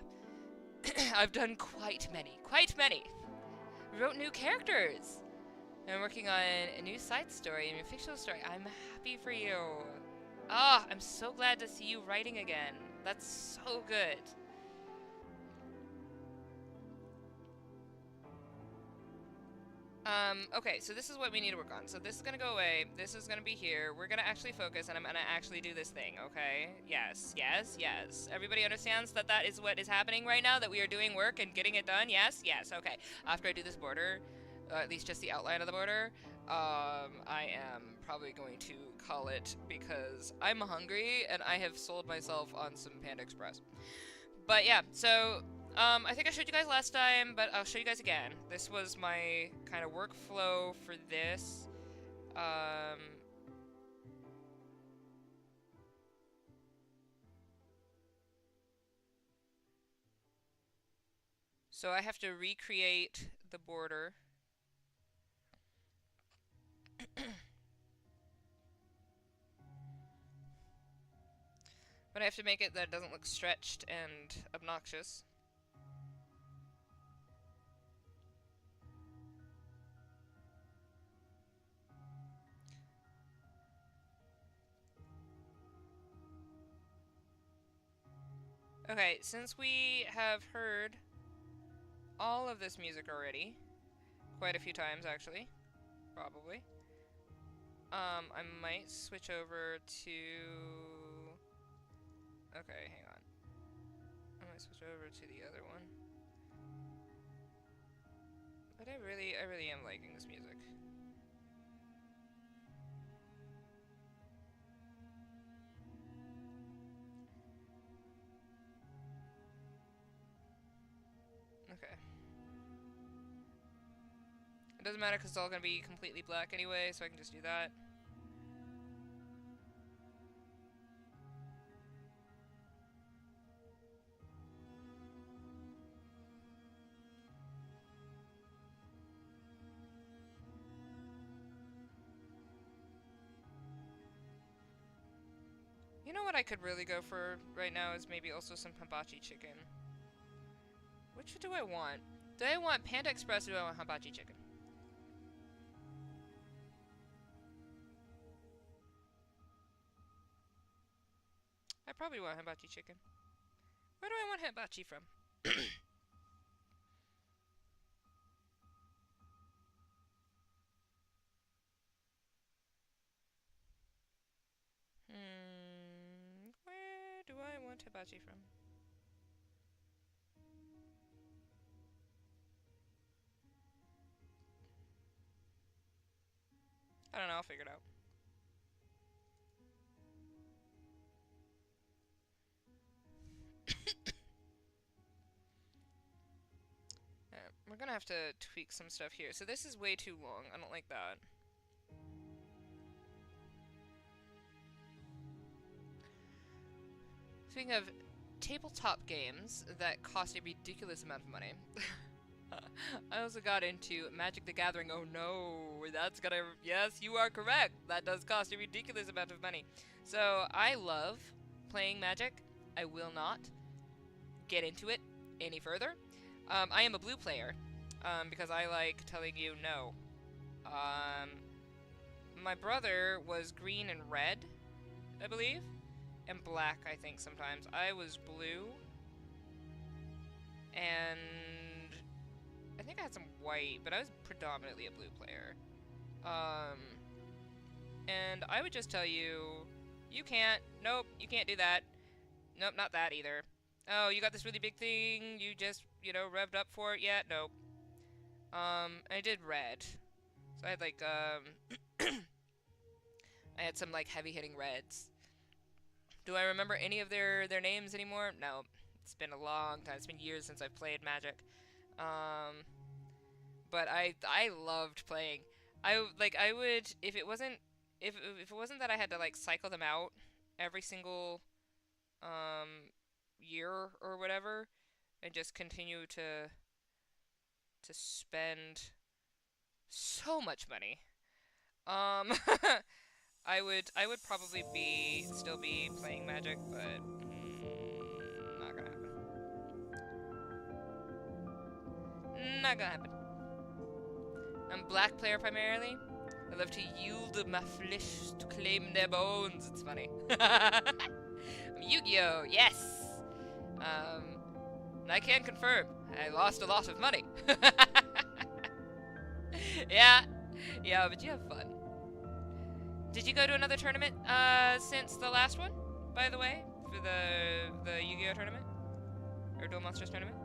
I've done quite many. Wrote new characters. I'm working on a new side story, a new fictional story. I'm happy for you. I'm so glad to see you writing again. That's so good. Okay, so this is what we need to work on. So this is gonna go away, this is gonna be here, we're gonna actually focus, and I'm gonna actually do this thing, okay? Yes. Everybody understands that that is what is happening right now, that we are doing work and getting it done? Yes, okay. After I do this border, at least just the outline of the border, I am probably going to call it, because I'm hungry, and I have sold myself on some Panda Express. But yeah, so I think I showed you guys last time, but I'll show you guys again. This was my kind of workflow for this. So I have to recreate the border. But I have to make it that it doesn't look stretched and obnoxious. Okay, since we have heard all of this music already, quite a few times actually, probably, I might switch over to... Okay, hang on. I might switch over to the other one. But I really am liking this music. Okay. It doesn't matter because it's all going to be completely black anyway, so I can just do that. You know what I could really go for right now is maybe also some hibachi chicken. Which do I want? Do I want Panda Express or do I want hibachi chicken? I probably want hibachi chicken. Where do I want hibachi from? Where do I want hibachi from? I don't know, I'll figure it out. We're gonna have to tweak some stuff here. So this is way too long. I don't like that. Speaking of tabletop games that cost a ridiculous amount of money, I also got into Magic the Gathering. Oh no, that's gonna... Yes, you are correct. That does cost a ridiculous amount of money. So I love playing Magic. I will not get into it any further. I am a blue player because I like telling you no. My brother was green and red, I believe. And black, I think, sometimes. I was blue. And I think I had some white, but I was predominantly a blue player. And I would just tell you, you can't. Nope, you can't do that. Nope, not that either. Oh, you got this really big thing, you just, you know, revved up for it? Yeah, nope. I did red. So I had, like, I had some, like, heavy-hitting reds. Do I remember any of their names anymore? No. It's been a long time. It's been years since I've played Magic. But I loved playing. I would, if it wasn't that I had to, like, cycle them out every single year or whatever, and just continue to spend so much money. I would probably still be playing Magic, but not gonna happen. Not gonna happen. I'm black player primarily. I love to yield my flesh to claim their bones. It's funny. I'm Yu-Gi-Oh! Yes! And I can confirm, I lost a lot of money. Yeah, but you have fun. Did you go to another tournament since the last one, by the way? For the Yu-Gi-Oh! Tournament? Or Duel Monsters tournament?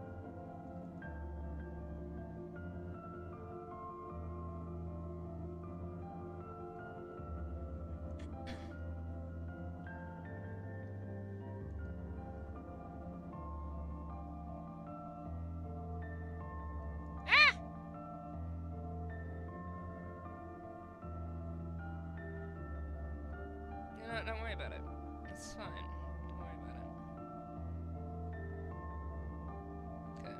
Don't worry about it. It's fine. Don't worry about it. Okay.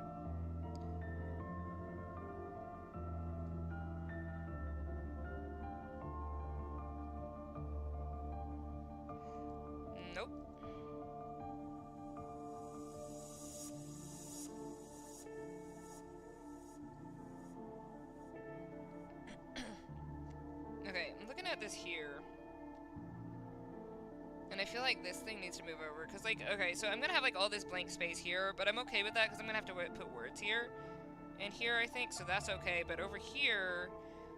this here. And I feel like this thing needs to move over, because, like, okay, so I'm gonna have, like, all this blank space here, but I'm okay with that, because I'm gonna have to put words here. And here, I think, so that's okay, but over here,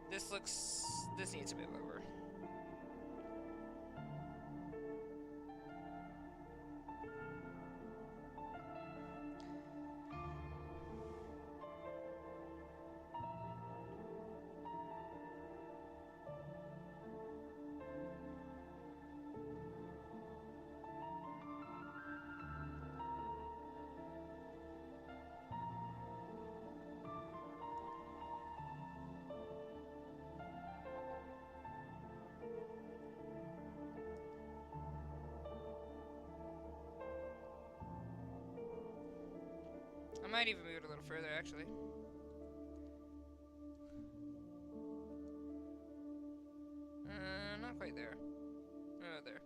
this needs to move over. I might even move it a little further, actually. Not quite there. Oh, there.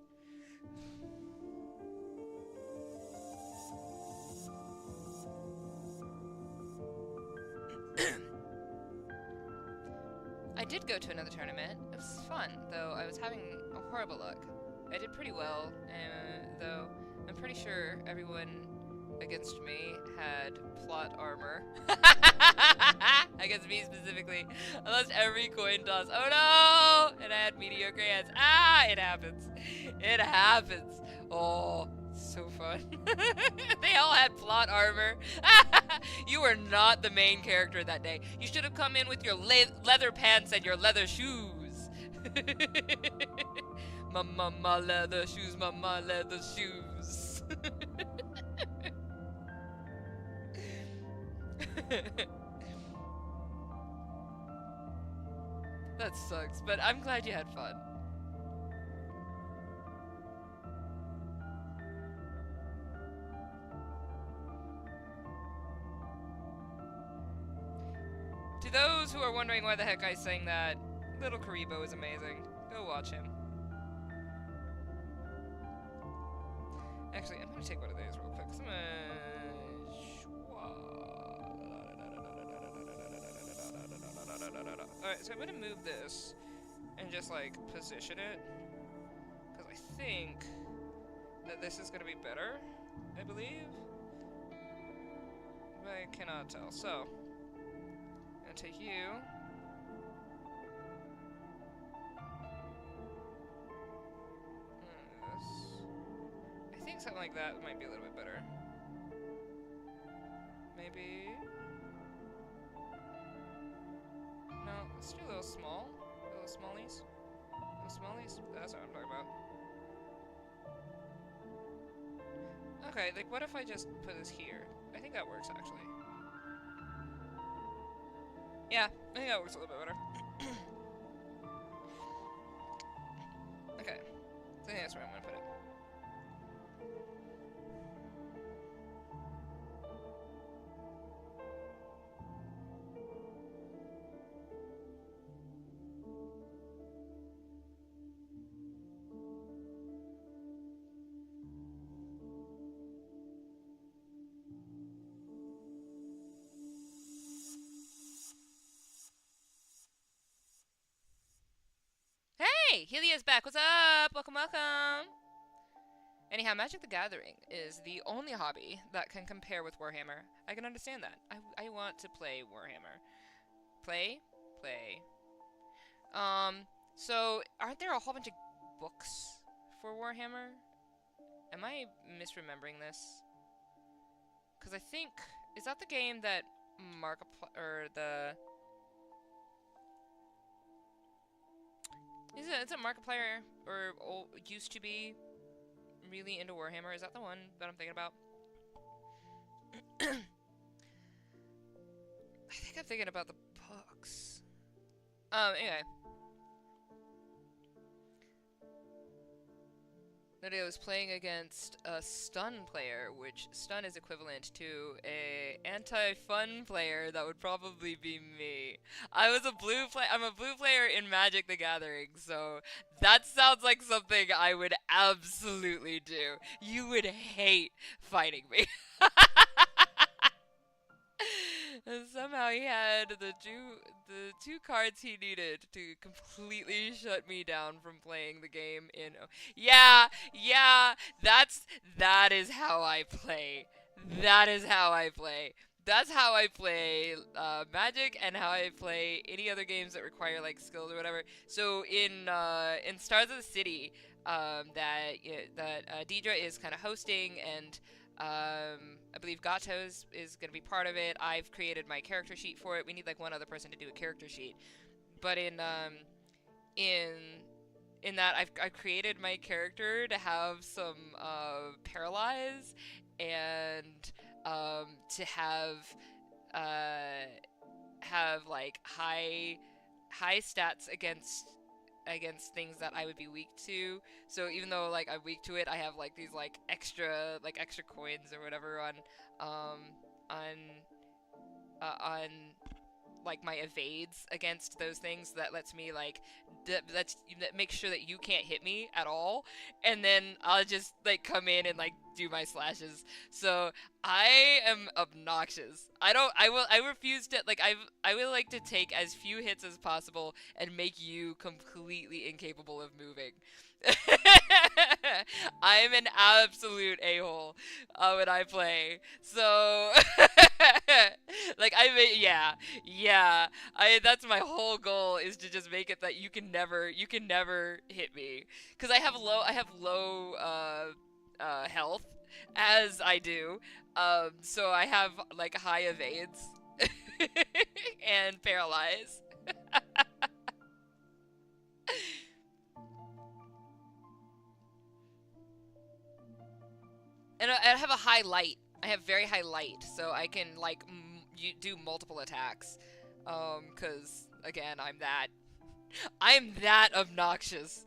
I did go to another tournament. It was fun, though I was having a horrible luck. I did pretty well, though I'm pretty sure everyone against me had plot armor. Against me specifically. I lost every coin toss. Oh no! And I had mediocre hands. Ah! It happens. It happens. Oh, so fun. They all had plot armor. You were not the main character that day. You should have come in with your leather pants and your leather shoes. Mama leather shoes, mama leather shoes. That sucks, but I'm glad you had fun. To those who are wondering why the heck I sang that, Little Karibo is amazing. Go watch him. Actually, I'm gonna take one of those real quick. So I'm gonna... Alright, so I'm gonna move this and just, like, position it. Because I think that this is gonna be better, I believe. But I cannot tell. So, I'm gonna take you. I think something like that might be a little bit better. Maybe. No, let's do a little small. Little smallies. Little smallies. That's what I'm talking about. Okay, like what if I just put this here? I think that works actually. Yeah, I think that works a little bit better. Okay, so I think that's where I'm gonna put it. Hey, Helia's back. What's up? Welcome, welcome. Anyhow, Magic the Gathering is the only hobby that can compare with Warhammer. I can understand that. I want to play Warhammer. Play? So, aren't there a whole bunch of books for Warhammer? Am I misremembering this? Because I think... Is that the game that Is it Markiplier, or used to be really into Warhammer? Is that the one that I'm thinking about? I think I'm thinking about the books. Anyway. Today I was playing against a stun player, which stun is equivalent to a anti-fun player that would probably be me. I'm a blue player in Magic the Gathering, so that sounds like something I would absolutely do. You would hate fighting me. And somehow he had the two cards he needed to completely shut me down from playing the game in. Yeah, yeah, that is how I play. That is how I play. That's how I play Magic and how I play any other games that require like skills or whatever. So in Stars of the City, that Deidre is kind of hosting, and I believe Gatos is going to be part of it. I've created my character sheet for it. We need like one other person to do a character sheet. But in in that I've created my character to have some paralyze, and to uh, have like high stats against things that I would be weak to. So even though like I'm weak to it, I have like these extra coins or whatever um on on like my evades against those things that lets me like that makes sure that you can't hit me at all, and then I'll just like come in and like do my slashes. So I am obnoxious. I refuse to like I will like to take as few hits as possible and make you completely incapable of moving. I'm an absolute a-hole when I play. So like yeah, I that's my whole goal, is to just make it that you can never hit me, cuz I have low health as I do. So I have like high evades and paralyze. And I have a high light. I have very high light, so I can like do multiple attacks. Cuz again, I'm that obnoxious.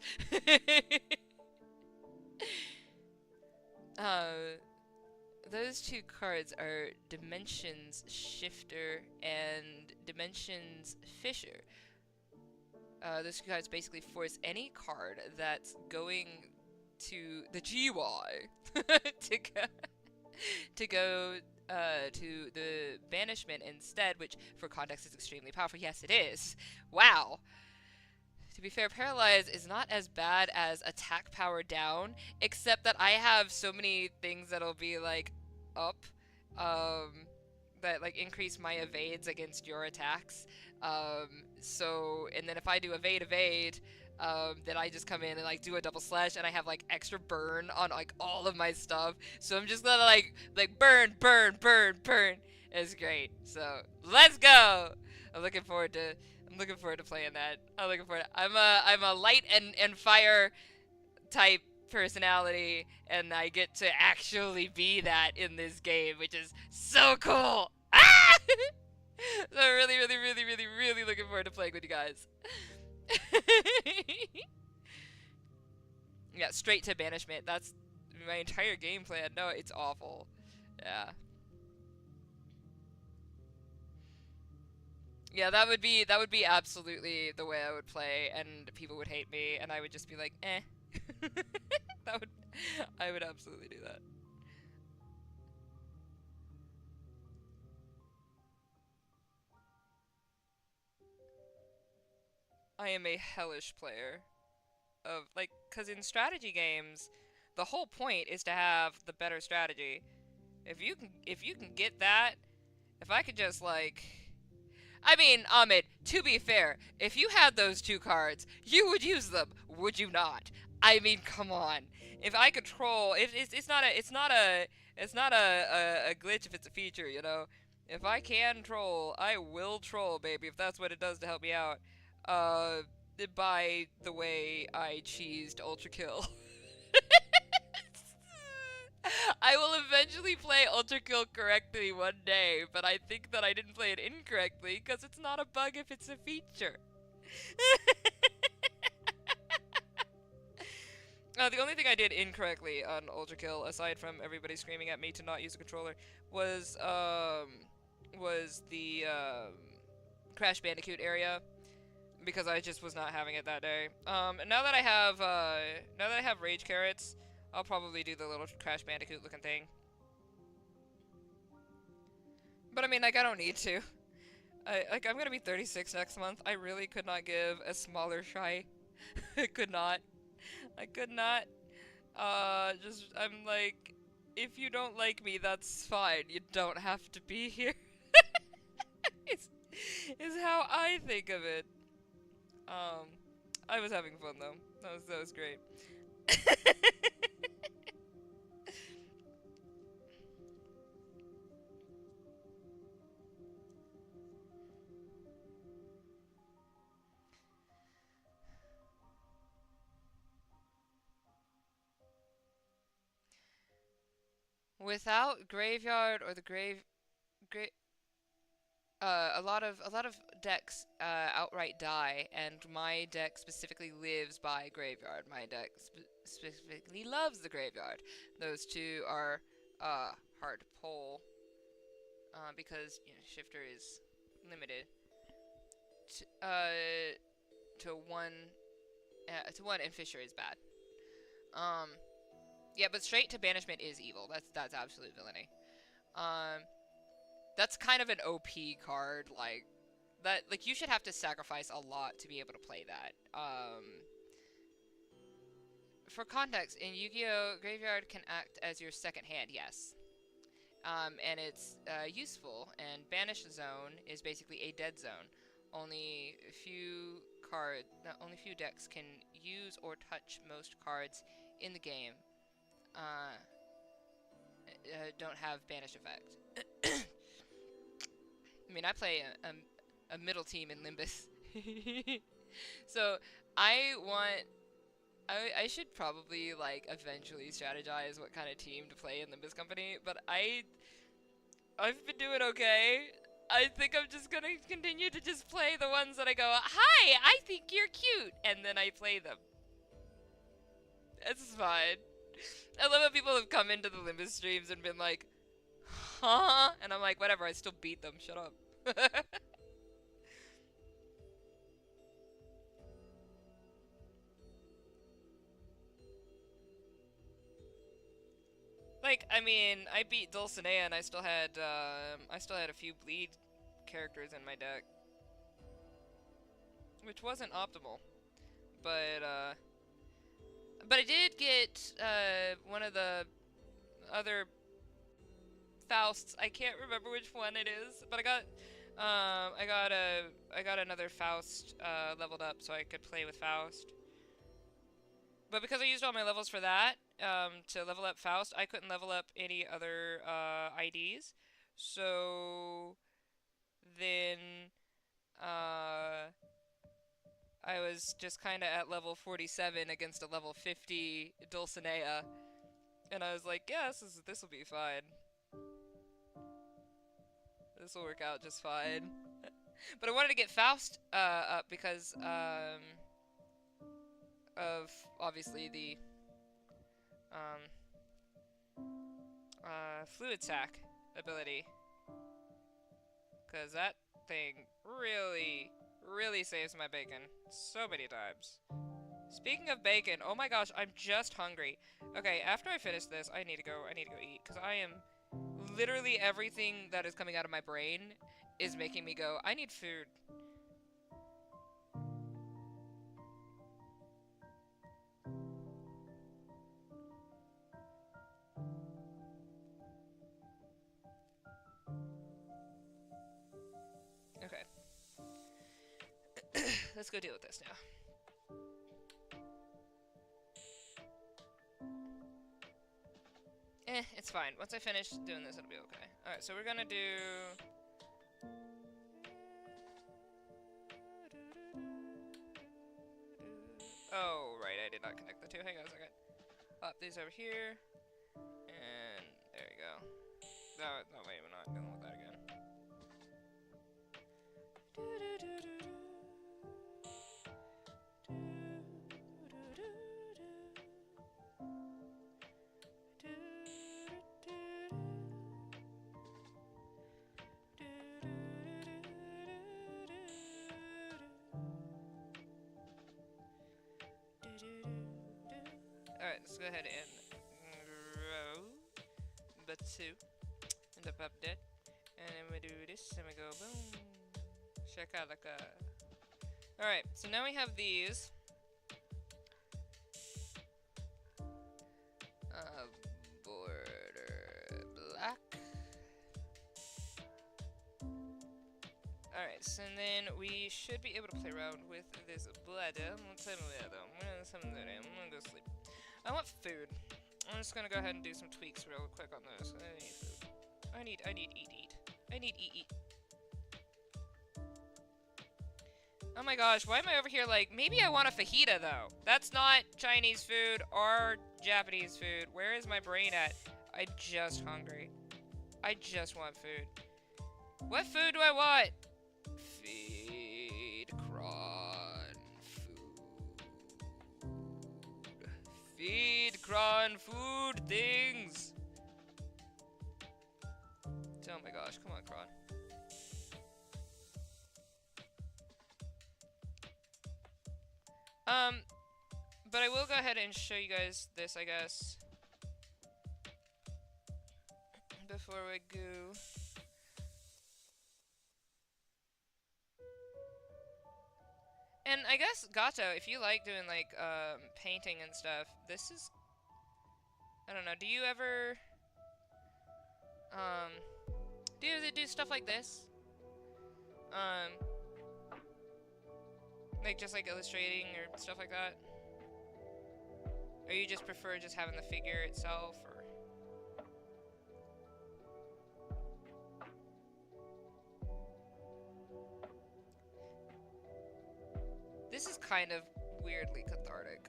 uh those two cards are Dimensions Shifter and Dimensions Fisher. Those two cards basically force any card that's going to the GY to go to the banishment instead, which for context is extremely powerful. Yes, it is. Wow. To be fair, paralyze is not as bad as attack power down, except that I have so many things that'll be like up, um, that like increase my evades against your attacks. So and then if I do evade, then I just come in and like do a double slash, and I have like extra burn on like all of my stuff. So I'm just gonna like burn, burn, burn, burn. It's great. So let's go. I'm looking forward to I'm looking forward to playing that. I'm looking forward. I'm a light and fire type personality, and I get to actually be that in this game, which is so cool. Ah! So I'm really, really, really, really, really looking forward to playing with you guys. Yeah, straight to banishment. That's my entire game plan. No, it's awful. Yeah. Yeah, that would be absolutely the way I would play, and people would hate me, and I would just be like, eh. that would I would absolutely do that. I am a hellish player of like, cuz in strategy games, the whole point is to have the better strategy. If you can get that, if I could just like I mean, Ahmed, to be fair, if you had those two cards, you would use them, would you not? I mean, come on. If I could troll, it's not a glitch if it's a feature, you know. If I can troll, I will troll, baby. If that's what it does to help me out. Uh, by the way, I cheesed Ultra Kill. I will eventually play Ultra Kill correctly one day, but I think that I didn't play it incorrectly because it's not a bug if it's a feature. The only thing I did incorrectly on Ultra Kill, aside from everybody screaming at me to not use a controller, was the Crash Bandicoot area, because I just was not having it that day. And now that I have Rage Carrots, I'll probably do the little Crash Bandicoot looking thing. But I mean, like, I don't need to. I'm gonna be 36 next month. I really could not give a smaller shy. I could not. I could not. I'm like, if you don't like me, that's fine. You don't have to be here. is, is how I think of it. Um, I was having fun though. That was great. Without graveyard or the gra a lot of decks outright die, and my deck specifically lives by graveyard. My deck specifically loves the graveyard. Those two are hard to pull because shifter is limited to one and Fisher is bad. Um, yeah, but straight to banishment is evil. That's absolute villainy. Um, that's kind of an OP card, like you should have to sacrifice a lot to be able to play that. For context, in Yu-Gi-Oh, Graveyard can act as your second hand, yes. And it's useful, and Banish Zone is basically a dead zone. Only a few only few decks can use or touch most cards in the game. Don't have Banish effect. I mean, I play a middle team in Limbus. So I want I should probably like eventually strategize what kind of team to play in Limbus Company, but I've been doing okay. I think I'm just gonna continue to just play the ones that I go, hi, I think you're cute, and then I play them. It's fine. I love how people have come into the Limbus streams and been like, huh? And I'm like, whatever, I still beat them, shut up. Like, I mean, I beat Dulcinea and I still had a few bleed characters in my deck, which wasn't optimal. But but I did get one of the other Fausts. I can't remember which one it is, but I got another Faust leveled up so I could play with Faust. But because I used all my levels for that, to level up Faust, I couldn't level up any other IDs. So then I was just kind of at level 47 against a level 50 Dulcinea, and I was like, yeah, this will be fine. This will work out just fine. But I wanted to get Faust up because of obviously the fluid sac ability, because that thing really saves my bacon so many times. Speaking of bacon, oh my gosh, I'm just hungry. Okay, after I finish this, I need to go eat, because I am literally everything that is coming out of my brain is making me go, I need food. Okay. Let's go deal with this now. It's fine. Once I finish doing this, it'll be okay. Alright, so we're gonna do... Oh, right, I did not connect the two. Hang on a second. Pop these over here. And there you go. No, wait, we're not dealing with that again. Alright, let's go ahead and grow Batsu and the pup dead. And then we do this, and we go boom. Shakalaka. Alright, so now we have these. Border black. Alright, so then we should be able to play around with this blood. I'm gonna go sleep. I want food. I'm just gonna go ahead and do some tweaks real quick on this. I need food. I need eat. I need eat. Oh my gosh, why am I over here like, maybe I want a fajita though. That's not Chinese food or Japanese food. Where is my brain at? I'm just hungry. I just want food. What food do I want? Feed Kron food. Feed Kron food things. Oh my gosh, come on, Kron. But I will go ahead and show you guys this, I guess, before we go. And I guess, Gato, if you like doing, like, painting and stuff, this is, I don't know, do you ever, do stuff like this? Like, just, like, illustrating or stuff like that? Or you just prefer just having the figure itself, or? This is kind of weirdly cathartic.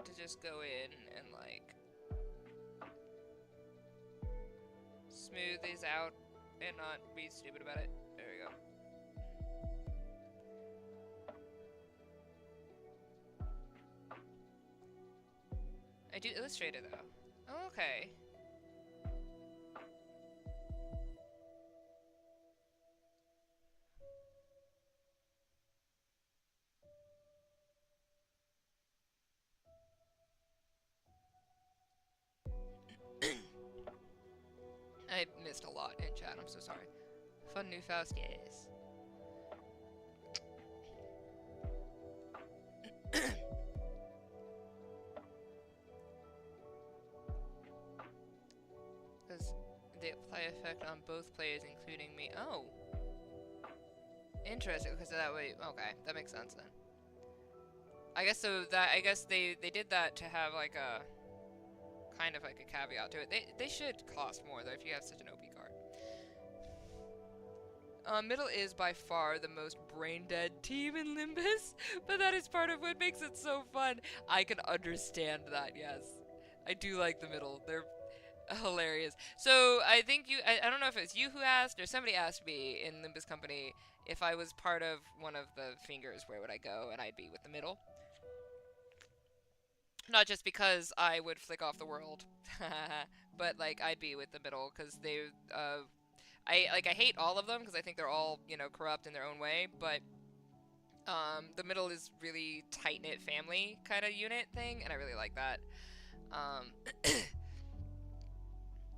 To just go in and, like, smooth these out and not be stupid about it. There we go. I do Illustrator though. Oh, okay. I missed a lot in chat, I'm so sorry. Fun new Faustus. Does they apply effect on both players, including me? Oh. Interesting, because that way, okay, that makes sense then. I guess so that, I guess they did that to have like a, kind of like a caveat to it. They should cost more though if you have such an OP card. Middle is by far the most brain-dead team in Limbus, but that is part of what makes it so fun. I can understand that, yes. I do like the middle. They're hilarious. So, I think I don't know if it's you who asked, or somebody asked me in Limbus Company if I was part of one of the fingers, where would I go, and I'd be with the middle. Not just because I would flick off the world, but, like, I'd be with the middle, because they, I hate all of them because I think they're all, you know, corrupt in their own way, but the middle is really tight-knit family kind of unit thing, and I really like that.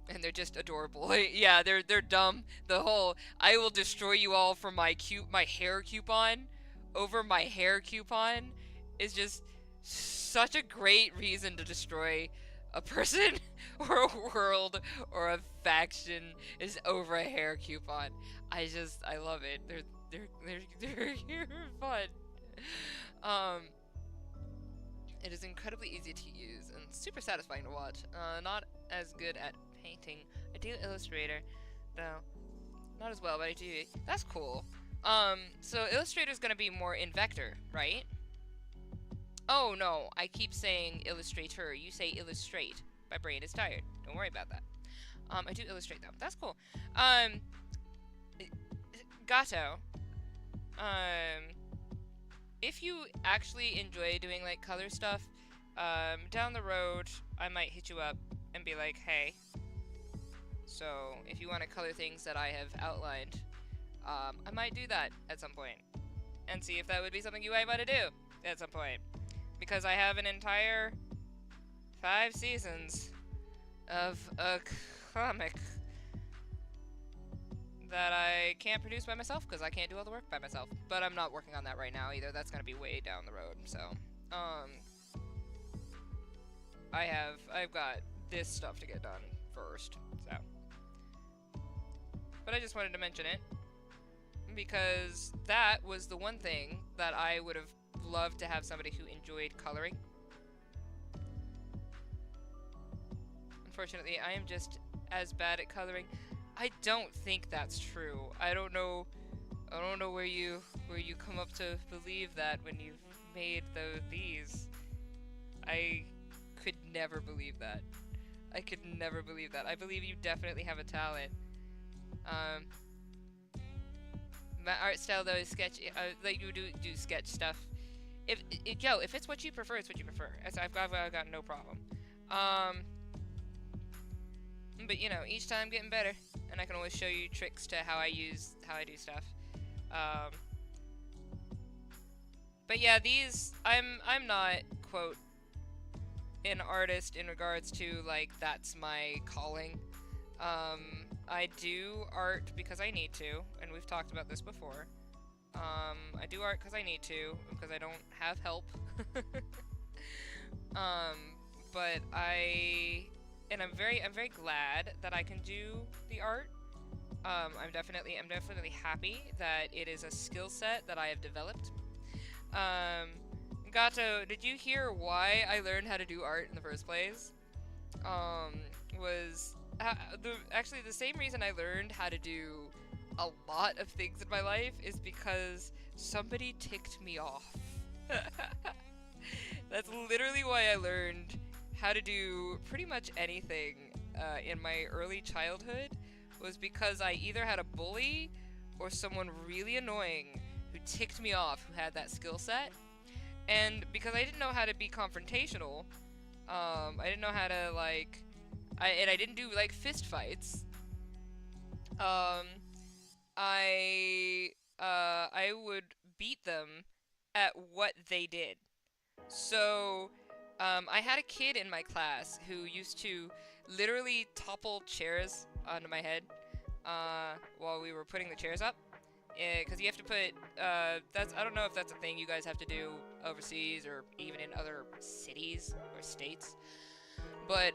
And they're just adorable. Yeah, they're dumb. The whole I will destroy you all for my hair coupon over my hair coupon is just such a great reason to destroy a person or a world or a faction is over a hair coupon. I love it. They're fun. It is incredibly easy to use and super satisfying to watch. Not as good at painting. I do Illustrator, though. Not as well, but I do. That's cool. So Illustrator's gonna be more in vector, right? Oh no, I keep saying Illustrator. You say Illustrate. My brain is tired. Don't worry about that. I do Illustrate though. That's cool. Gato. If you actually enjoy doing like color stuff, down the road I might hit you up and be like, hey, so if you want to color things that I have outlined, I might do that at some point and see if that would be something you might want to do at some point, because I have an entire 5 seasons of a comic that I can't produce by myself because I can't do all the work by myself. But I'm not working on that right now either. That's gonna be way down the road. So, I've got this stuff to get done first. So, but I just wanted to mention it because that was the one thing that I would have loved to have somebody who enjoyed coloring. Unfortunately, I am just as bad at coloring. I don't think that's true. I don't know where you come up to believe that when you've made these. I could never believe that. I could never believe that. I believe you definitely have a talent. My art style though is sketch. Like you do sketch stuff. If it's what you prefer, it's what you prefer. I've got no problem. But you know, each time getting better, and I can always show you tricks to how I do stuff. But yeah, these I'm not quote an artist in regards to like that's my calling. I do art because I need to, and we've talked about this before. I do art because I need to, because I don't have help. But I'm very glad that I can do the art. I'm definitely happy that it is a skill set that I have developed. Gato, did you hear why I learned how to do art in the first place? Was actually the same reason I learned how to do a lot of things in my life is because somebody ticked me off. That's literally why I learned how to do pretty much anything in my early childhood, was because I either had a bully or someone really annoying who ticked me off who had that skill set. And because I didn't know how to be confrontational, I didn't know how to like, I didn't do like fist fights. I would beat them at what they did. So, I had a kid in my class who used to literally topple chairs onto my head, while we were putting the chairs up. Because you have to put, I don't know if that's a thing you guys have to do overseas or even in other cities or states. But,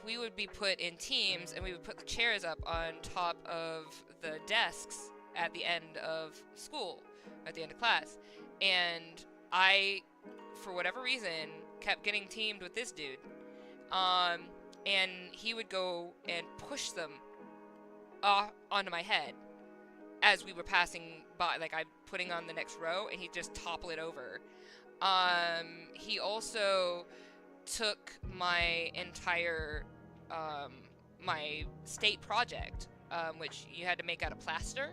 we would be put in teams and we would put the chairs up on top of the desks at the end of school, at the end of class. And I, for whatever reason, kept getting teamed with this dude. And he would go and push them onto my head as we were passing by, like I'm putting on the next row, and he'd just topple it over. He also took my entire, my state project, which you had to make out of plaster,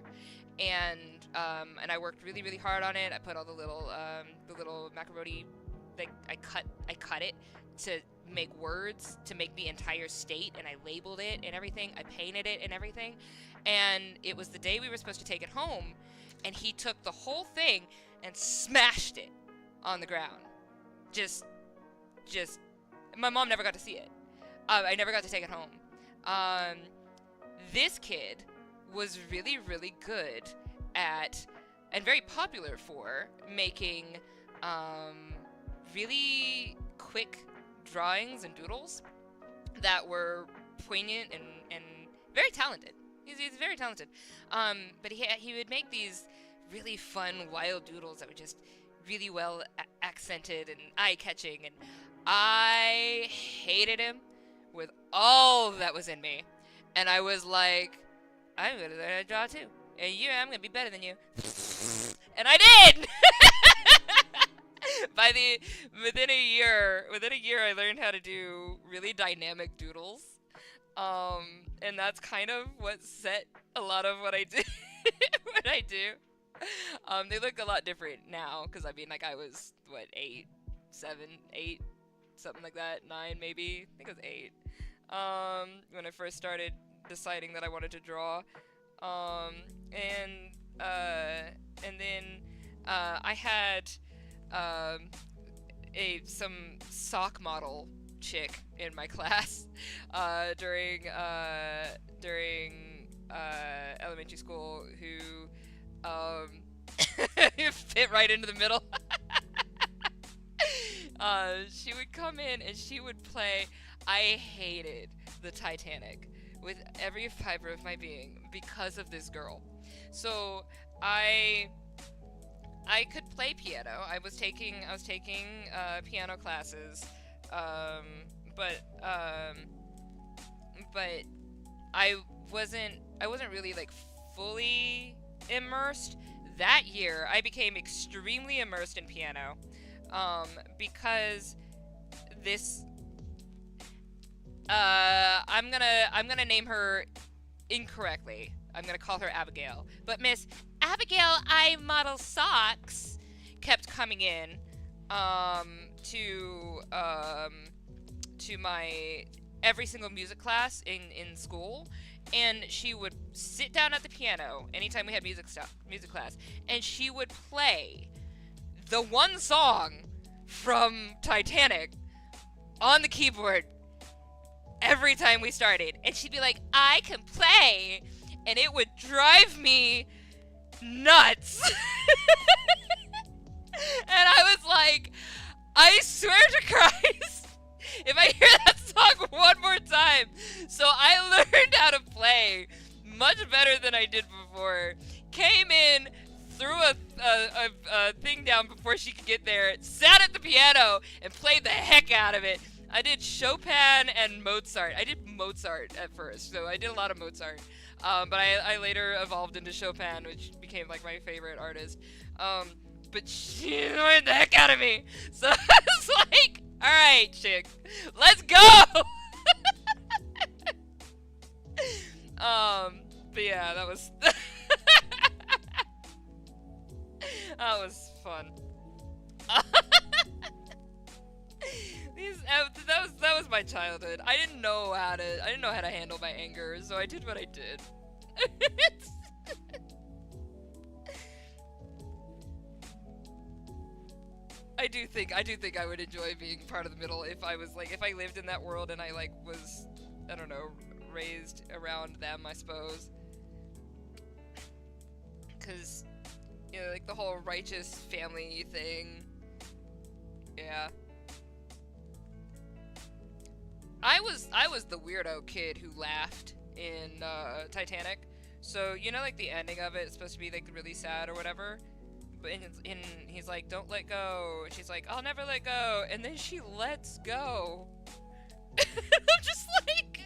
and I worked really, really hard on it. I put all the little macaroni, like I cut it to make words to make the entire state, and I labeled it and everything. I painted it and everything. And it was the day we were supposed to take it home, and he took the whole thing and smashed it on the ground. Just, my mom never got to see it. I never got to take it home. This kid was really, really good at, and very popular for, making, really quick drawings and doodles that were poignant and very talented. He's very talented. But he would make these really fun, wild doodles that were just really well accented and eye-catching, and I hated him with all that was in me. And I was like, I'm gonna learn how to draw too. And I'm gonna be better than you. And I did! Within a year, I learned how to do really dynamic doodles. And that's kind of what set a lot of what I do. What I do. They look a lot different now, because I mean, like, I was, what, 8, 7, 8, something like that, 9 maybe, I think it was 8, when I first started deciding that I wanted to draw. And then, I had, some sock model chick in my class, during elementary school who fit right into the middle. She would come in and she would play. I hated the Titanic with every fiber of my being because of this girl. So I could play piano. I was taking piano classes, um, but um, but I wasn't really like fully immersed. That year, I became extremely immersed in piano, because this I'm gonna name her incorrectly. I'm gonna call her Abigail, but Miss Abigail I Model Socks kept coming in to my every single music class in school, and she would sit down at the piano anytime we had music class, and she would play the one song from Titanic on the keyboard every time we started, and she'd be like, I can play, and it would drive me nuts. And I was like, I swear to Christ, if I hear that song one more time. So I learned how to play much better than I did before. Came in, threw a thing down before she could get there, sat at the piano, and played the heck out of it. I did Chopin and Mozart. I did Mozart at first, so I did a lot of Mozart. But I later evolved into Chopin, which became like my favorite artist. But she annoyed the heck out of me. So I was like, alright, chick, let's go! But yeah, that was that was fun. That was my childhood. I didn't know how to handle my anger, so I did what I did. I do think I would enjoy being part of the middle if I lived in that world and I like was, I don't know, raised around them, I suppose. 'Cause, you know, like the whole righteous family thing. Yeah. I was the weirdo kid who laughed in Titanic. So you know, like the ending of it, it's supposed to be like really sad or whatever. But he's like, "Don't let go," and she's like, "I'll never let go," and then she lets go. I'm just like,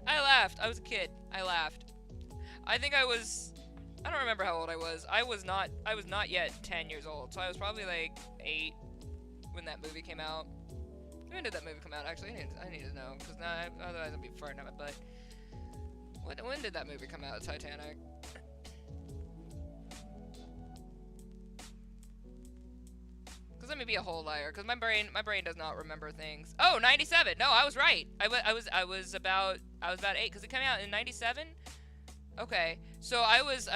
I laughed. I was a kid. I laughed. I think I don't remember how old I was. I was not yet 10 years old, so I was probably like 8 when that movie came out. When did that movie come out, actually? I need to know, because otherwise I'll be farting out my butt. When did that movie come out, Titanic? Because let me be a whole liar, because my brain does not remember things. Oh, 97! No, I was right! I was about 8, because it came out in 97? Okay, so I was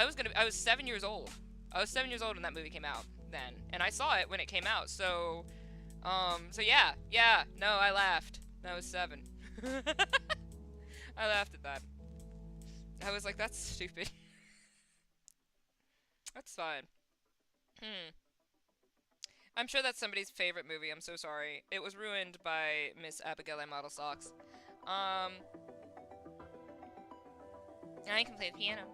7 years old. I was 7 years old when that movie came out then, and I saw it when it came out, so yeah, no, I laughed. I was 7. I laughed at that. I was like, that's stupid. That's fine. I'm sure that's somebody's favorite movie, I'm so sorry. It was ruined by Miss Abigail I Model Socks. I can play the piano.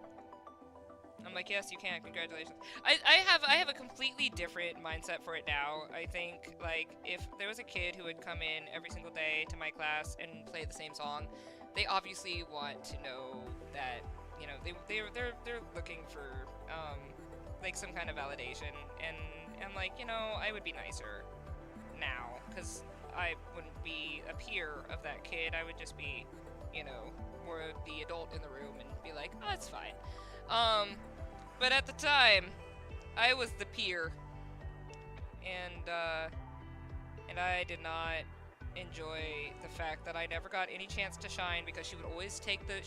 I'm like, yes, you can. Congratulations. I have a completely different mindset for it now. I think, like, if there was a kid who would come in every single day to my class and play the same song, they obviously want to know that, you know, they're looking for like some kind of validation, and like, you know, I would be nicer now, because I wouldn't be a peer of that kid. I would just be, you know, more the adult in the room and be like, oh, it's fine. But at the time, I was the peer, and I did not enjoy the fact that I never got any chance to shine, because she would always take the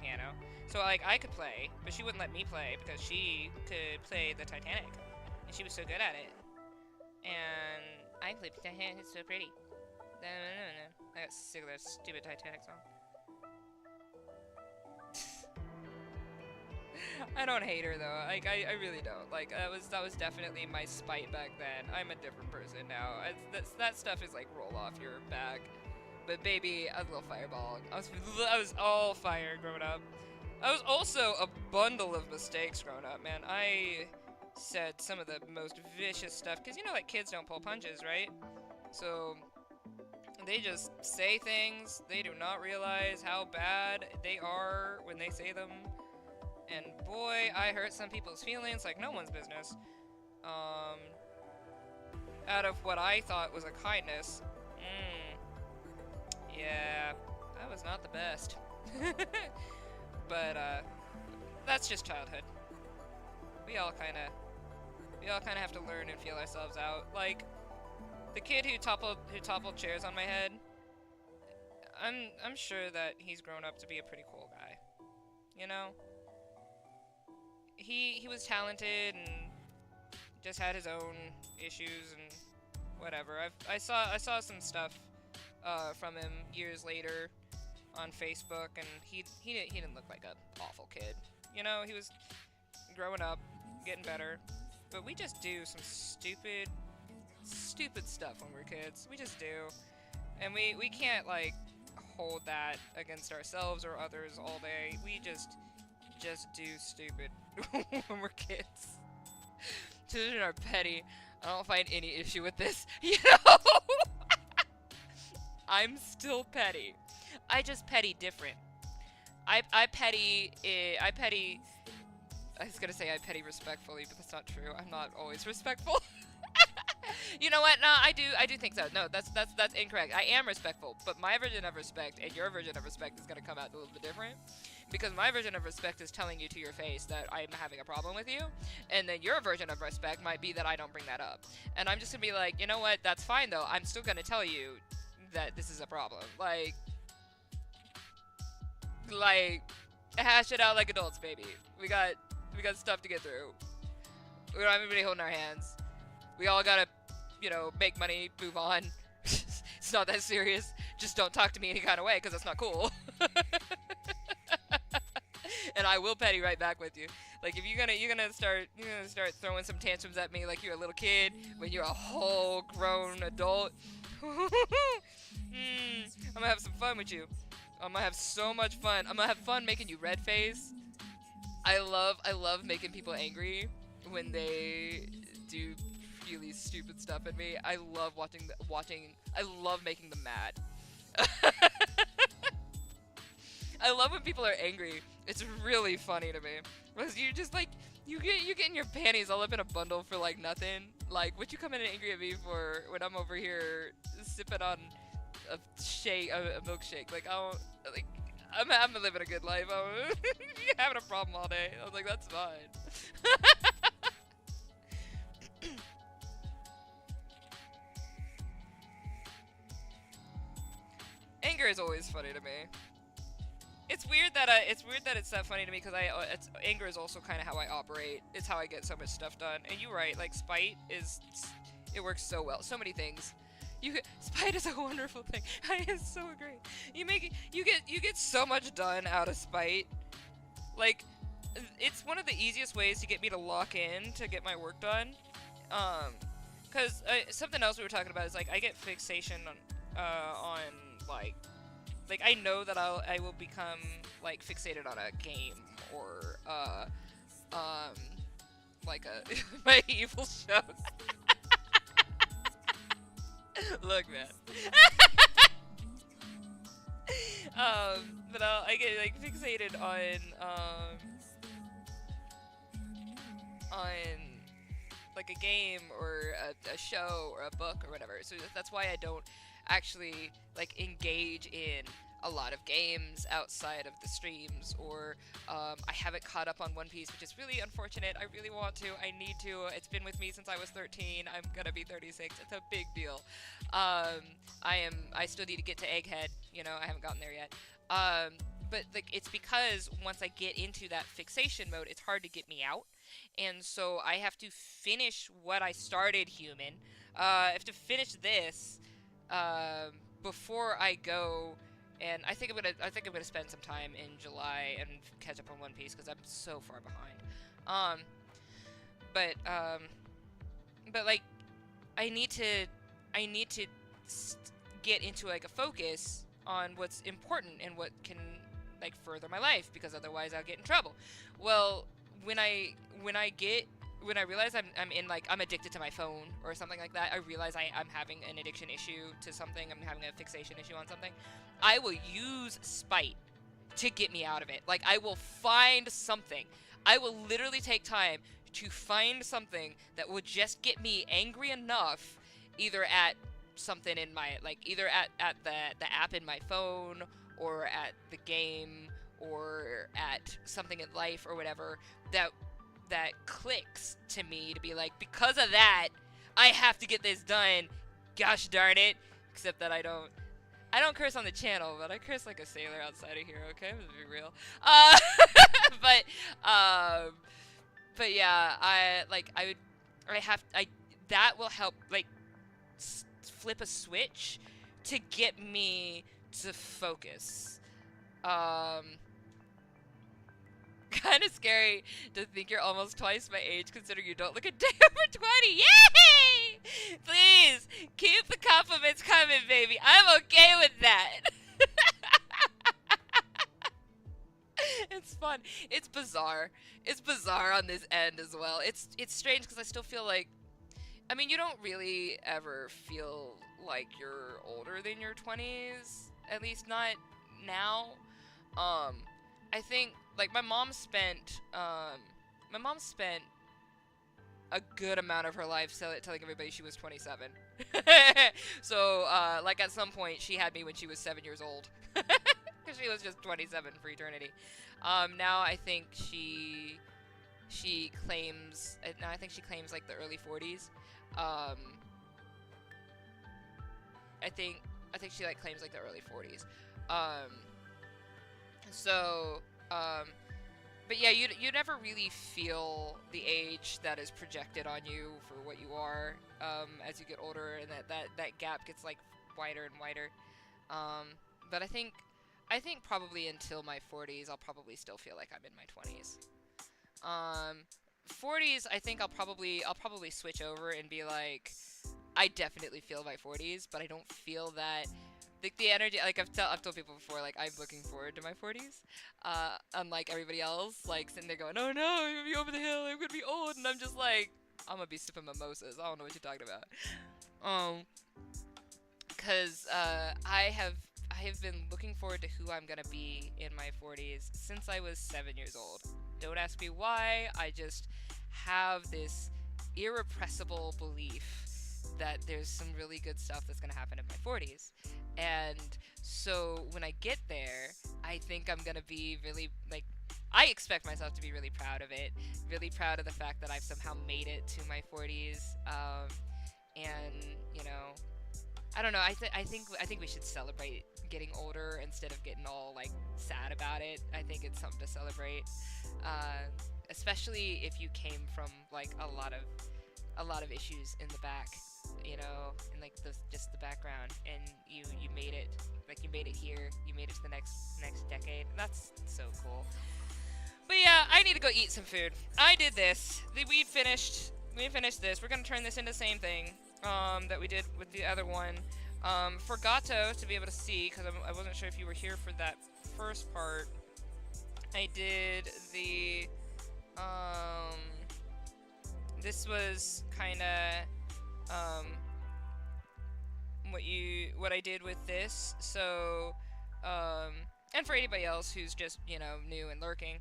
piano. So like, I could play, but she wouldn't let me play because she could play the Titanic, and she was so good at it. And I played Titanic. It's so pretty. I got sick of that stupid Titanic song. I don't hate her though. Like I really don't. Like that was definitely my spite back then. I'm a different person now. That stuff is like roll off your back. But baby, I was a little fireball. I was all fire growing up. I was also a bundle of mistakes growing up, man. I said some of the most vicious stuff because you know, like kids don't pull punches, right? So they just say things. They do not realize how bad they are when they say them. And boy, I hurt some people's feelings like no one's business. Um, Out of what I thought was a kindness. Yeah, that was not the best. But that's just childhood. We all kind of have to learn and feel ourselves out. Like the kid who toppled chairs on my head. I'm sure that he's grown up to be a pretty cool guy. You know? He was talented and just had his own issues and whatever. I saw some stuff from him years later on Facebook, and he didn't look like a awful kid. You know, he was growing up, getting better. But we just do some stupid stuff when we're kids. We just do. And we can't like hold that against ourselves or others all day. We just do stupid when we're kids. Children are petty. I don't find any issue with this. You know? I'm still petty. I just petty different. I petty. I was gonna say I petty respectfully, but that's not true. I'm not always respectful. You know what? No, I do think so. No, that's incorrect. I am respectful, but my version of respect and your version of respect is gonna come out a little bit different. Because my version of respect is telling you to your face that I'm having a problem with you, and then your version of respect might be that I don't bring that up. And I'm just gonna be like, you know what? That's fine though. I'm still gonna tell you that this is a problem. Like, hash it out like adults, baby. We got stuff to get through. We don't have anybody holding our hands. We all gotta, make money, move on. It's not that serious. Just don't talk to me any kind of way, because that's not cool. And I will petty right back with you. Like, if you're gonna start throwing some tantrums at me like you're a little kid when you're a whole grown adult. I'm gonna have some fun with you. I'm gonna have so much fun. I'm gonna have fun making you red face. I love making people angry when they do really stupid stuff at me. I love I love making them mad. I love when people are angry. It's really funny to me. Because you just you getting your panties all up in a bundle for like nothing. Like, what you come in and angry at me for when I'm over here sipping on a milkshake? Like, I'm living a good life. You're having a problem all day. I was like, that's fine. Anger is always funny to me. It's weird that it's that funny to me because anger is also kind of how I operate. It's how I get so much stuff done. And you're right, like spite it works so well. So many things. Spite is a wonderful thing. It's so great. You get so much done out of spite. Like, it's one of the easiest ways to get me to lock in to get my work done. Cause something else we were talking about is like I get fixation on like I know that I will become like fixated on a game or like a my evil show. Look, man. But I get like fixated on like a game or a show or a book or whatever. So that's why I don't actually like engage in a lot of games outside of the streams, or I haven't caught up on One Piece, which is really unfortunate. I really want to. I need to. It's been with me since I was 13. I'm gonna be 36. It's a big deal. I still need to get to Egghead. I haven't gotten there yet. But like it's because once I get into that fixation mode, it's hard to get me out, and so I have to finish what I started. I have to finish this before I go And I think I'm gonna spend some time in July and catch up on One Piece because I'm so far behind. Um, but um, but like I need to I need to get into like a focus on what's important and what can like further my life because otherwise I'll get in trouble. Well, when I when I get when I realize I'm in like I'm addicted to my phone or something like that, I realize I'm having an addiction issue to something, I'm having a fixation issue on something, I will use spite to get me out of it. Like I will find something. I will literally take time to find something that will just get me angry enough either at something in my like either at the app in my phone or at the game or at something in life or whatever that clicks to me to be like, because of that I have to get this done, gosh darn it. Except that I don't curse on the channel, but I curse like a sailor outside of here, okay? I'm gonna be real. But but yeah, that will help like flip a switch to get me to focus. Kind of scary to think you're almost twice my age, considering you don't look a day over 20. Yay! Please keep the compliments coming, baby. I'm okay with that. It's fun. It's bizarre. It's bizarre on this end as well. It's strange because I still feel like, I mean, you don't really ever feel like you're older than your 20s, at least not now. I think like my mom spent a good amount of her life telling everybody she was 27. So like at some point she had me when she was 7 years old. Because she was just 27 for eternity. Now I think she claims like the early 40s. I think she like claims like the early 40s. So but yeah, you never really feel the age that is projected on you for what you are as you get older, and that gap gets like wider and wider. But I think probably until my 40s, I'll probably still feel like I'm in my 20s. 40s, I think I'll probably switch over and be like, I definitely feel my 40s, but I don't feel that. Like the energy, like I've told people before, like I'm looking forward to my 40s, unlike everybody else, like sitting there going, oh no, I'm gonna be over the hill, I'm gonna be old, and I'm just like, I'm gonna be sipping mimosas, I don't know what you're talking about, cause I have been looking forward to who I'm gonna be in my 40s since I was 7 years old. Don't ask me why, I just have this irrepressible belief that there's some really good stuff that's gonna happen in my 40s. And so when I get there, I think I'm gonna be really, like, I expect myself to be really proud of it, really proud of the fact that I've somehow made it to my 40s. And you know, I don't know. I think we should celebrate getting older instead of getting all like sad about it. I think it's something to celebrate, especially if you came from like a lot of issues in the back, you know, in like just the background, and you made it, like you made it here, you made it to the next decade. That's so cool. But yeah, I need to go eat some food. I did this. We finished this. We're gonna turn this into the same thing that we did with the other one. For Gato to be able to see, because I wasn't sure if you were here for that first part, I did the this was kind of what I did with this. So and for anybody else who's just, you know, new and lurking,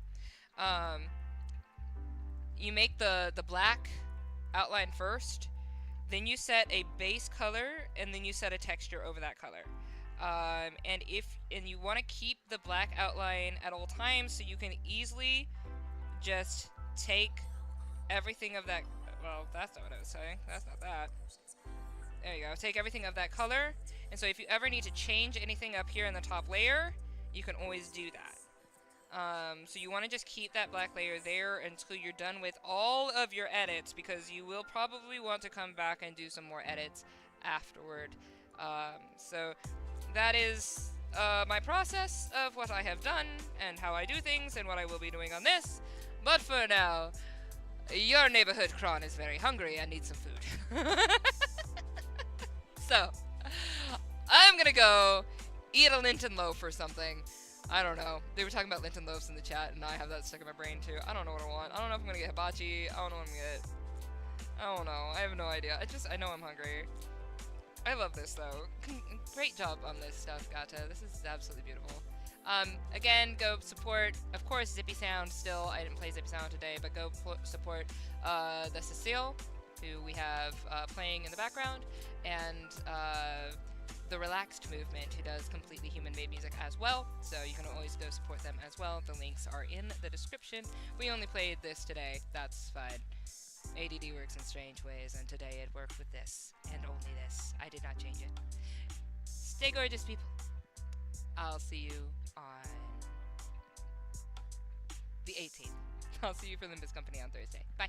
you make the black outline first, then you set a base color, and then you set a texture over that color. And you want to keep the black outline at all times, so you can easily just take everything of that. Well, that's not what I was saying. That's not that. There you go. Take everything of that color, and so if you ever need to change anything up here in the top layer, you can always do that. So you want to just keep that black layer there until you're done with all of your edits, because you will probably want to come back and do some more edits afterward. So that is my process of what I have done and how I do things and what I will be doing on this. But for now, your neighborhood Kron is very hungry and needs some food. So, I'm gonna go eat a Linton loaf or something. I don't know. They were talking about Linton loaves in the chat, and I have that stuck in my brain too. I don't know what I want. I don't know if I'm gonna get hibachi. I don't know what I'm gonna get. I don't know. I have no idea. I know I'm hungry. I love this though. Great job on this stuff, Gata. This is absolutely beautiful. Again, go support, of course, Zippy Sound still. I didn't play Zippy Sound today, but go support the Cecile, who we have playing in the background, and the Relaxed Movement, who does completely human-made music as well. So you can always go support them as well. The links are in the description. We only played this today. That's fine. ADD works in strange ways, and today it worked with this, and only this. I did not change it. Stay gorgeous, people. I'll see you on the 18th. I'll see you for Limbus Company on Thursday. Bye.